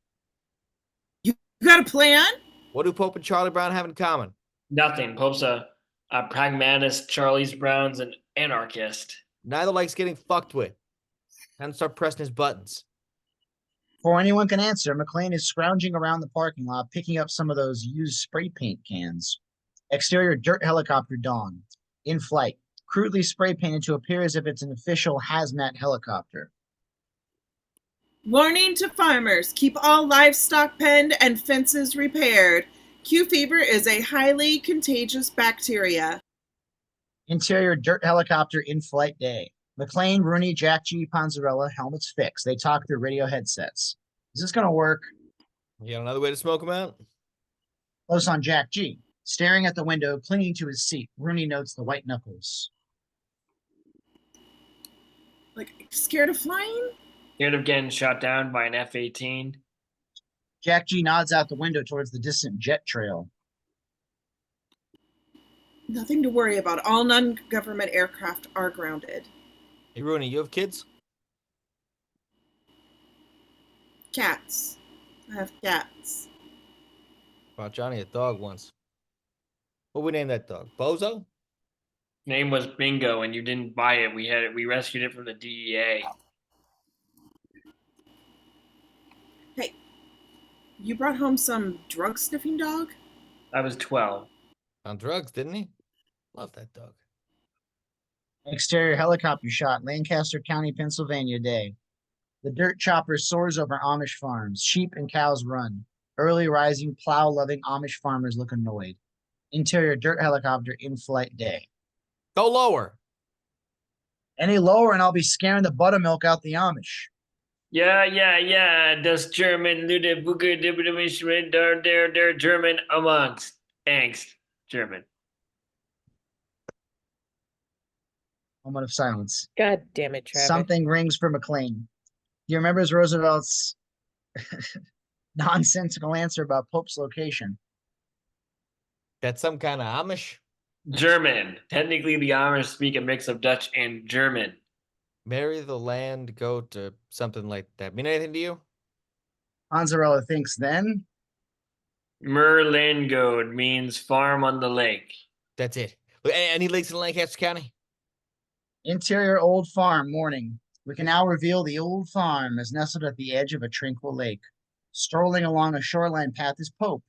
You got a plan? What do Pope and Charlie Brown have in common? Nothing. Pope's a pragmatist. Charlie's Brown's an anarchist. Neither likes getting fucked with. Time to start pressing his buttons. Before anyone can answer, McClane is scrounging around the parking lot, picking up some of those used spray paint cans. Exterior dirt helicopter dawn. In flight. Crudely spray painted to appear as if it's an official hazmat helicopter. Warning to farmers, keep all livestock penned and fences repaired. Q fever is a highly contagious bacteria. Interior dirt helicopter in flight day. McClane, Rooney, Jack G, Panzarella, helmets fixed. They talk through radio headsets. Is this going to work? You got another way to smoke him out? Close on Jack G. Staring at the window, clinging to his seat, Rooney notes the white knuckles. Like, scared of flying? Scared of getting shot down by an F-18? Jack G nods out the window towards the distant jet trail. Nothing to worry about. All non-government aircraft are grounded. Hey, Rooney, you have kids? Cats. I have cats. Brought Johnny a dog once. What we name that dog? Bozo? Name was Bingo, and you didn't buy it. We rescued it from the DEA. Hey, you brought home some drug-sniffing dog? I was 12. On drugs, didn't he? Love that dog. Exterior helicopter shot, Lancaster County, Pennsylvania day. The dirt chopper soars over Amish farms. Sheep and cows run. Early rising, plow-loving Amish farmers look annoyed. Interior dirt helicopter in flight day. Go lower. Any lower and I'll be scaring the buttermilk out the Amish. Yeah. Das German, Lude, Buge, Dibidimish, der German amongst angst. German. Moment of silence. God damn it, Travis. Something rings for McClane. He remembers Roosevelt's nonsensical answer about Pope's location. That's some kind of Amish. German. Technically, the Amish speak a mix of Dutch and German. Marry the land goat or something like that. Mean anything to you? Panzarella thinks then. Merlingode means farm on the lake. That's it. Any lakes in Lancaster County? Interior old farm morning. We can now reveal the old farm is nestled at the edge of a tranquil lake. Strolling along a shoreline path is Pope.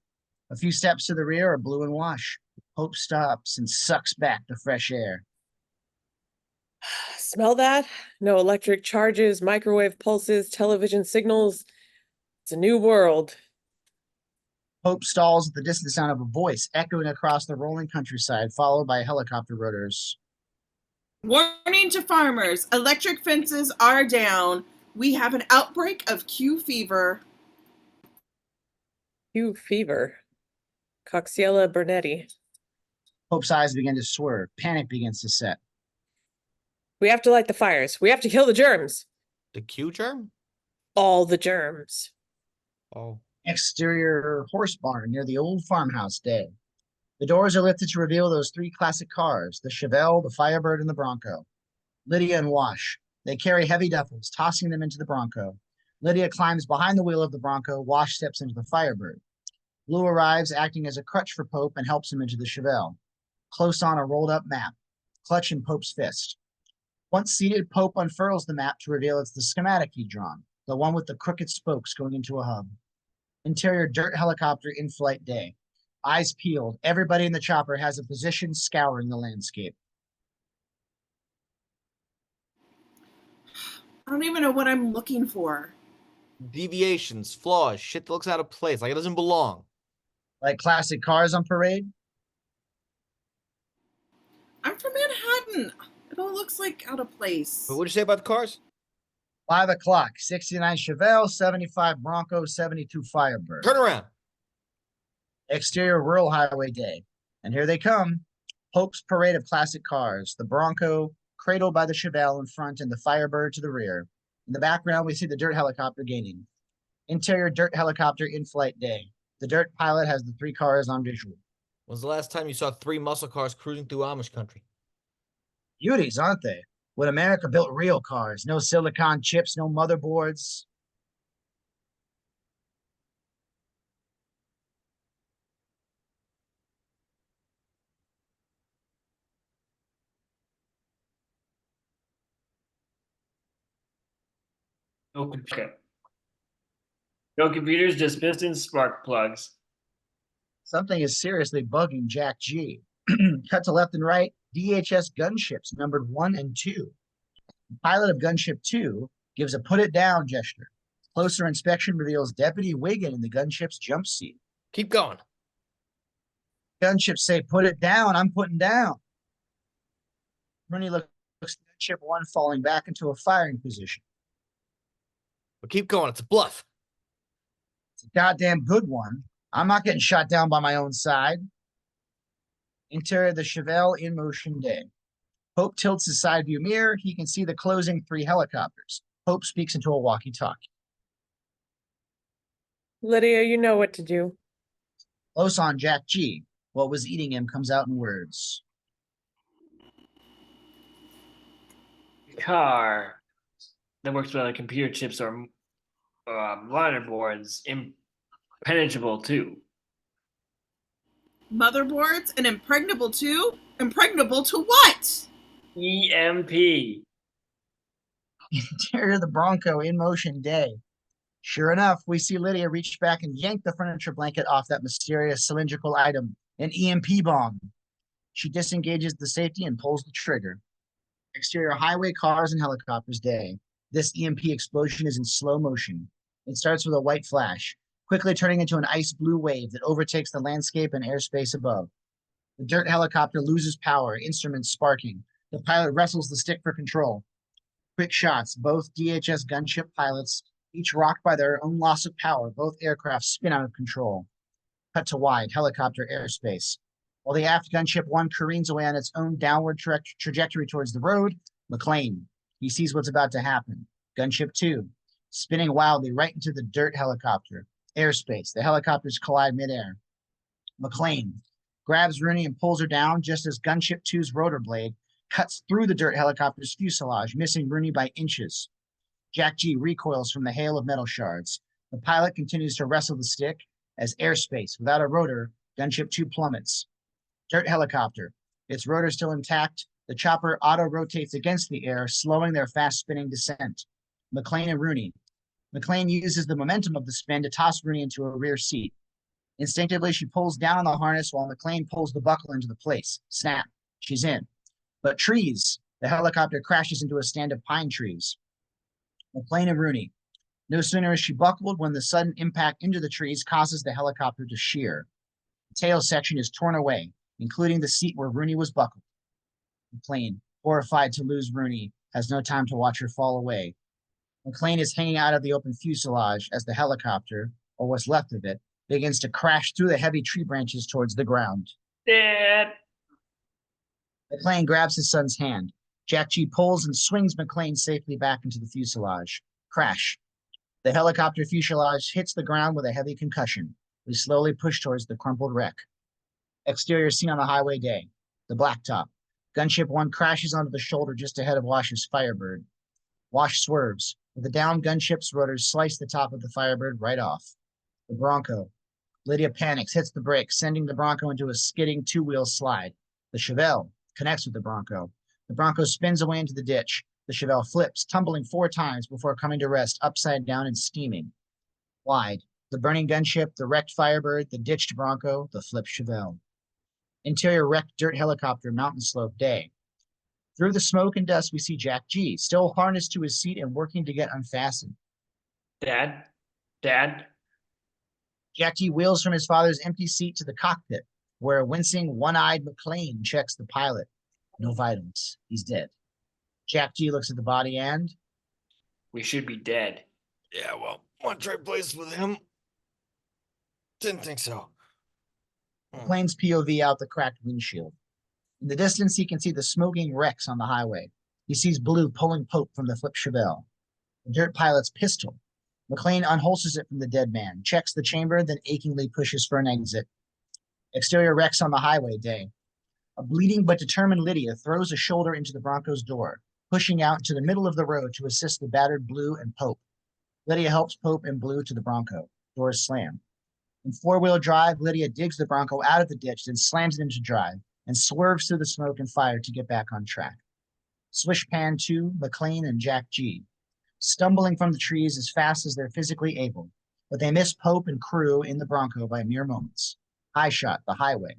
A few steps to the rear are Blue and Wash. Pope stops and sucks back the fresh air. Smell that? No electric charges, microwave pulses, television signals. It's a new world. Pope stalls at the distant sound of a voice echoing across the rolling countryside, followed by helicopter rotors. Warning to farmers, electric fences are down. We have an outbreak of Q fever. Q fever. Coxiella burnetti. Pope's eyes begin to swerve. Panic begins to set. We have to light the fires. We have to kill the germs. The Q germ? All the germs. Oh. Exterior horse barn near the old farmhouse day. The doors are lifted to reveal those three classic cars, the Chevelle, the Firebird, and the Bronco. Lydia and Wash. They carry heavy duffels, tossing them into the Bronco. Lydia climbs behind the wheel of the Bronco. Wash steps into the Firebird. Blue arrives, acting as a crutch for Pope, and helps him into the Chevelle. Close on a rolled-up map, clutch in Pope's fist. Once seated, Pope unfurls the map to reveal it's the schematic he'd drawn, the one with the crooked spokes going into a hub. Interior dirt helicopter in-flight day. Eyes peeled. Everybody in the chopper has a position scouring the landscape. I don't even know what I'm looking for. Deviations, flaws, shit that looks out of place, like it doesn't belong. Like classic cars on parade? I'm from Manhattan. It all looks like out of place. But what'd you say about the cars? 5 o'clock. 69 Chevelle, 75 Bronco, 72 Firebird. Turn around. Exterior rural highway day. And here they come. Pope's parade of classic cars. The Bronco, cradled by the Chevelle in front, and the Firebird to the rear. In the background, we see the dirt helicopter gaining. Interior dirt helicopter in-flight day. The Dirt pilot has the 3 cars on visual. When's the last time you saw 3 muscle cars cruising through Amish country? Beauties, aren't they? When America built real cars, no silicon chips, no motherboards. Okay. No computers, just pistons, spark plugs. Something is seriously bugging Jack G. Cut to left and right, DHS gunships numbered 1 and 2. The pilot of gunship 2 gives a put it down gesture. Closer inspection reveals Deputy Wigand in the gunship's jump seat. Keep going. Gunships say, put it down, I'm putting down. Rooney looks at gunship 1 falling back into a firing position. But keep going. It's a bluff. It's a goddamn good one. I'm not getting shot down by my own side. Interior of the Chevelle in motion day. Hope tilts his side view mirror. He can see the closing 3 helicopters. Hope speaks into a walkie-talkie. Lydia, you know what to do. Close on Jack G. What was eating him comes out in words. Car that works with computer chips or monitor boards, impenetrable too. Motherboards and impregnable too? Impregnable to what? EMP. Interior of the Bronco in motion day. Sure enough, we see Lydia reach back and yank the furniture blanket off that mysterious cylindrical item, an EMP bomb. She disengages the safety and pulls the trigger. Exterior highway, cars, and helicopters day. This EMP explosion is in slow motion. It starts with a white flash, quickly turning into an ice blue wave that overtakes the landscape and airspace above. The Dirt helicopter loses power, instruments sparking. The pilot wrestles the stick for control. Quick shots, both DHS gunship pilots, each rocked by their own loss of power. Both aircraft spin out of control. Cut to wide, helicopter airspace. While the aft gunship 1 careens away on its own downward trajectory towards the road, McClane. He sees what's about to happen. Gunship 2, spinning wildly right into the Dirt helicopter. Airspace. The helicopters collide midair. McClane grabs Rooney and pulls her down just as Gunship 2's rotor blade cuts through the Dirt helicopter's fuselage, missing Rooney by inches. Jack G recoils from the hail of metal shards. The pilot continues to wrestle the stick as airspace. Without a rotor, Gunship 2 plummets. Dirt helicopter. Its rotor still intact. The chopper auto-rotates against the air, slowing their fast-spinning descent. McClane and Rooney. McClane uses the momentum of the spin to toss Rooney into a rear seat. Instinctively, she pulls down on the harness while McClane pulls the buckle into the place. Snap. She's in. But trees. The helicopter crashes into a stand of pine trees. McClane and Rooney. No sooner is she buckled when the sudden impact into the trees causes the helicopter to shear. The tail section is torn away, including the seat where Rooney was buckled. McClane, horrified to lose Rooney, has no time to watch her fall away. McClane is hanging out of the open fuselage as the helicopter, or what's left of it, begins to crash through the heavy tree branches towards the ground. Dad. McClane grabs his son's hand. Jack G pulls and swings McClane safely back into the fuselage. Crash. The helicopter fuselage hits the ground with a heavy concussion. We slowly push towards the crumpled wreck. Exterior scene on the highway day. The blacktop. Gunship 1 crashes onto the shoulder just ahead of Wash's Firebird. Wash swerves. With the downed gunship's rotors slice the top of the Firebird right off. The Bronco. Lydia panics, hits the brakes, sending the Bronco into a skidding 2-wheel slide. The Chevelle connects with the Bronco. The Bronco spins away into the ditch. The Chevelle flips, tumbling 4 times before coming to rest upside down and steaming. Wide. The burning gunship, the wrecked Firebird, the ditched Bronco, the flipped Chevelle. Interior wrecked Dirt helicopter, mountain slope day. Through the smoke and dust, we see Jack G, still harnessed to his seat and working to get unfastened. Dad. Jack G wheels from his father's empty seat to the cockpit, where a wincing, one-eyed McClane checks the pilot. No vitals. He's dead. Jack G looks at the body and... We should be dead. Yeah, well, want to trade places with him? Didn't think so. McClane's POV out the cracked windshield. In the distance, he can see the smoking wrecks on the highway. He sees Blue pulling Pope from the flip Chevelle. The Dirt pilot's pistol. McClane unholsters it from the dead man, checks the chamber, then achingly pushes for an exit. Exterior wrecks on the highway day. A bleeding but determined Lydia throws a shoulder into the Bronco's door, pushing out into the middle of the road to assist the battered Blue and Pope. Lydia helps Pope and Blue to the Bronco. Doors slam. In four-wheel drive, Lydia digs the Bronco out of the ditch, then slams it into drive and swerves through the smoke and fire to get back on track. Swish pan to McClane and Jack G, stumbling from the trees as fast as they're physically able, but they miss Pope and crew in the Bronco by mere moments. High shot, the highway.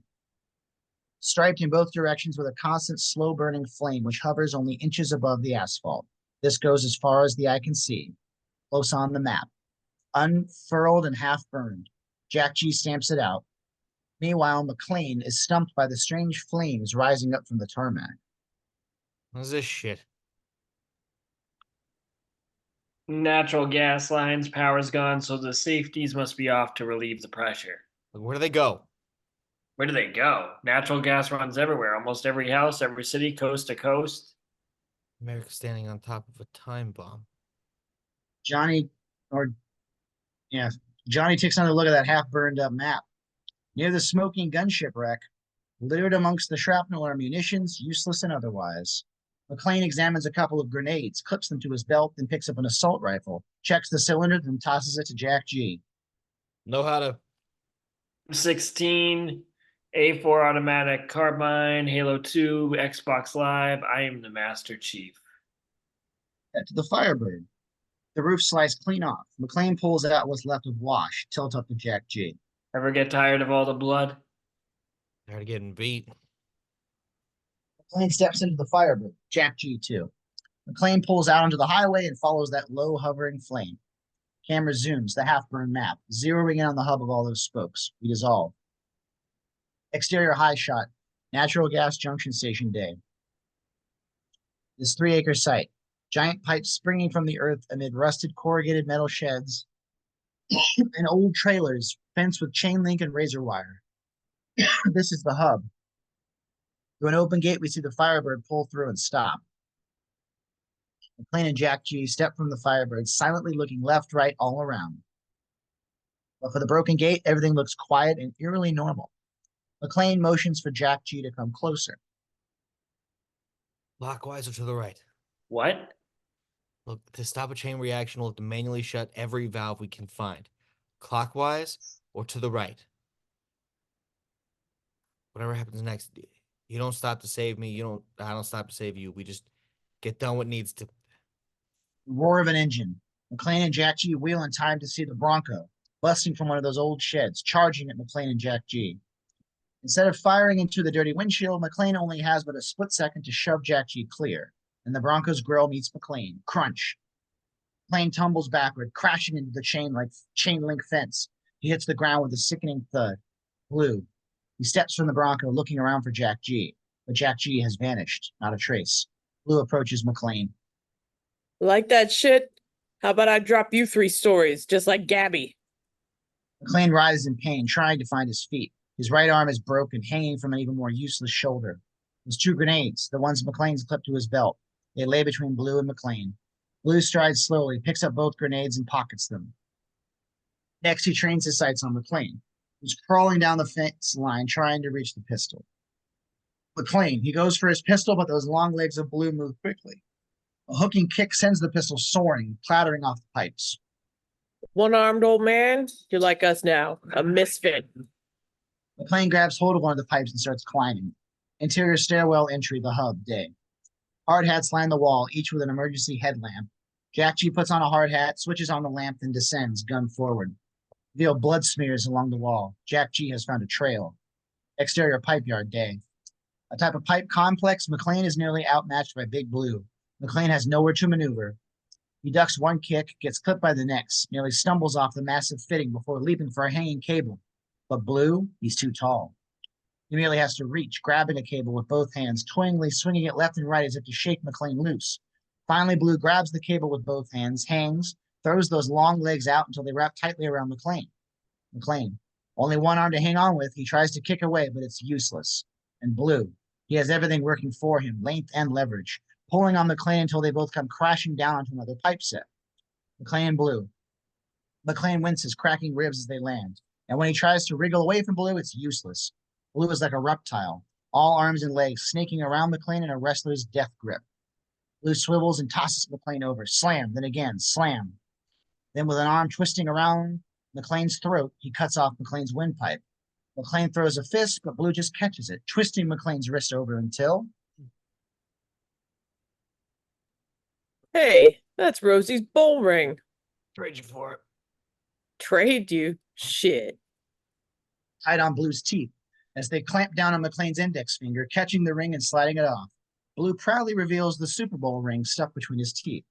Striped in both directions with a constant slow-burning flame which hovers only inches above the asphalt. This goes as far as the eye can see. Close on the map. Unfurled and half-burned. Jack G stamps it out. Meanwhile, McClane is stumped by the strange flames rising up from the tarmac. What's this shit? Natural gas lines, power's gone, so the safeties must be off to relieve the pressure. Where do they go? Where do they go? Natural gas runs everywhere, almost every house, every city, coast to coast. America standing on top of a time bomb. Johnny takes another look at that half-burned up map. Near the smoking gunship wreck, littered amongst the shrapnel are munitions, useless and otherwise. McClane examines a couple of grenades, clips them to his belt, then picks up an assault rifle, checks the cylinder, then tosses it to Jack G. Know how to. 16, A4 automatic carbine, Halo 2, Xbox Live. I am the Master Chief. Head to the Firebird. The roof slides clean off. McClane pulls out what's left of wash, tilt up to Jack G. Ever get tired of all the blood? Tired of getting beat. McClane steps into the Firebird. Jack G too. McClane pulls out onto the highway and follows that low hovering flame. Camera zooms the half-burned map, zeroing in on the hub of all those spokes. We dissolve. Exterior high shot. Natural gas junction station day. This 3-acre site. Giant pipes springing from the earth amid rusted corrugated metal sheds and old trailers fenced with chain link and razor wire. This is the hub. Through an open gate, we see the Firebird pull through and stop. McClane and Jack G step from the Firebird, silently looking left, right, all around. But for the broken gate, everything looks quiet and eerily normal. McClane motions for Jack G to come closer. Clockwise or to the right? What? Look, to stop a chain reaction, we'll have to manually shut every valve we can find. Clockwise or to the right? Whatever happens next, you don't stop to save me. I don't stop to save you. We just get done what needs to. Roar of an engine. McClane and Jack G wheel in time to see the Bronco, busting from one of those old sheds, charging at McClane and Jack G. Instead of firing into the dirty windshield, McClane only has but a split second to shove Jack G clear, and the Bronco's grill meets McClane. Crunch. McClane tumbles backward, crashing into the chain link fence. He hits the ground with a sickening thud. Blue. He steps from the Bronco, looking around for Jack G, but Jack G has vanished, not a trace. Blue approaches McClane. Like that shit? How about I drop you 3 stories, just like Gabby? McClane writhes in pain, trying to find his feet. His right arm is broken, hanging from an even more useless shoulder. There's 2 grenades, the ones McClane's clipped to his belt. They lay between Blue and McClane. Blue strides slowly, picks up both grenades and pockets them. Next, he trains his sights on McClane, who's crawling down the fence line, trying to reach the pistol. McClane, he goes for his pistol, but those long legs of Blue move quickly. A hooking kick sends the pistol soaring, clattering off the pipes. One-armed old man, you're like us now, a misfit. McClane grabs hold of one of the pipes and starts climbing. Interior stairwell entry, the hub, day. Hard hats line the wall, each with an emergency headlamp. Jack G puts on a hard hat, switches on the lamp, then descends, gun forward. Reveal blood smears along the wall. Jack G has found a trail. Exterior pipe yard, day. A type of pipe complex, McClane is nearly outmatched by Big Blue. McClane has nowhere to maneuver. He ducks one kick, gets clipped by the next, nearly stumbles off the massive fitting before leaping for a hanging cable. But Blue, he's too tall. He merely has to reach, grabbing a cable with both hands, twingingly swinging it left and right as if to shake McClane loose. Finally, Blue grabs the cable with both hands, hangs, throws those long legs out until they wrap tightly around McClane. McClane, only one arm to hang on with, he tries to kick away, but it's useless. And Blue, he has everything working for him, length and leverage, pulling on McClane until they both come crashing down onto another pipe set. McClane and Blue. McClane winces, cracking ribs as they land. And when he tries to wriggle away from Blue, it's useless. Blue is like a reptile, all arms and legs snaking around McClane in a wrestler's death grip. Blue swivels and tosses McClane over. Slam, then again, slam. Then with an arm twisting around McClane's throat, he cuts off McClane's windpipe. McClane throws a fist, but Blue just catches it, twisting McClane's wrist over until... Hey, that's Rosie's bowl ring. Trade you for it. Trade you? Shit. Tied on Blue's teeth as they clamp down on McClane's index finger, catching the ring and sliding it off. Blue proudly reveals the Super Bowl ring stuck between his teeth.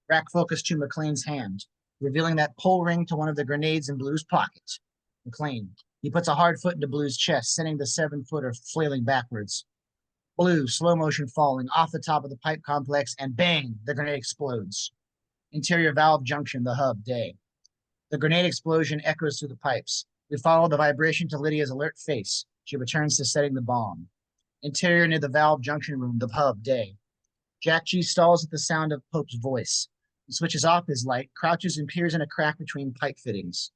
Rack focus to McClane's hand, revealing that pull ring to one of the grenades in Blue's pocket. McClane. He puts a hard foot into Blue's chest, sending the 7-footer flailing backwards. Blue, slow motion falling off the top of the pipe complex, and bang, the grenade explodes. Interior valve junction, the hub, day. The grenade explosion echoes through the pipes. We follow the vibration to Lydia's alert face. She returns to setting the bomb. Interior near the valve junction room, the hub, day. Jack G stalls at the sound of Pope's voice. He switches off his light, crouches and peers in a crack between pipe fittings.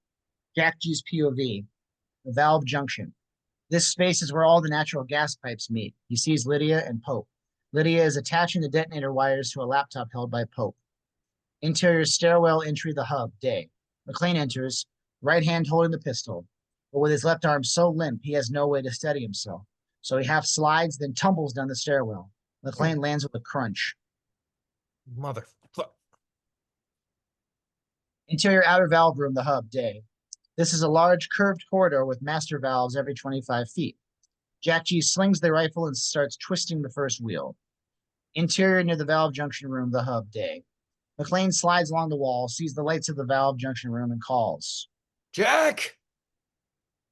Jack G's POV, the valve junction. This space is where all the natural gas pipes meet. He sees Lydia and Pope. Lydia is attaching the detonator wires to a laptop held by Pope. Interior stairwell entry, the hub, day. McClane enters, right hand holding the pistol, but with his left arm so limp he has no way to steady himself. So he half slides, then tumbles down the stairwell. McClane lands with a crunch. Motherfucker. Interior outer valve room, the hub, day. This is a large curved corridor with master valves every 25 feet. Jack G slings the rifle and starts twisting the first wheel. Interior near the valve junction room, the hub, day. McClane slides along the wall, sees the lights of the valve junction room, and calls. Jack!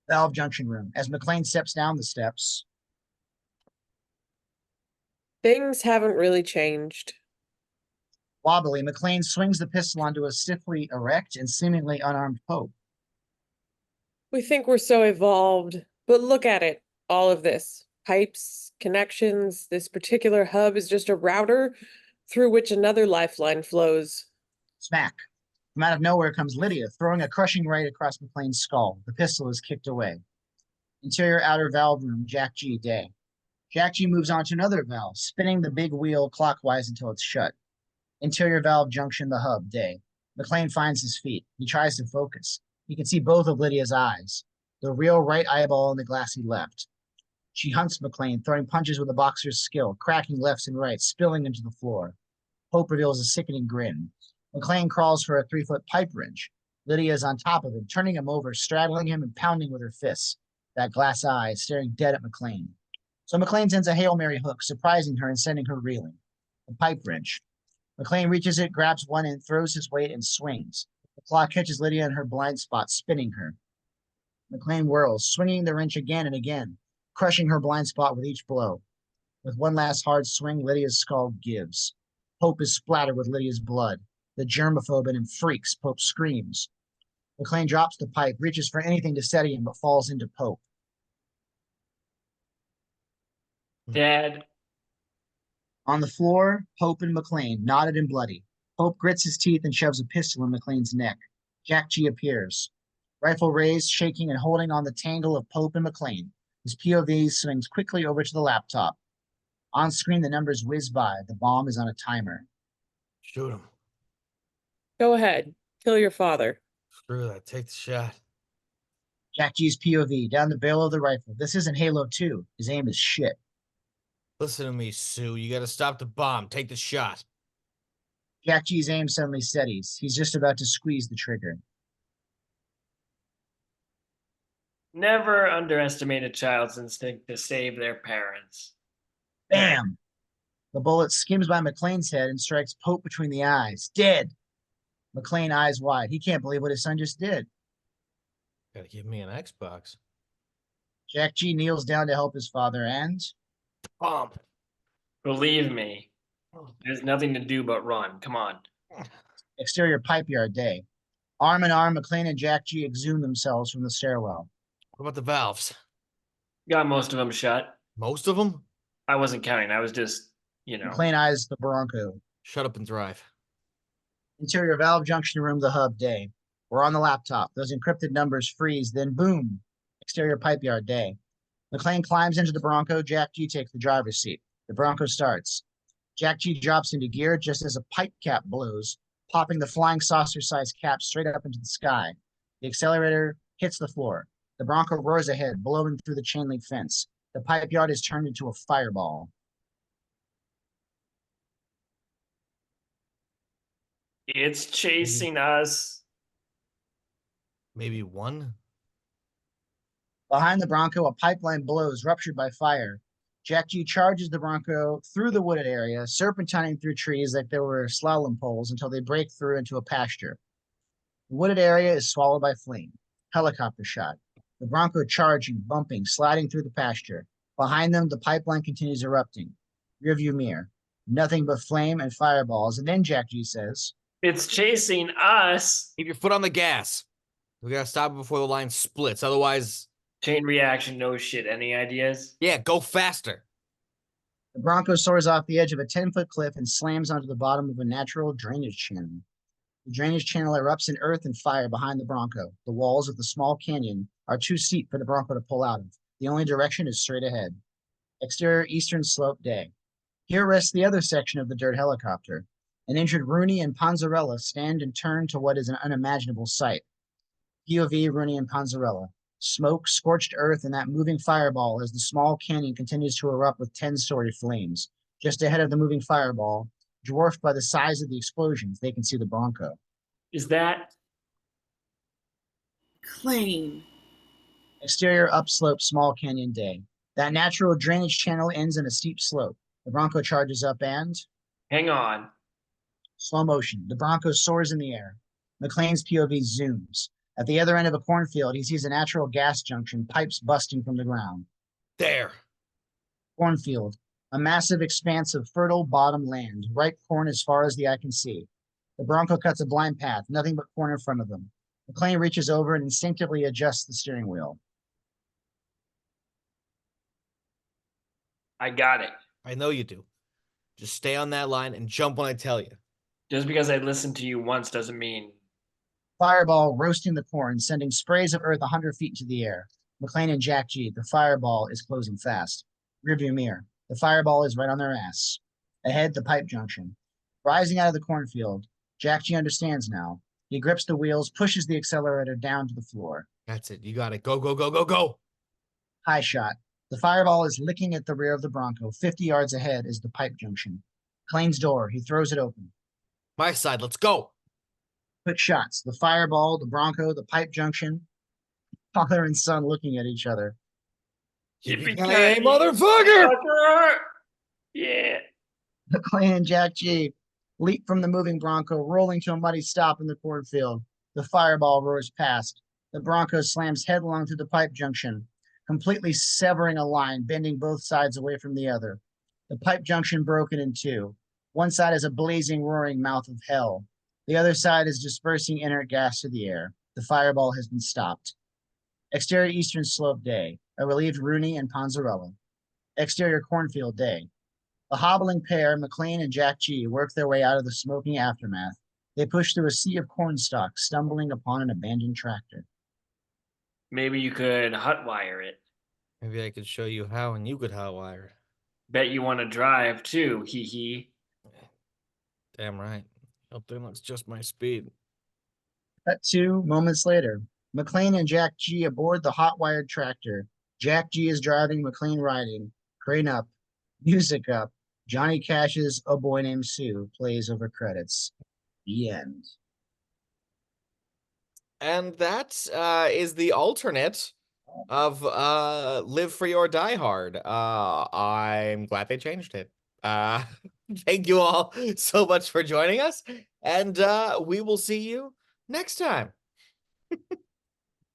Valve junction room. As McClane steps down the steps, Things haven't really changed. wobbly, McClane swings the pistol onto a stiffly erect and seemingly unarmed Pope. We think we're so evolved, but look at it. All of this. Pipes, connections, this particular hub is just a router through which another lifeline flows. Smack. From out of nowhere comes Lydia, throwing a crushing right across McClane's skull. The pistol is kicked away. Interior outer valve room, Jack G, day. Jack G moves on to another valve, spinning the big wheel clockwise until it's shut. Interior valve junction, the hub, day. McClane finds his feet. He tries to focus. He can see both of Lydia's eyes, the real right eyeball and the glassy left. She hunts McClane, throwing punches with a boxer's skill, cracking lefts and rights, spilling into the floor. Pope reveals a sickening grin. McClane crawls for a 3-foot pipe wrench. Lydia is on top of him, turning him over, straddling him and pounding with her fists. That glass eye staring dead at McClane. So McClane sends a Hail Mary hook, surprising her and sending her reeling. A pipe wrench. McClane reaches it, grabs one, and throws his weight and swings. The claw catches Lydia in her blind spot, spinning her. McClane whirls, swinging the wrench again and again, crushing her blind spot with each blow. With one last hard swing, Lydia's skull gives. Pope is splattered with Lydia's blood. The germaphobe in him freaks. Pope screams. McClane drops the pipe, reaches for anything to steady him, but falls into Pope. Dad. On the floor, Pope and McClane, knotted and bloody. Pope grits his teeth and shoves a pistol in McClane's neck. Jack G appears. Rifle raised, shaking and holding on the tangle of Pope and McClane. His POV swings quickly over to the laptop. On screen, the numbers whiz by. The bomb is on a timer. Shoot him. Go ahead. Kill your father. Screw that. Take the shot. Jack G's POV, down the barrel of the rifle. This isn't Halo 2. His aim is shit. Listen to me, Sue. You gotta stop the bomb. Take the shot. Jack G's aim suddenly steadies. He's just about to squeeze the trigger. Never underestimate a child's instinct to save their parents. Bam! The bullet skims by McClane's head and strikes Pope between the eyes. Dead! McClane eyes wide. He can't believe what his son just did. Gotta give me an Xbox. Jack G kneels down to help his father and... Bomb. Believe me, there's nothing to do but run. Come on. Exterior pipe yard day. Arm in arm, McClane and Jack G exhume themselves from the stairwell. What about the valves? Got most of them shut. Most of them? I wasn't counting. I was just, McClane eyes the Bronco. Shut up and drive. Interior valve junction room, the hub day. We're on the laptop. Those encrypted numbers freeze, then boom. Exterior pipe yard day. McClane climbs into the Bronco. Jack G takes the driver's seat. The Bronco starts. Jack G drops into gear just as a pipe cap blows, popping the flying saucer-sized cap straight up into the sky. The accelerator hits the floor. The Bronco roars ahead, blowing through the chain link fence. The pipe yard is turned into a fireball. It's chasing us. Maybe one? Behind the Bronco, a pipeline blows, ruptured by fire. Jack G charges the Bronco through the wooded area, serpentining through trees like there were slalom poles until they break through into a pasture. The wooded area is swallowed by flame. Helicopter shot. The Bronco charging, bumping, sliding through the pasture. Behind them, the pipeline continues erupting. Rearview mirror. Nothing but flame and fireballs. And then Jack G says, It's chasing us. Keep your foot on the gas. We gotta stop it before the line splits. Otherwise, Chain reaction, no shit. Any ideas? yeah, go faster. the Bronco soars off the edge of a 10-foot cliff and slams onto the bottom of a natural drainage channel. The drainage channel erupts in earth and fire behind the Bronco. The walls of the small canyon are too steep for the Bronco to pull out of. The only direction is straight ahead. Exterior eastern slope day. Here rests the other section of the D.E.R.T helicopter. An injured Rooney and Panzarella stand and turn to what is an unimaginable sight. POV Rooney and Panzarella. Smoke, scorched earth, and that moving fireball as the small canyon continues to erupt with 10-story flames. Just ahead of the moving fireball, dwarfed by the size of the explosions, they can see the Bronco. Is that McClane. Exterior upslope, small canyon day. That natural drainage channel ends in a steep slope. The Bronco charges up and hang on? slow motion. The Bronco soars in the air. McClane's POV zooms. At the other end of a cornfield, he sees a natural gas junction, pipes busting from the ground. There. Cornfield, a massive expanse of fertile bottom land, ripe corn as far as the eye can see. The Bronco cuts a blind path, nothing but corn in front of them. McClane reaches over and instinctively adjusts the steering wheel. I got it. I know you do. Just stay on that line and jump when I tell you. Just because I listened to you once doesn't mean. Fireball roasting the corn, sending sprays of earth 100 feet into the air. McClane and Jack G, the fireball is closing fast. Rearview mirror. The fireball is right on their ass. Ahead, the pipe junction. Rising out of the cornfield, Jack G understands now. He grips the wheels, pushes the accelerator down to the floor. That's it. You got it. Go, go, go, go, go. High shot. The fireball is licking at the rear of the Bronco. 50 yards ahead is the pipe junction. McClane's door. He throws it open. My side. Let's go. Quick shots. The fireball, the Bronco, the pipe junction. Father and son looking at each other. Yippee-ki-yay, motherfucker! Yeah. McClane and Jack G leap from the moving Bronco, rolling to a muddy stop in the cornfield. The fireball roars past. The Bronco slams headlong through the pipe junction, completely severing a line, bending both sides away from the other. The pipe junction broken in two. One side is a blazing, roaring mouth of hell. The other side is dispersing inert gas to the air. The fireball has been stopped. Exterior eastern slope day. A relieved Rooney and Panzarella. Exterior cornfield day. The hobbling pair, McClane and Jack G, work their way out of the smoking aftermath. They push through a sea of corn stalks, stumbling upon an abandoned tractor. Maybe you could hotwire it. Maybe I could show you how and you could hotwire it. Bet you want to drive too, hee hee. Damn right. Hope that looks just my speed. Cut 2 moments later. McClane and Jack G aboard the hot-wired tractor. Jack G is driving, McClane riding. Crane up. Music up. Johnny Cash's A Boy Named Sue plays over credits. The end. And that is the alternate of Live Free or Die Hard. I'm glad they changed it. Thank you all so much for joining us, and we will see you next time.